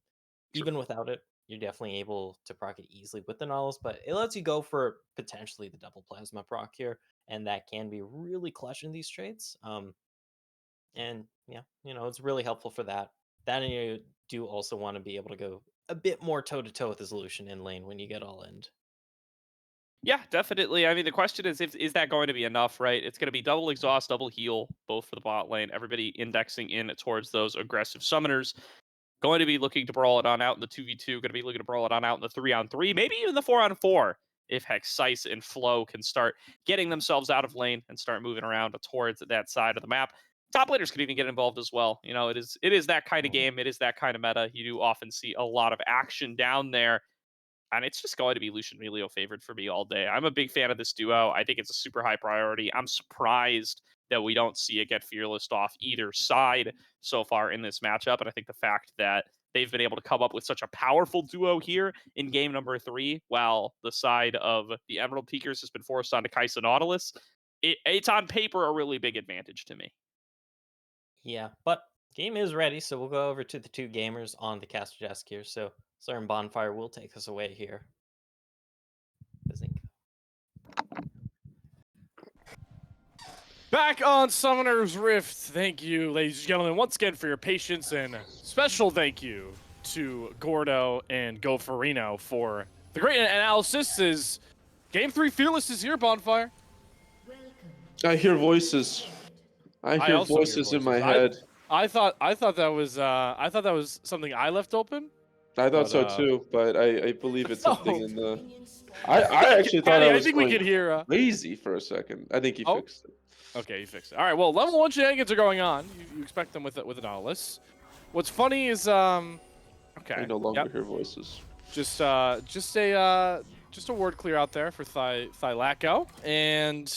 True. even without it, you're definitely able to proc it easily with the Nautilus, but it lets you go for potentially the double plasma proc here, and that can be really clutch in these trades. And yeah, it's really helpful for that. That, and you do also want to be able to go a bit more toe to toe with the solution in lane when you get all end. Yeah, definitely. I mean, the question is, if is that going to be enough, right? It's going to be double exhaust, double heal, both for the bot lane. Everybody indexing in towards those aggressive summoners. Going to be looking to brawl it on out in the 2v2. Going to be looking to brawl it on out in the 3-on-3, maybe even the 4-on-4. If Hexice and Flow can start getting themselves out of lane and start moving around towards that side of the map. Top laners could even get involved as well. It is that kind of game. It is that kind of meta. You do often see a lot of action down there. And it's just going to be Lucian Melio favored for me all day. I'm a big fan of this duo. I think it's a super high priority. I'm surprised that we don't see it get fearless off either side so far in this matchup. And I think the fact that they've been able to come up with such a powerful duo here in game number 3, while the side of the Emerald Peakers has been forced onto Kaisa Nautilus, it's on paper a really big advantage to me. Yeah, but game is ready, so we'll go over to the two gamers on the caster desk here. So Slayer and Bonfire will take us away here. Bazink. Back on Summoner's Rift. Thank you, ladies and gentlemen, once again for your patience, and special thank you to Gordo and Goferino for the great analysis. Is Game 3 Fearless is here, Bonfire. I hear voices. I hear also hear voices in my head. I thought that was something I left open. I thought But, so too, but I believe it's something Oh. in the. I actually thought Patty, I I was think we going could hear. crazy for a second. I think he Oh. fixed it. Okay, you fixed it. All right. Well, level 1 shenanigans are going on. You expect them with a Nautilus. What's funny is okay. I no longer Yep. hear voices. Just a word clear out there for Thylaco, and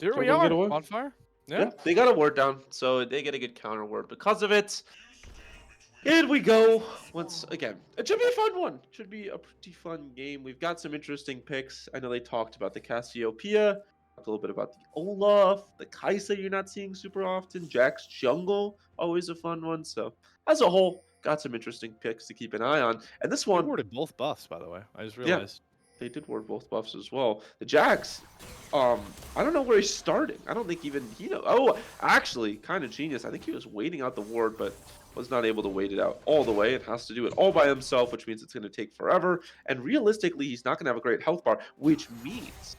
here Can we we are. get away? Bonfire. Yeah, they got a word down, so they get a good counter word because of it. Here we go. Once again, it should be a fun one. Should be a pretty fun game. We've got some interesting picks. I know they talked about the Cassiopeia, talked a little bit about the Olaf, the Kaisa you're not seeing super often, Jack's Jungle, always a fun one. So as a whole, got some interesting picks to keep an eye on. And this They one, awarded both buffs, by the way. I just yeah, realized. they did ward both buffs as well. The Jax, I don't know where he's starting. I don't think even he knows. Oh, actually, kind of genius. I think he was waiting out the ward, but was not able to wait it out all the way. It has to do it all by himself, which means it's going to take forever. And realistically, he's not going to have a great health bar, which means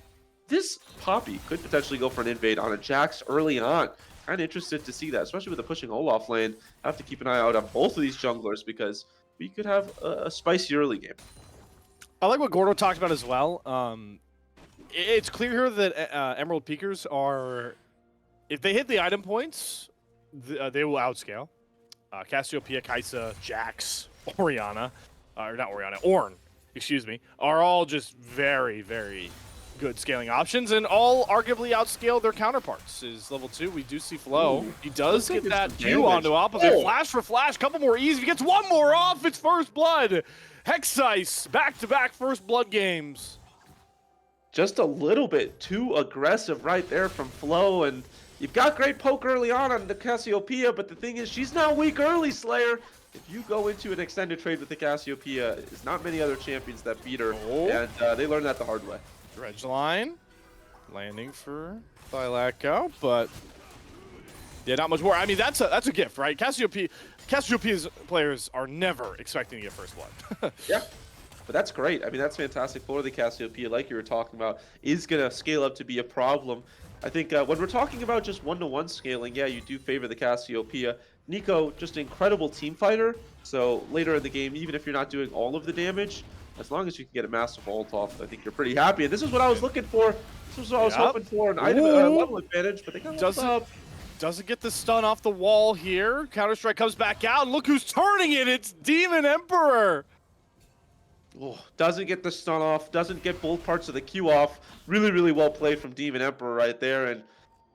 this Poppy could potentially go for an invade on a Jax early on. Kind of interested to see that, especially with the pushing Olaf lane. I have to keep an eye out on both of these junglers because we could have a spicy early game. I like what Gordo talked about as well. It's clear here that Emerald Peakers are, if they hit the item points, they will outscale. Cassiopeia, Kaisa, Jax, Oriana, or not Oriana, Ornn, excuse me, are all just very, very good scaling options, and all arguably outscale their counterparts. Is level 2, we do see Flow. Ooh, He does looks like get it's that some Q damage. onto opposite. Oh. Flash for flash, couple more E's. If he gets one more off, it's first blood. Hexice, back-to-back first blood games. Just a little bit too aggressive right there from Flo, and you've got great poke early on the Cassiopeia, but the thing is, she's not weak early, Slayer. If you go into an extended trade with the Cassiopeia, there's not many other champions that beat her, and they learned that the hard way. Dredge line, landing for Thylaco, but yeah, not much more. I mean, that's a gift, right? Cassiopeia's players are never expecting to get first blood. Yeah. But that's great. I mean, that's fantastic for the Cassiopeia, like you were talking about, is going to scale up to be a problem. I think when we're talking about just one-to-one scaling, yeah, you do favor the Cassiopeia. Nico, just an incredible team fighter. So later in the game, even if you're not doing all of the damage, as long as you can get a massive ult off, I think you're pretty happy. And this is what I was looking for. This is what I was hoping for, an item level advantage, but they got Doesn't get the stun off the wall here. Counter-Strike comes back out, and look who's turning it. It's Demon Emperor. Oh, doesn't get the stun off, doesn't get both parts of the Q off. Really, really well played from Demon Emperor right there. And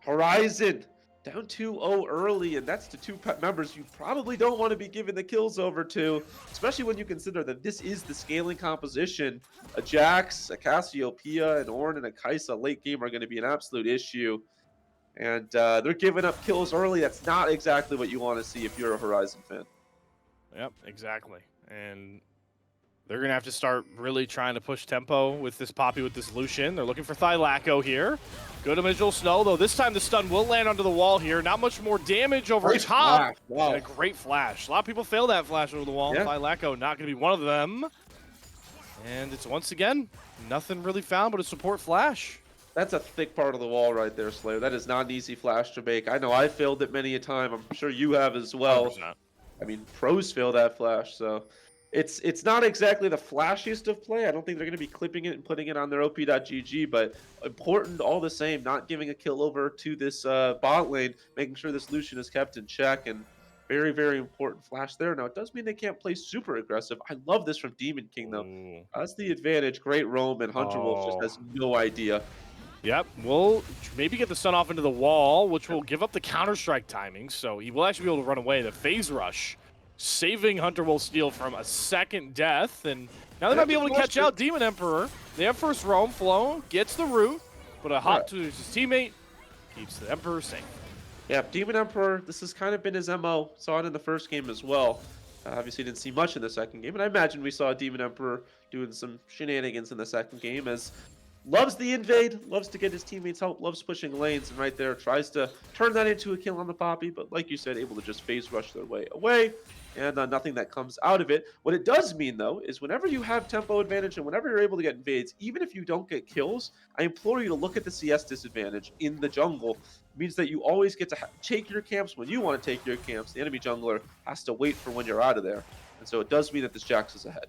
Horizon down 2-0 early, and that's to two members you probably don't want to be giving the kills over to, especially when you consider that this is the scaling composition. A Jax, a Cassiopeia, an Ornn, and a Kai'Sa late game are going to be an absolute issue. And they're giving up kills early. That's not exactly what you want to see if you're a Horizon fan. Yep, exactly. And they're going to have to start really trying to push tempo with this Poppy, with this Lucian. They're looking for Thylaco here. Good initial snow, though. This time the stun will land onto the wall here. Not much more damage over Great top. flash. Wow. And a great flash. A lot of people fail that flash over the wall. Yeah. Thylaco not going to be one of them. And it's once again, nothing really found but a support flash. That's a thick part of the wall right there, Slayer. That is not an easy flash to make. I know I failed it many a time. I'm sure you have as well. 100%. I mean, pros fail that flash, so it's not exactly the flashiest of play. I don't think they're going to be clipping it and putting it on their op.gg, but important all the same, not giving a kill over to this bot lane, making sure this Lucian is kept in check, and very, very important flash there. Now, it does mean they can't play super aggressive. I love this from Demon King, though. Ooh. That's the advantage. Great roam, and Hunter Wolf just has no idea. Yep, we'll maybe get the stun off into the wall, which will give up the Counter-Strike timing, so he will actually be able to run away. The Phase Rush, saving Hunter Wolf Steel from a second death, and now they might be able to catch out Demon Emperor. They have first roam. Flow gets the root, but a hop to his teammate keeps the Emperor safe. Yeah, Demon Emperor, this has kind of been his MO. Saw it in the first game as well. Obviously didn't see much in the second game, and I imagine we saw Demon Emperor doing some shenanigans in the second game, as loves the invade, loves to get his teammates help, loves pushing lanes, and right there tries to turn that into a kill on the Poppy, but like you said, able to just phase rush their way away, and nothing that comes out of it. What it does mean, though, is whenever you have tempo advantage and whenever you're able to get invades, even if you don't get kills, I implore you to look at the CS disadvantage in the jungle. It means that you always get to take your camps when you want to take your camps. The enemy jungler has to wait for when you're out of there, and so it does mean that this Jax is ahead.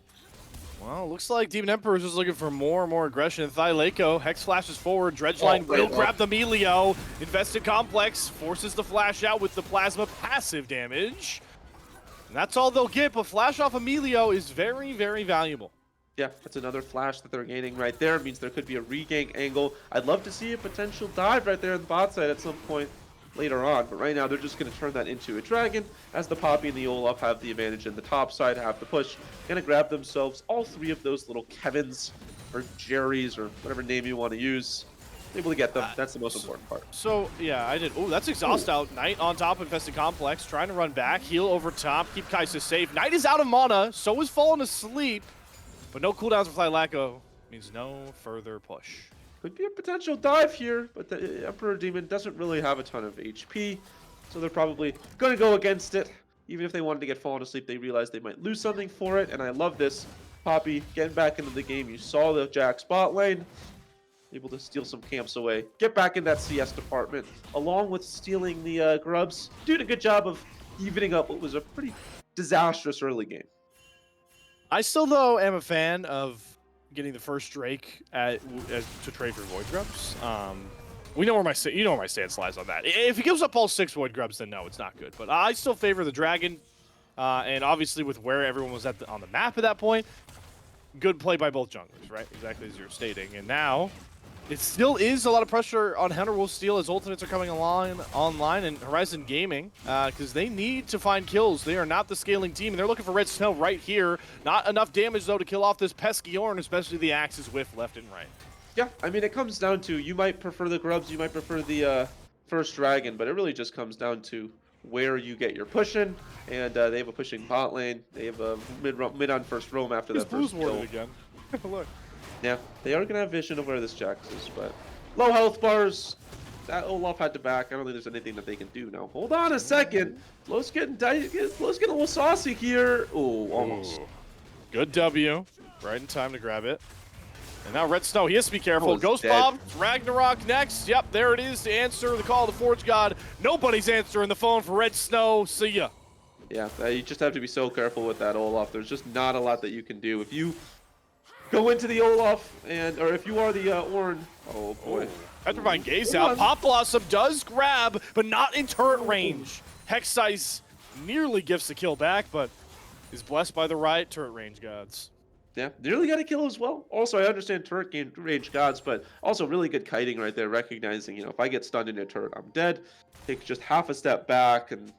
Well, looks like Demon Emperor is just looking for more and more aggression. Thylaco, Hex flashes forward, Dredgeline will grab the Melio. Invested Complex forces the flash out with the Plasma passive damage. And that's all they'll get, but flash off Emilio is very, very valuable. Yeah, that's another flash that they're gaining right there. It means there could be a regank angle. I'd love to see a potential dive right there in the bot side at some point later on, but right now they're just going to turn that into a dragon, as the Poppy and the Olaf have the advantage in the top side, have the push, going to grab themselves all three of those little Kevins, or Jerrys, or whatever name you want to use. Able to get them, that's the most important part. So, yeah, I did. Oh, that's Exhaust out. Knight on top, Infested Complex, trying to run back, heal over top, keep Kai'Sa safe. Knight is out of mana, so is falling asleep, but no cooldowns for Thylaco. Means no further push. Could be a potential dive here, but the Emperor Demon doesn't really have a ton of HP, so they're probably going to go against it. Even if they wanted to get fallen asleep, they realized they might lose something for it, and I love this. Poppy getting back into the game. You saw the Jax bot lane, able to steal some camps away, get back in that CS department, along with stealing the grubs, doing a good job of evening up what was a pretty disastrous early game. I still, though, am a fan of getting the first Drake to trade for Void Grubs. We know where my stance lies on that. If he gives up all 6 Void Grubs, then no, it's not good. But I still favor the Dragon, and obviously with where everyone was on the map at that point, good play by both junglers, right? Exactly as you're stating. And now it still is a lot of pressure on Hunter Wolf Steel as Ultimates are coming online and Horizon Gaming because they need to find kills. They are not the scaling team, and they're looking for Red Snow right here. Not enough damage, though, to kill off this pesky Ornn, especially the Axe's whiff left and right. Yeah, I mean, it comes down to you might prefer the grubs, you might prefer the first dragon, but it really just comes down to where you get your pushing, and they have a pushing bot lane. They have a mid on first roam after He's that first Blues Warded kill. again. Look. Yeah, they are gonna have vision of where this Jax is, but low health bars. That Olaf had to back. I don't think there's anything that they can do now. Hold on a second. Flo's getting Flo's getting a little saucy here. Oh, almost. Ooh. Good W. Right in time to grab it. And now Red Snow, he has to be careful. Almost Ghost dead. Bob, Ragnarok next. Yep, there it is to answer the call of the Forge God. Nobody's answering the phone for Red Snow. See ya. Yeah, you just have to be so careful with that Olaf. There's just not a lot that you can do. If you go into the Olaf, or if you are the Ornn, oh boy. Petrifying Gaze Hold out. on. Pop Blossom does grab, but not in turret range. Hexice nearly gifts the kill back, but is blessed by the right turret range gods. Yeah, nearly got a kill as well. Also, I understand turret game range gods, but also really good kiting right there, recognizing, if I get stunned in a turret, I'm dead. Take just half a step back, and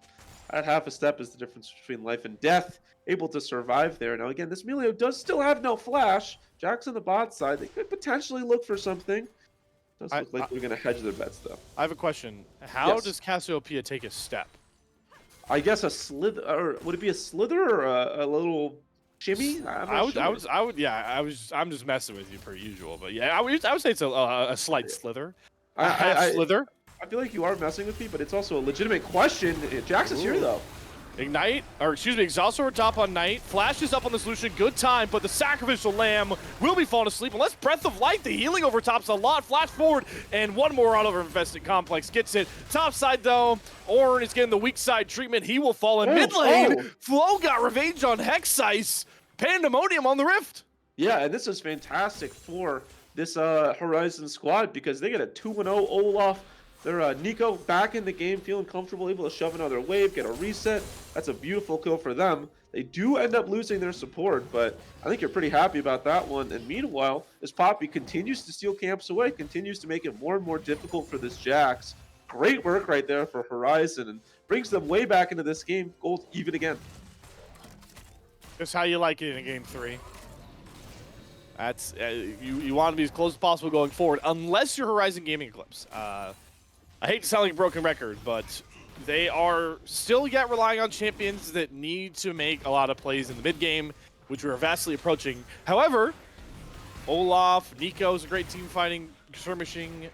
that half a step is the difference between life and death. Able to survive there. Now, again, this Melio does still have no flash. Jack's on the bot side. They could potentially look for something. Does look like they're going to hedge their bets, though. I have a question. How Yes. does Cassiopeia take a step? I guess a slither, or would it be a slither or a little shimmy? I'm just messing with you per usual, but yeah, I would say it's a slight slither. A half slither. I feel like you are messing with me, but it's also a legitimate question. Jax is here, though. Ignite, or excuse me, Exhaust over top on Knight. Flashes up on the solution, good time, but the Sacrificial Lamb will be falling asleep unless Breath of Light, the healing over top's a lot. Flash forward, and one more Oliver Infested Complex gets it. Top side, though, Ornn is getting the weak side treatment. He will fall in mid lane. Flo got revenge on Hexice. Pandemonium on the Rift. Yeah, and this is fantastic for this Horizon squad because they get a 2-0 Olaf. They're Nico back in the game, feeling comfortable, able to shove another wave, get a reset. That's a beautiful kill for them. They do end up losing their support, but I think you're pretty happy about that one. And meanwhile, as Poppy continues to steal camps away, continues to make it more and more difficult for this Jax. Great work right there for Horizon and brings them way back into this game, gold even again. Just how you like it in a game 3. That's you want to be as close as possible going forward, unless you're Horizon Gaming Eclipse. I hate to sound like a broken record, but they are still yet relying on champions that need to make a lot of plays in the mid game, which we are vastly approaching. However, Olaf, Nico is a great team fighting, skirmishing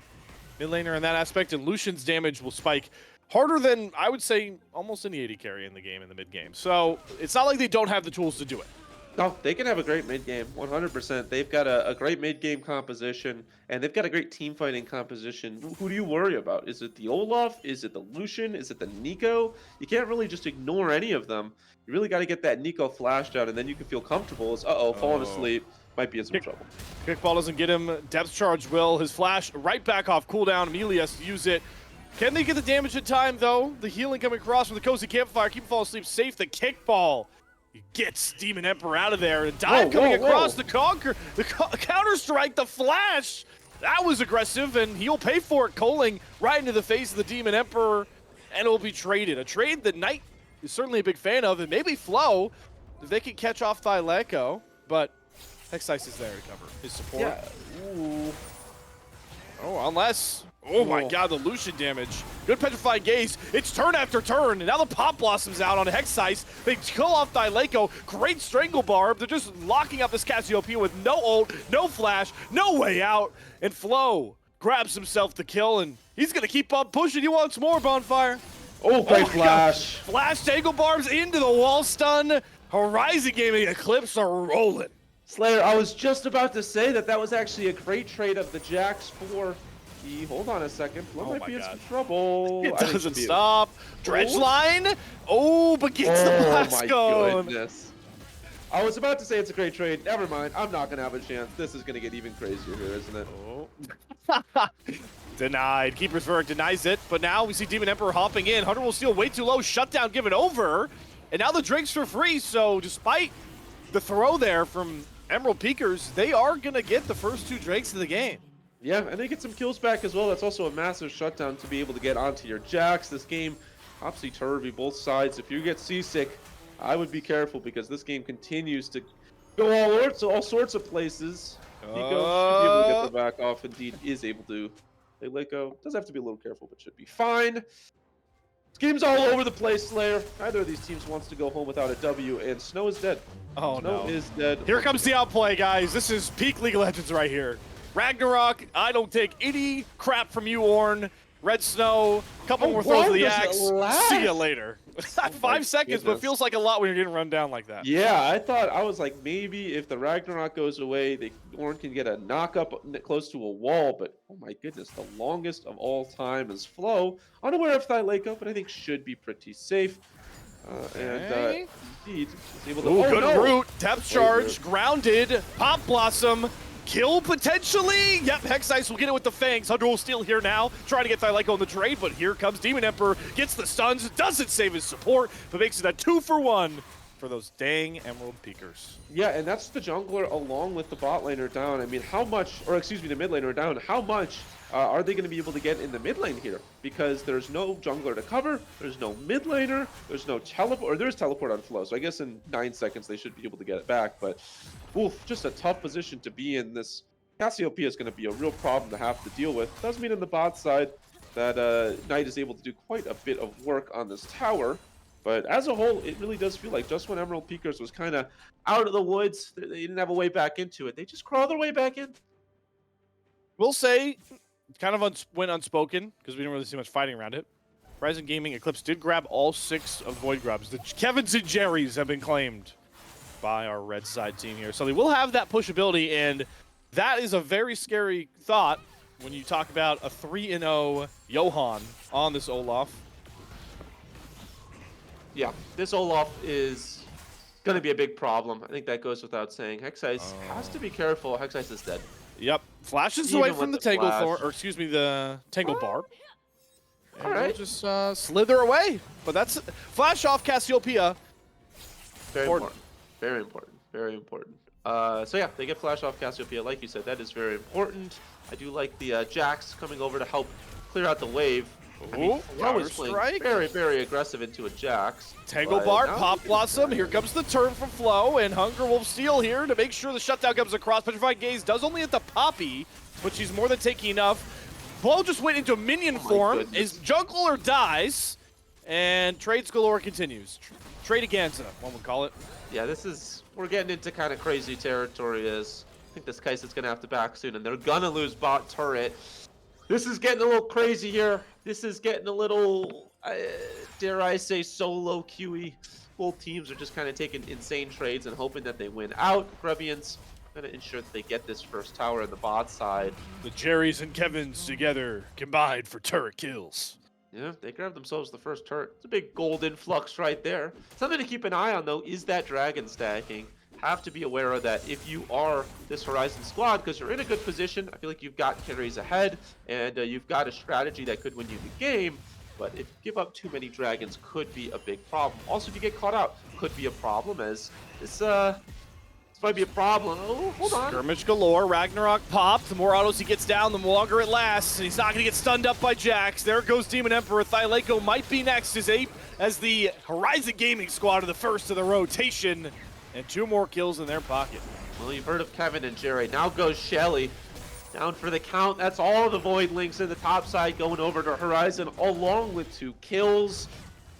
mid laner in that aspect, and Lucian's damage will spike harder than, I would say, almost any AD carry in the game in the mid game. So it's not like they don't have the tools to do it. No, they can have a great mid game, 100%. They've got a great mid game composition, and they've got a great team fighting composition. Who do you worry about? Is it the Olaf? Is it the Lucian? Is it the Nico? You can't really just ignore any of them. You really got to get that Nico flash down, and then you can feel comfortable. As falling asleep, might be in some trouble. Kickball doesn't get him. Depth charge will. His flash right back off cooldown. Immediately has to use it. Can they get the damage in time, though? The healing coming across from the Cozy Campfire. Keep him falling asleep safe. The kickball gets Demon Emperor out of there. And dive coming across the conquer. The counter-strike, the flash. That was aggressive, and he'll pay for it. Coling right into the face of the Demon Emperor, and it will be traded. A trade that Knight is certainly a big fan of, and maybe Flo, if they can catch off Thyleko, but Hexice is there to cover his support. Yeah. Ooh. Oh, unless... Oh my god, the Lucian damage. Good Petrifying Gaze. It's turn after turn, and now the Pop Blossom's out on Hexice. They kill off Thyleko. Great Strangle Barb. They're just locking up this Cassiopeia with no ult, no flash, no way out. And Flo grabs himself the kill, and he's going to keep on pushing. He wants more, Bonfire. Oh, great God. flash. Flash Tangle Barbs into the wall stun. Horizon Gaming Eclipse are rolling. Slayer, I was just about to say that was actually a great trade of the Jax for... Hold on a second. Flo might be in some trouble. It doesn't stop. Dredge line. Oh, but gets the blast going. Oh my goodness. I was about to say it's a great trade. Never mind. I'm not going to have a chance. This is going to get even crazier here, isn't it? Oh. Denied. Keeper's Verdict denies it, but now we see Demon Emperor hopping in. Hunter will steal way too low. Shutdown given over. And now the drinks for free, so despite the throw there from Emerald Peakers, they are going to get the first 2 drakes of the game. Yeah, and they get some kills back as well. That's also a massive shutdown to be able to get onto your Jax. This game, topsy-turvy, both sides. If you get seasick, I would be careful because this game continues to go all sorts of places. Nico should be able to get the back off. Indeed, is able to. Layco does have to be a little careful, but should be fine. This game's all over the place, Slayer. Neither of these teams wants to go home without a W, and Snow is dead. Oh, Snow no. is dead. Here comes the outplay, guys. This is peak League of Legends right here. Ragnarok, I don't take any crap from you, Ornn. Red Snow, couple more throws of the axe. See you later. 5 seconds, but feels like a lot when you're getting run down like that. Yeah, I was like, maybe if the Ragnarok goes away, Ornn can get a knock up close to a wall, but oh my goodness, the longest of all time is Flow. Unaware of Layco, but I think should be pretty safe. And indeed, is able to. Ooh, oh, good no! root, depth charge, grounded, Pop Blossom. Kill potentially. Yep, Hexice will get it with the fangs. Hunter will steal here now, trying to get Layco on the trade, but here comes Demon Emperor, gets the stuns, doesn't save his support, but makes it a 2-for-1 for those dang Emerald Peakers. Yeah, and that's the jungler along with the bot laner down. I mean, how much, or excuse me, the mid laner down, how much are they going to be able to get in the mid lane here? Because there's no jungler to cover, there's no mid laner, there's no teleport, or there's teleport on Flow, so I guess in 9 seconds they should be able to get it back, but oof, just a tough position to be in. This Cassiopeia is going to be a real problem to have to deal with. Does mean on the bot side that Knight is able to do quite a bit of work on this tower, but as a whole, it really does feel like just when Emerald Peakers was kind of out of the woods, they didn't have a way back into it. They just crawl their way back in. We'll say, kind of went unspoken because we didn't really see much fighting around it. Rising Gaming Eclipse did grab all 6 of Void Grubs. The Kevins and Jerrys have been claimed by our red side team here. So they will have that push ability, and that is a very scary thought when you talk about a 3-0 Johan on this Olaf. Yeah, this Olaf is going to be a big problem. I think that goes without saying. Hexice has to be careful. Hexice is dead. Yep, flashes Even away with from the the Tangle flash. Thorn, or excuse me, the Tangle Barb. And All right. we'll just slither away. But that's flash off Cassiopeia. Very important. Very important. Very important. So yeah, they get flash off Cassiopeia. Like you said, that is very important. I do like the Jax coming over to help clear out the wave. I mean, Flow is playing very, very aggressive into a Jax. Tangle but Bar, now Pop he can Blossom. try Here it. comes the turn from Flow, and Hunger will steal here to make sure the shutdown comes across. Petrified Gaze does only hit the Poppy, but she's more than taking enough. Flow just went into minion form. goodness. His jungler dies, and Trades Galore continues. Trade Aganza, one would call it. Yeah, we're getting into kind of crazy territory. I think this Kai'Sa's gonna have to back soon, and they're gonna lose bot turret. This is getting a little crazy here. This is getting a little, dare I say, solo QE. Both teams are just kind of taking insane trades and hoping that they win out. Grubbians gonna ensure that they get this first tower on the bot side. The Jerrys and Kevins together combined for turret kills. Yeah, they grabbed themselves the first turret. It's a big gold influx right there. Something to keep an eye on, though, is that dragon stacking. Have to be aware of that if you are this Horizon squad, because you're in a good position. I feel like you've got carries ahead, and you've got a strategy that could win you the game. But if you give up too many dragons, could be a big problem. Also, if you get caught out, could be a problem, as this might be a problem. Oh, hold on. Skirmish galore, Ragnarok popped. The more autos he gets down, the longer it lasts. And he's not going to get stunned up by Jax. There goes Demon Emperor. Layco might be next as the Horizon Gaming squad are the first of the rotation. And 2 more kills in their pocket. Well, you've heard of Kevin and Jerry. Now goes Shelly. Down for the count. That's all the Void Links in the top side going over to Horizon, along with 2 kills.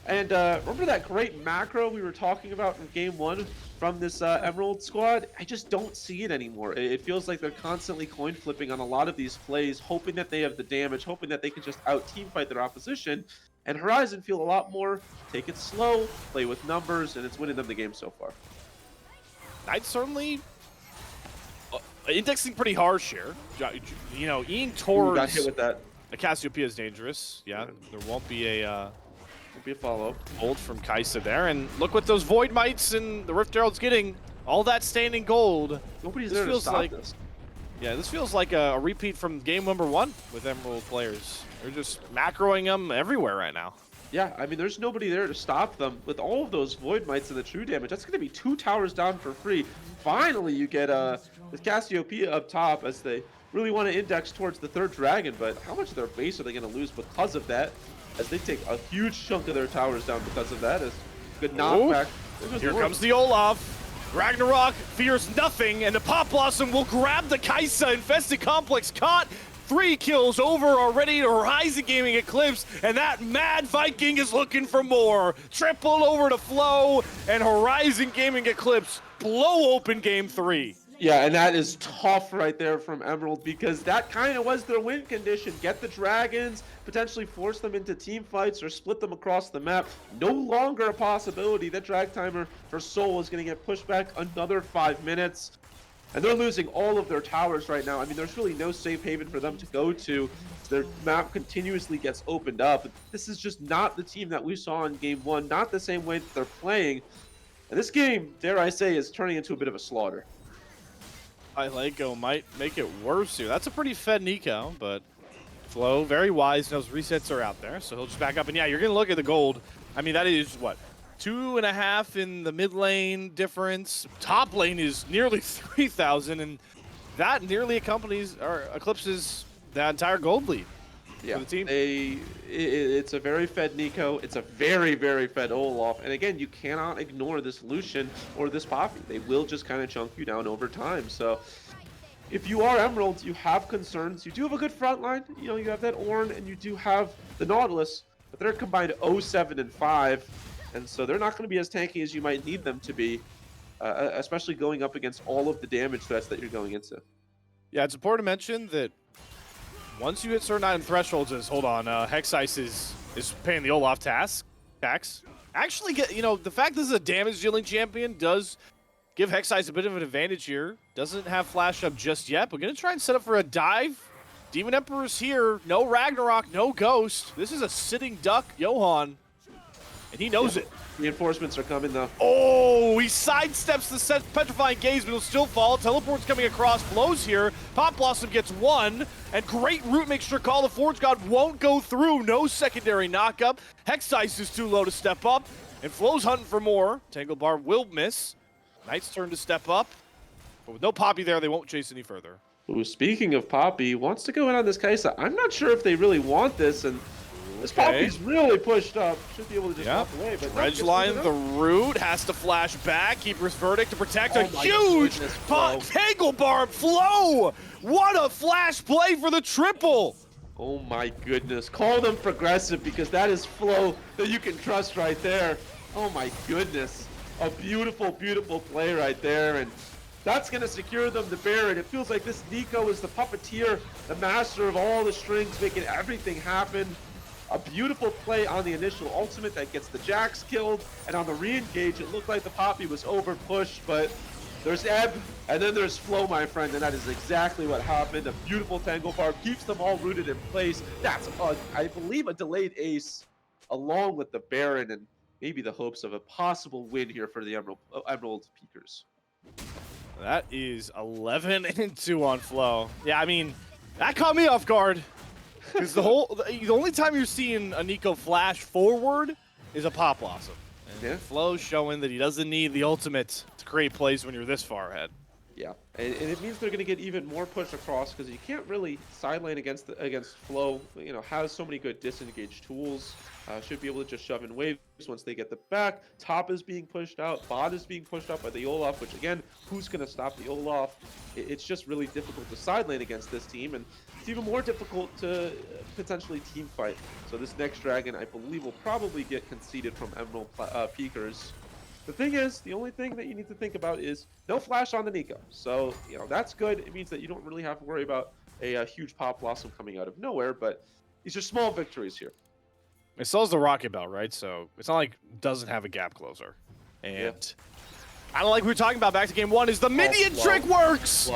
And remember that great macro we were talking about in Game 1 from this Emerald squad? I just don't see it anymore. It feels like they're constantly coin flipping on a lot of these plays, hoping that they have the damage, hoping that they can just out-team fight their opposition. And Horizon feel a lot more take it slow, play with numbers, and it's winning them the game so far. I'd certainly indexing pretty harsh here. You know, eating Ooh, towards got hit with that. a Cassiopeia is dangerous. Yeah, there won't be a Won't be a follow. ult from Kai'Sa there. And look what those Void Mites and the Rift Herald's getting. All that standing gold. Nobody's This there to feels stop like- this. Yeah, this feels like a repeat from game number 1 with Emerald players. They're just macroing them everywhere right now. Yeah, I mean, there's nobody there to stop them. With all of those Void Mites and the true damage, that's going to be 2 towers down for free. Finally, you get this Cassiopeia up top as they really want to index towards the third dragon, but how much of their base are they going to lose because of that? As they take a huge chunk of their towers down because of that. As good knockback. Here comes the Olaf. Ragnarok fears nothing, and the Pop Blossom will grab the Kaisa. Infested Complex caught. 3 kills over already to Horizon Gaming Eclipse, and that Mad Viking is looking for more. Triple over to Flow, and Horizon Gaming Eclipse blow open game 3. Yeah, and that is tough right there from Emerald, because that kind of was their win condition. Get the dragons, potentially force them into team fights or split them across the map. No longer a possibility. That drag timer for Soul is going to get pushed back another 5 minutes. And they're losing all of their towers right now. I mean, there's really no safe haven for them to go to. Their map continuously gets opened up. This is just not the team that we saw in game 1, not the same way that they're playing. And this game, dare I say, is turning into a bit of a slaughter. Lego might make it worse here. That's a pretty fed Nico, but Flo, very wise, knows resets are out there, so he'll just back up. And yeah, you're going to look at the gold. I mean, that is, what, 2.5 in the mid lane difference. Top lane is nearly 3,000, and that nearly accompanies or eclipses the entire gold lead for the team. It's a very fed Nico. It's a very, very fed Olaf. And again, you cannot ignore this Lucian or this Poppy. They will just kind of chunk you down over time. So if you are Emerald, you have concerns. You do have a good front line. You know, you have that Ornn and you do have the Nautilus, but they're combined 0-7 and 5. And so they're not going to be as tanky as you might need them to be, especially going up against all of the damage threats that you're going into. Yeah, it's important to mention that once you hit certain item thresholds, hold on, Hexice is paying the Olaf tax. Actually, the fact this is a damage dealing champion does give Hexice a bit of an advantage here. Doesn't have flash up just yet, but gonna try and set up for a dive. Demon Emperor's here. No Ragnarok, no Ghost. This is a sitting duck, Johan, and he knows it. Reinforcements are coming though. Oh, he sidesteps the Petrifying Gaze, but he'll still fall. Teleport's coming across, Flows here. Pop Blossom gets 1, and great root makes sure Call the Forge God won't go through. No secondary knockup. Hexice is too low to step up, and Flow's hunting for more. Tangle Bar will miss. Knight's turn to step up, but with no Poppy there, they won't chase any further. Ooh, speaking of Poppy, wants to go in on this Kaisa. I'm not sure if they really want this, and this Poppy's really pushed up. Should be able to just walk away, but Dredgeline, the root, has to flash back. Keeper's Verdict to protect a huge Tangle Barb Flow. What a flash play for the triple. Oh my goodness. Call them progressive, because that is Flow that you can trust right there. Oh my goodness. A beautiful, beautiful play right there, and that's going to secure them the Baron. It feels like this Nico is the puppeteer, the master of all the strings, making everything happen. A beautiful play on the initial ultimate that gets the Jax killed, and on the re-engage, it looked like the Poppy was over-pushed, but there's Ebb, and then there's Flow, my friend, and that is exactly what happened. A beautiful Tangle Barb keeps them all rooted in place. That's, I believe, a delayed ace, along with the Baron, and maybe the hopes of a possible win here for the Emerald Peakers. That is 11 and 2 on Flow. Yeah, I mean, that caught me off guard. Because the only time you're seeing a Nico flash forward is a Pop Blossom. And Flow's showing that he doesn't need the ultimate to create plays when you're this far ahead. Yeah, and it means they're going to get even more push across, because you can't really side lane against Flow. You know, has so many good disengage tools. Should be able to just shove in waves once they get the back. Top is being pushed out. Bot is being pushed out by the Olaf, which again, who's going to stop the Olaf? It's just really difficult to side lane against this team, and it's even more difficult to potentially team fight. So this next dragon, I believe, will probably get conceded from Emerald Peakers. The thing is, the only thing that you need to think about is no flash on the Nico. So, you know, that's good. It means that you don't really have to worry about a huge Pop Blossom coming out of nowhere, but these are small victories here. It sells the Rocket Belt, right? So it's not like it doesn't have a gap closer. And I don't like we were talking about back to game 1 is the minion trick works!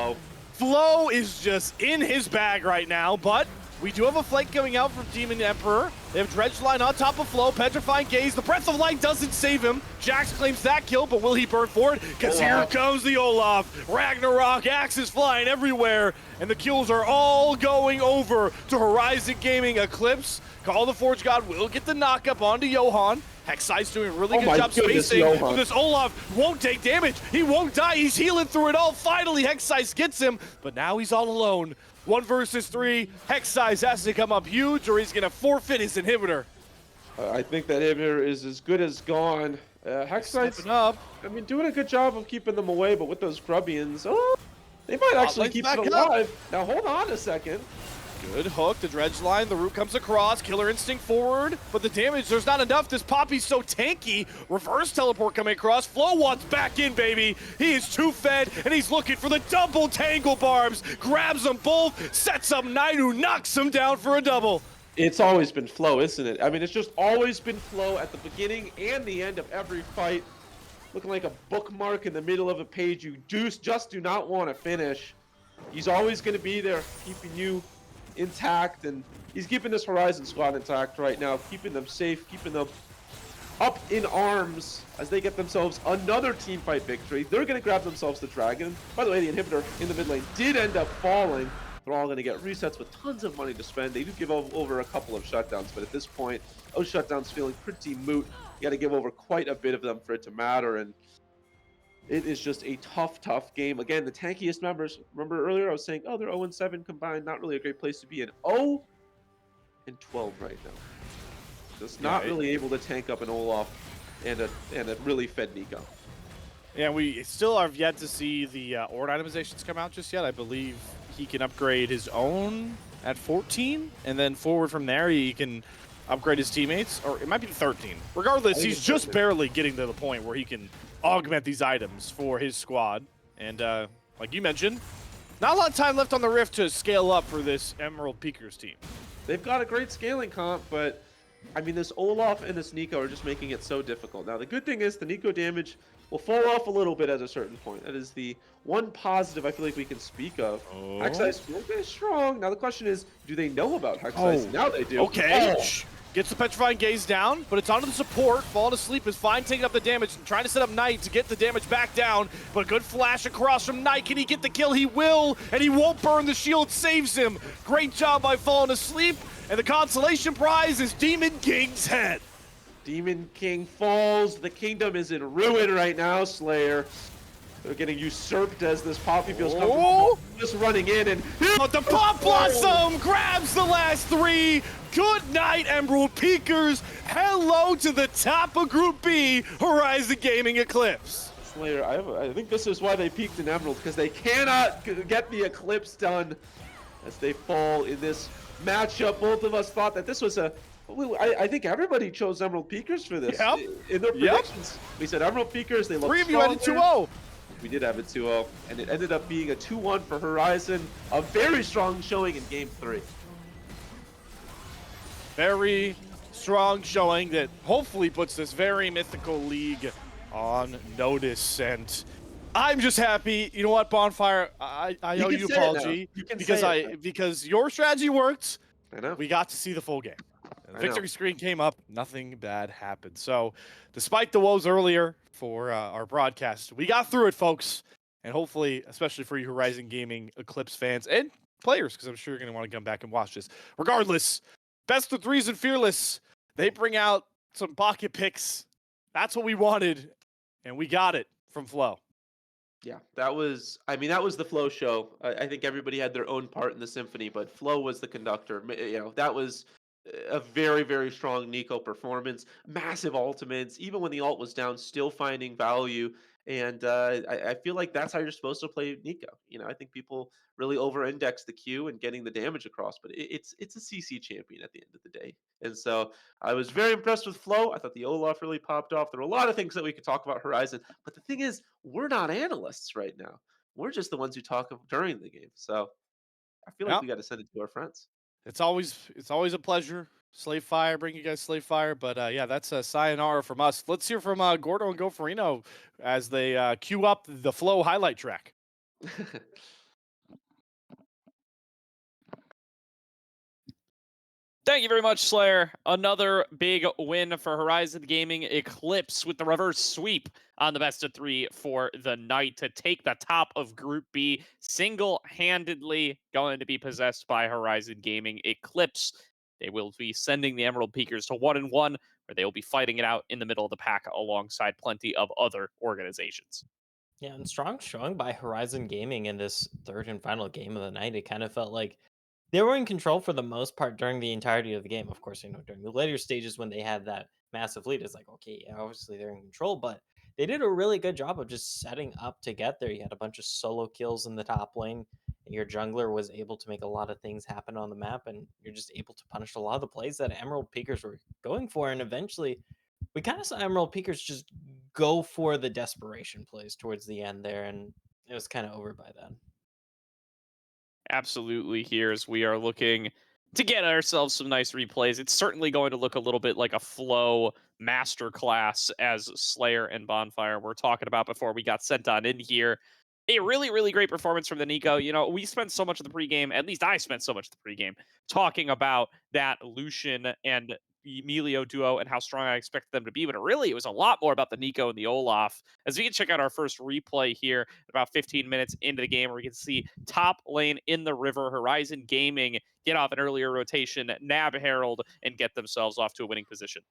Flow is just in his bag right now, but we do have a flank coming out from Demon Emperor. They have Dredgeline on top of Flow, Petrifying Gaze. The Breath of Light doesn't save him. Jax claims that kill, but will he burn for it? Because here comes the Olaf. Ragnarok, axes flying everywhere, and the kills are all going over to Horizon Gaming Eclipse. Call the Forge God will get the knockup onto Johan. Hexai's doing a really Oh good my job goodness, spacing. Johan. But this Olaf won't take damage. He won't die. He's healing through it all. Finally, Hexai gets him, but now he's all alone. 1 versus 3. Hexai has to come up huge or he's going to forfeit his inhibitor. I think that inhibitor is as good as gone. Hexite's, Stepping up. I mean, doing a good job of keeping them away, but with those Grubbians, oh, they might actually Lights keep back it up. alive. Now, hold on a second. Good hook, the dredge line, the root comes across, Killer Instinct forward, but the damage, there's not enough. This Poppy's so tanky. Reverse teleport coming across. Flow wants back in, baby. He is too fed, and he's looking for the double tangle barbs. Grabs them both, sets up Knight, who knocks him down for a double. It's always been flow, isn't it? I mean, it's just always been flow at the beginning and the end of every fight. Looking like a bookmark in the middle of a page you just do not want to finish. He's always going to be there, keeping you intact, and he's keeping this Horizon squad intact right now, keeping them safe, keeping them up in arms as they get themselves another team fight victory. They're going to grab themselves the dragon. By the way, the inhibitor in the mid lane did end up falling. They're all going to get resets with tons of money to spend. They do give over a couple of shutdowns, but at this point, those shutdowns feeling pretty moot. You got to give over quite a bit of them for it to matter, and it is just a tough game. Again, the tankiest members. Remember earlier I was saying, oh, they're 0-7 combined. Not really a great place to be in. 0-12 right now. Just not really able to tank up an Olaf and a really fed Nico. Yeah, we still have yet to see the Ord itemizations come out just yet. I believe he can upgrade his own at 14, and then forward from there he can upgrade his teammates, or it might be 13. Regardless, he's just barely getting to the point where he can augment these items for his squad. And like you mentioned, not a lot of time left on the Rift to scale up for this Emerald Peakers team. They've got a great scaling comp, but I mean, this Olaf and this Nico are just making it so difficult. Now, the good thing is the Nico damage will fall off a little bit at a certain point. That is the one positive I feel like we can speak of. Oh. Hexai's still very strong. Now, the question is, do they know about Hexai? Now they do. Okay. Oh. Gets the Petrifying Gaze down, but it's onto the support. Falling asleep is fine, taking up the damage and trying to set up Knight to get the damage back down. But a good flash across from Knight. Can he get the kill? He will, and he won't burn. The shield saves him. Great job by falling asleep. And the consolation prize is Demon King's head. Demon King falls. The kingdom is in ruin right now, Slayer. They're getting usurped as this Poppy feels comfortable just running in, and But the Pop Blossom grabs the last 3. Good night, Emerald Peakers. Hello to the top of Group B, Horizon Gaming Eclipse. Slayer, I think this is why they peaked in Emerald, because they cannot get the Eclipse done as they fall in this matchup. Both of us thought that this was I think everybody chose Emerald Peakers for this. Yep. In their predictions, we said Emerald Peakers, they look 3 of you had it 2-0. We did have it 2-0, and it ended up being a 2-1 for Horizon. A very strong showing in Game 3. Very strong showing that hopefully puts this very mythical league on notice. And I'm just happy. You know what, Bonfire? I owe you an apology because your strategy worked. I know. We got to see the full game. The I victory know. screen came up. Nothing bad happened. So, despite the woes earlier for our broadcast, we got through it, folks. And hopefully, especially for you Horizon Gaming Eclipse fans and players, because I'm sure you're going to want to come back and watch this. Regardless, best of threes and Fearless, they bring out some pocket picks. That's what we wanted, and we got it from Flow. Yeah, that was the Flow show. I think everybody had their own part in the symphony, but Flow was the conductor. You know, that was a very, very strong Nico performance. Massive ultimates, even when the ult was down, still finding value. And I feel like that's how you're supposed to play Nico. You know, I think people really over-index the Q and getting the damage across, but it's a CC champion at the end of the day. And so I was very impressed with Flow. I thought the Olaf really popped off. There were a lot of things that we could talk about Horizon, but the thing is, we're not analysts right now. We're just the ones who talk during the game. So I feel like we got to send it to our friends. It's always a pleasure. Slave Fire, bring you guys Slave Fire. But yeah, that's a sayonara from us. Let's hear from Gordo and Goferino as they queue up the Flow highlight track. Thank you very much, Slayer. Another big win for Horizon Gaming Eclipse with the reverse sweep on the best of 3 for the night to take the top of Group B, single-handedly going to be possessed by Horizon Gaming Eclipse. They will be sending the Emerald Peakers to 1-1 where they will be fighting it out in the middle of the pack alongside plenty of other organizations. Yeah, and strong showing by Horizon Gaming in this third and final game of the night. It kind of felt like they were in control for the most part during the entirety of the game. Of course, during the later stages when they had that massive lead, it's like, okay, yeah, obviously they're in control, but they did a really good job of just setting up to get there. You had a bunch of solo kills in the top lane. And your jungler was able to make a lot of things happen on the map, and you're just able to punish a lot of the plays that Emerald Peakers were going for. And eventually, we kind of saw Emerald Peakers just go for the desperation plays towards the end there, and it was kind of over by then. Absolutely, here as we are looking to get ourselves some nice replays. It's certainly going to look a little bit like a flow masterclass as Slayer and Bonfire were talking about before we got sent on in here. A really, really great performance from the Nico. You know, we spent so much of the pregame, at least I spent so much of the pregame, talking about that Lucian and Emilio duo and how strong I expected them to be. But really, it was a lot more about the Nico and the Olaf. As we can check out our first replay here, about 15 minutes into the game, where we can see top lane in the river, Horizon Gaming get off an earlier rotation, nab Herald, and get themselves off to a winning position.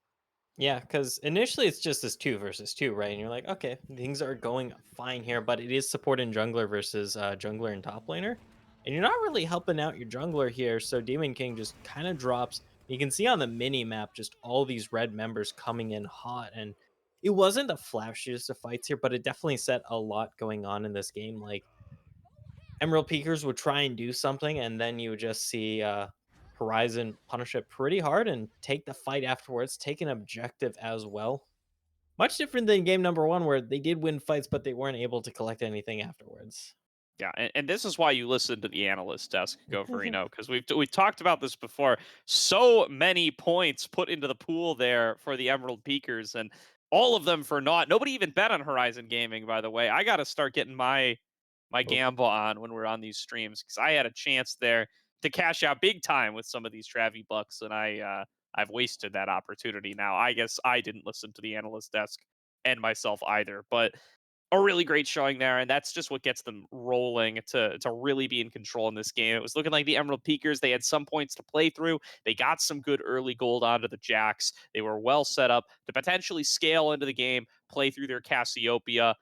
Yeah, because initially it's just this 2 versus 2, right? And you're like, okay, things are going fine here, but it is support and jungler versus jungler and top laner. And you're not really helping out your jungler here, so Demon King just kind of drops. You can see on the mini map just all these red members coming in hot, and it wasn't the flashiest of fights here, but it definitely set a lot going on in this game. Like Emerald Peakers would try and do something, and then you would just see Horizon punish it pretty hard and take the fight afterwards, take an objective as well. Much different than game number one, where they did win fights, but they weren't able to collect anything afterwards. Yeah, and this is why you listen to the analyst desk, Goverino, because we've talked about this before. So many points put into the pool there for the Emerald Peakers, and all of them for naught. Nobody even bet on Horizon Gaming, by the way. I got to start getting my Oh, gamble on when we're on these streams because I had a chance there to cash out big time with some of these Travi bucks, and I've wasted that opportunity now. I guess I didn't listen to the analyst desk and myself either, but a really great showing there, and that's just what gets them rolling to really be in control in this game. It was looking like the Emerald Peakers, they had some points to play through. They got some good early gold onto the Jacks. They were well set up to potentially scale into the game, play through their Cassiopeia,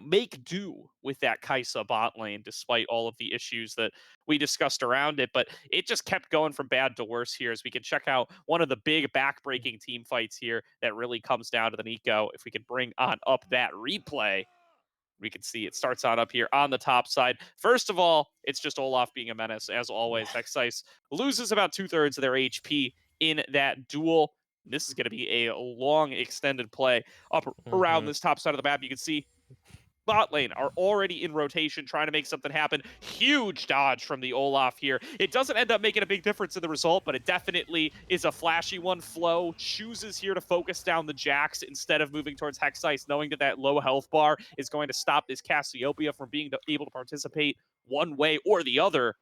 make do with that Kaisa bot lane despite all of the issues that we discussed around it. But it just kept going from bad to worse here as we can check out one of the big back-breaking team fights here that really comes down to the Nico. If we can bring on up that replay, we can see it starts on up here on the top side. First of all, it's just Olaf being a menace, as always. yeah. Hexice loses about 2/3 of their HP in that duel. This is going to be a long, extended play up around Hmm. this top side of the map. You can see bot lane are already in rotation trying to make something happen. Huge dodge from the Olaf here. It doesn't end up making a big difference in the result, but it definitely is a flashy one. Flow chooses here to focus down the Jax instead of moving towards Hexice, knowing that that low health bar is going to stop this Cassiopeia from being able to participate one way or the other.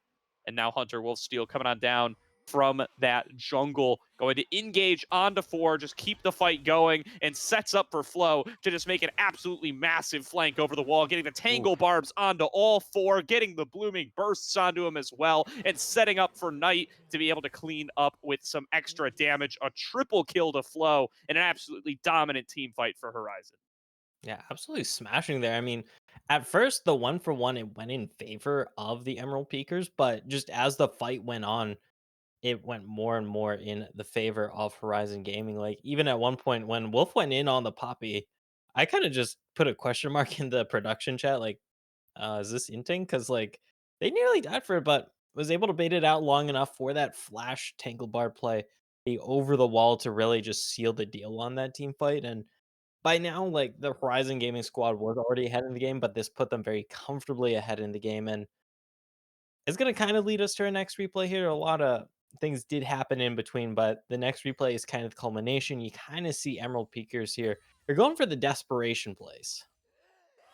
And now Hunter Wolfsteel coming on down from that jungle, going to engage onto 4, just keep the fight going, and sets up for Flow to just make an absolutely massive flank over the wall, getting the Tangle Oof. Barbs onto all 4, getting the Blooming Bursts onto him as well, and setting up for Knight to be able to clean up with some extra damage. A triple kill to Flow, and an absolutely dominant team fight for Horizon. Yeah, absolutely smashing there. I mean, at first, the 1-for-1, it went in favor of the Emerald Peakers, but just as the fight went on, it went more and more in the favor of Horizon Gaming. Like, even at one point when Wolf went in on the Poppy, I kind of just put a question mark in the production chat, like, is this inting? Because, like, they nearly died for it, but was able to bait it out long enough for that flash Tangle Bar play, be over the wall to really just seal the deal on that team fight. And by now, like, the Horizon Gaming squad was already ahead in the game, but this put them very comfortably ahead in the game. And it's going to kind of lead us to our next replay here. A lot of things did happen in between, but the next replay is kind of the culmination. You kind of see Emerald Peakers here. They're going for the desperation plays.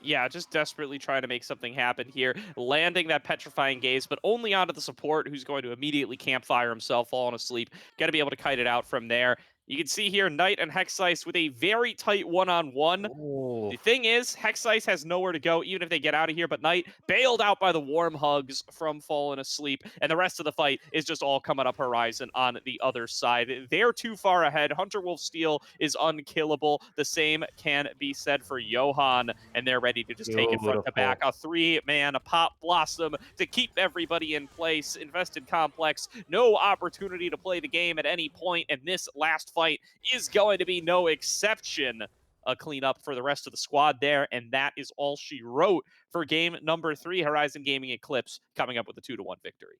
Yeah, just desperately trying to make something happen here, landing that petrifying gaze, but only onto the support who's going to immediately campfire himself, falling asleep. Got to be able to kite it out from there. You can see here Knight and Hexice with a very tight one-on-one. Ooh. The thing is, Hexice has nowhere to go, even if they get out of here, but Knight bailed out by the warm hugs from falling asleep, and the rest of the fight is just all coming up Horizon on the other side. They're too far ahead. Hunter Wolf Steel is unkillable. The same can be said for Johan, and they're ready to just take it front to back. A three-man Pop Blossom to keep everybody in place. Invested Complex, no opportunity to play the game at any point, and this last fight is going to be no exception. A cleanup for the rest of the squad there, and that is all she wrote for game number 3. Horizon Gaming Eclipse coming up with a 2-1 victory.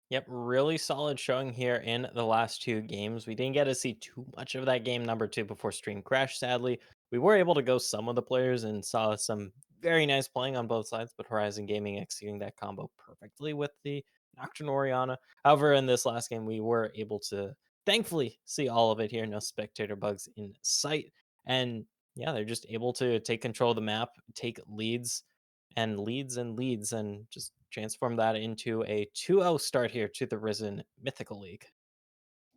Yep, really solid showing here in the last 2 games. We didn't get to see too much of that game number 2 before stream crashed, sadly. We were able to go some of the players and saw some very nice playing on both sides, but Horizon Gaming executing that combo perfectly with the Nocturne Oriana. However, in this last game, we were able to thankfully see all of it here. No spectator bugs in sight. And yeah, they're just able to take control of the map, take leads and just transform that into a 2-0 start here to the Risen Mythical League.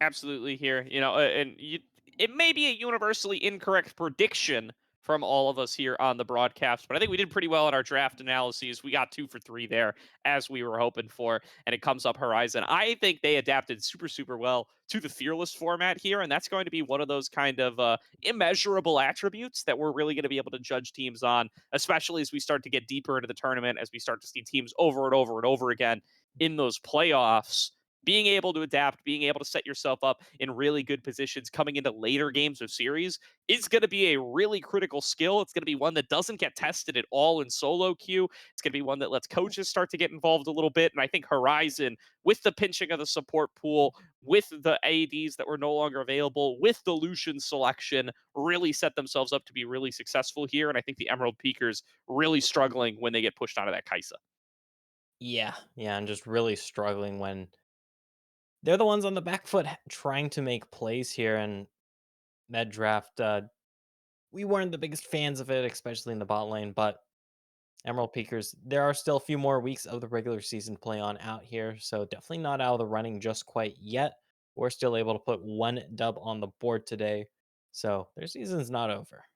Absolutely here, it may be a universally incorrect prediction from all of us here on the broadcast, but I think we did pretty well in our draft analyses. We got 2 for 3 there, as we were hoping for, and it comes up Horizon. I think they adapted super, super well to the Fearless format here, and that's going to be one of those kind of immeasurable attributes that we're really going to be able to judge teams on, especially as we start to get deeper into the tournament, as we start to see teams over and over and over again in those playoffs. Being able to adapt, being able to set yourself up in really good positions coming into later games of series is going to be a really critical skill. It's going to be one that doesn't get tested at all in solo queue. It's going to be one that lets coaches start to get involved a little bit. And I think Horizon, with the pinching of the support pool, with the ADs that were no longer available, with the Lucian selection, really set themselves up to be really successful here. And I think the Emerald Peakers really struggling when they get pushed out of that Kaisa. Yeah, and just really struggling when they're the ones on the back foot trying to make plays here. And that draft, we weren't the biggest fans of it, especially in the bot lane, but Emerald Peakers, there are still a few more weeks of the regular season to play on out here, so definitely not out of the running just quite yet. We're still able to put 1 dub on the board today, so their season's not over.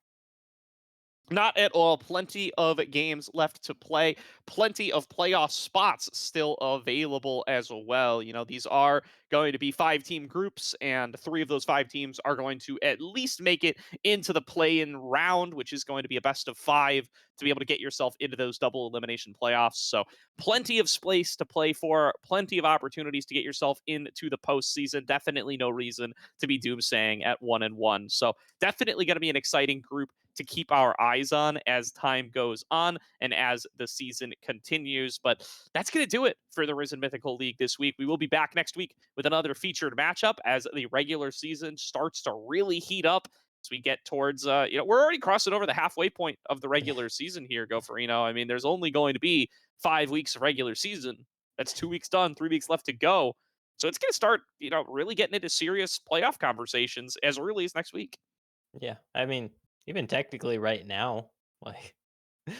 Not at all. Plenty of games left to play. Plenty of playoff spots still available as well. These are going to be 5-team groups, and 3 of those 5 teams are going to at least make it into the play-in round, which is going to be a best of 5 to be able to get yourself into those double elimination playoffs. So plenty of space to play for, plenty of opportunities to get yourself into the postseason. Definitely no reason to be doomsaying at 1-1. So definitely going to be an exciting group to keep our eyes on as time goes on and as the season continues. But that's going to do it for the Risen Mythical League this week. We will be back next week with another featured matchup as the regular season starts to really heat up. As we get towards, we're already crossing over the halfway point of the regular season here, Go Farino. I mean, there's only going to be 5 weeks of regular season. That's 2 weeks done, 3 weeks left to go. So it's going to start, really getting into serious playoff conversations as early as next week. Yeah, I mean, even technically right now, like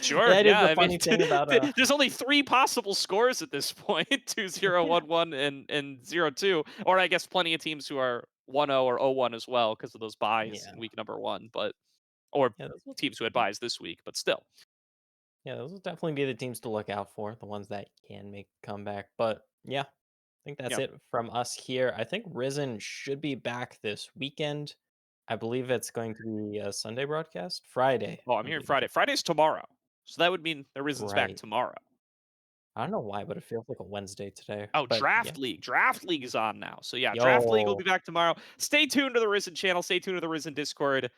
Sure, that is yeah. the I mean, funny thing about there's only 3 possible scores at this point: 2-0, 1-1, and 0-2. Or I guess plenty of teams who are 1-0 or 0-1 as well because of those buys yeah, in week number 1. But or yeah, those will, teams who had buys this week, but still. yeah, those will definitely be the teams to look out for, the ones that can make a comeback. But yeah, I think that's Yeah. it from us here. I think Risen should be back this weekend. I believe it's going to be a Sunday broadcast. Friday, Oh, I'm I hearing believe. Friday. Friday's tomorrow, so that would mean the Risen's back Right. tomorrow. I don't know why, but it feels like a Wednesday today. Oh, But yeah. Draft League. Draft League is on now. So yeah, Draft League will Yo. be back tomorrow. Stay tuned to the Risen channel. Stay tuned to the Risen Discord.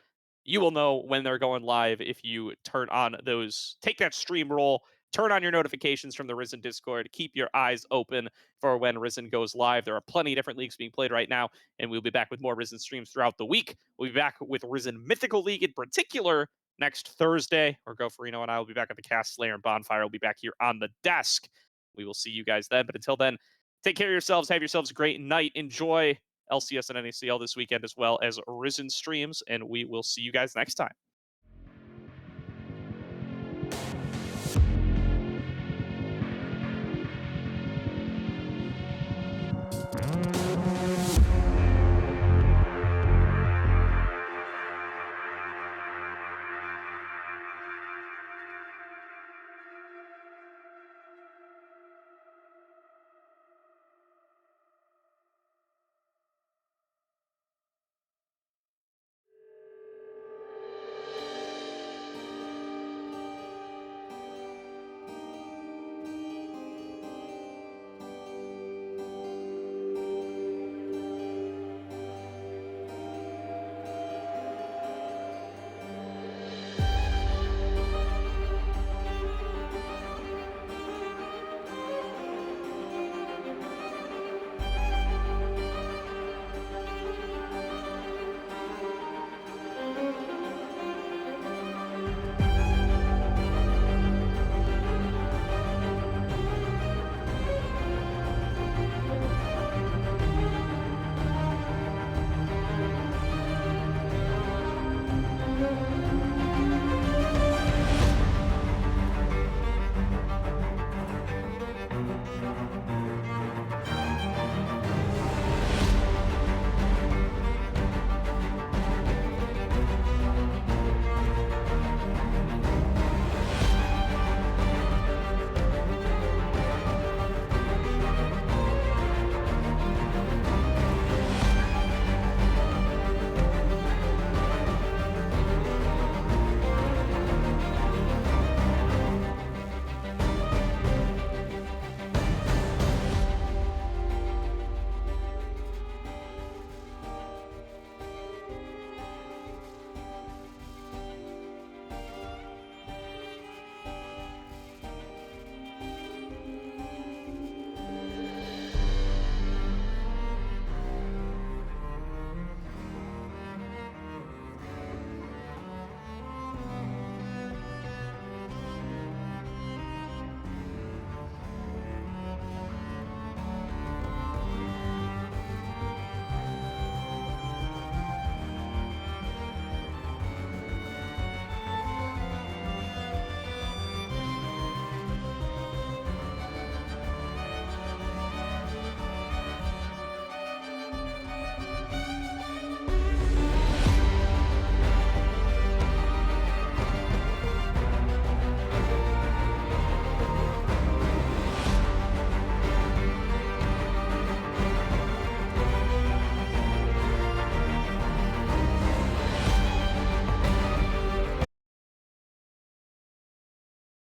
You will know when they're going live if you turn on those, take that stream roll, turn on your notifications from the Risen Discord. Keep your eyes open for when Risen goes live. There are plenty of different leagues being played right now, and we'll be back with more Risen streams throughout the week. We'll be back with Risen Mythical League in particular next Thursday, or Go Farino and I will be back at the Cast Slayer and Bonfire. We'll be back here on the desk. We will see you guys then. But until then, take care of yourselves. Have yourselves a great night. Enjoy LCS and NACL this weekend as well as Risen streams. And we will see you guys next time.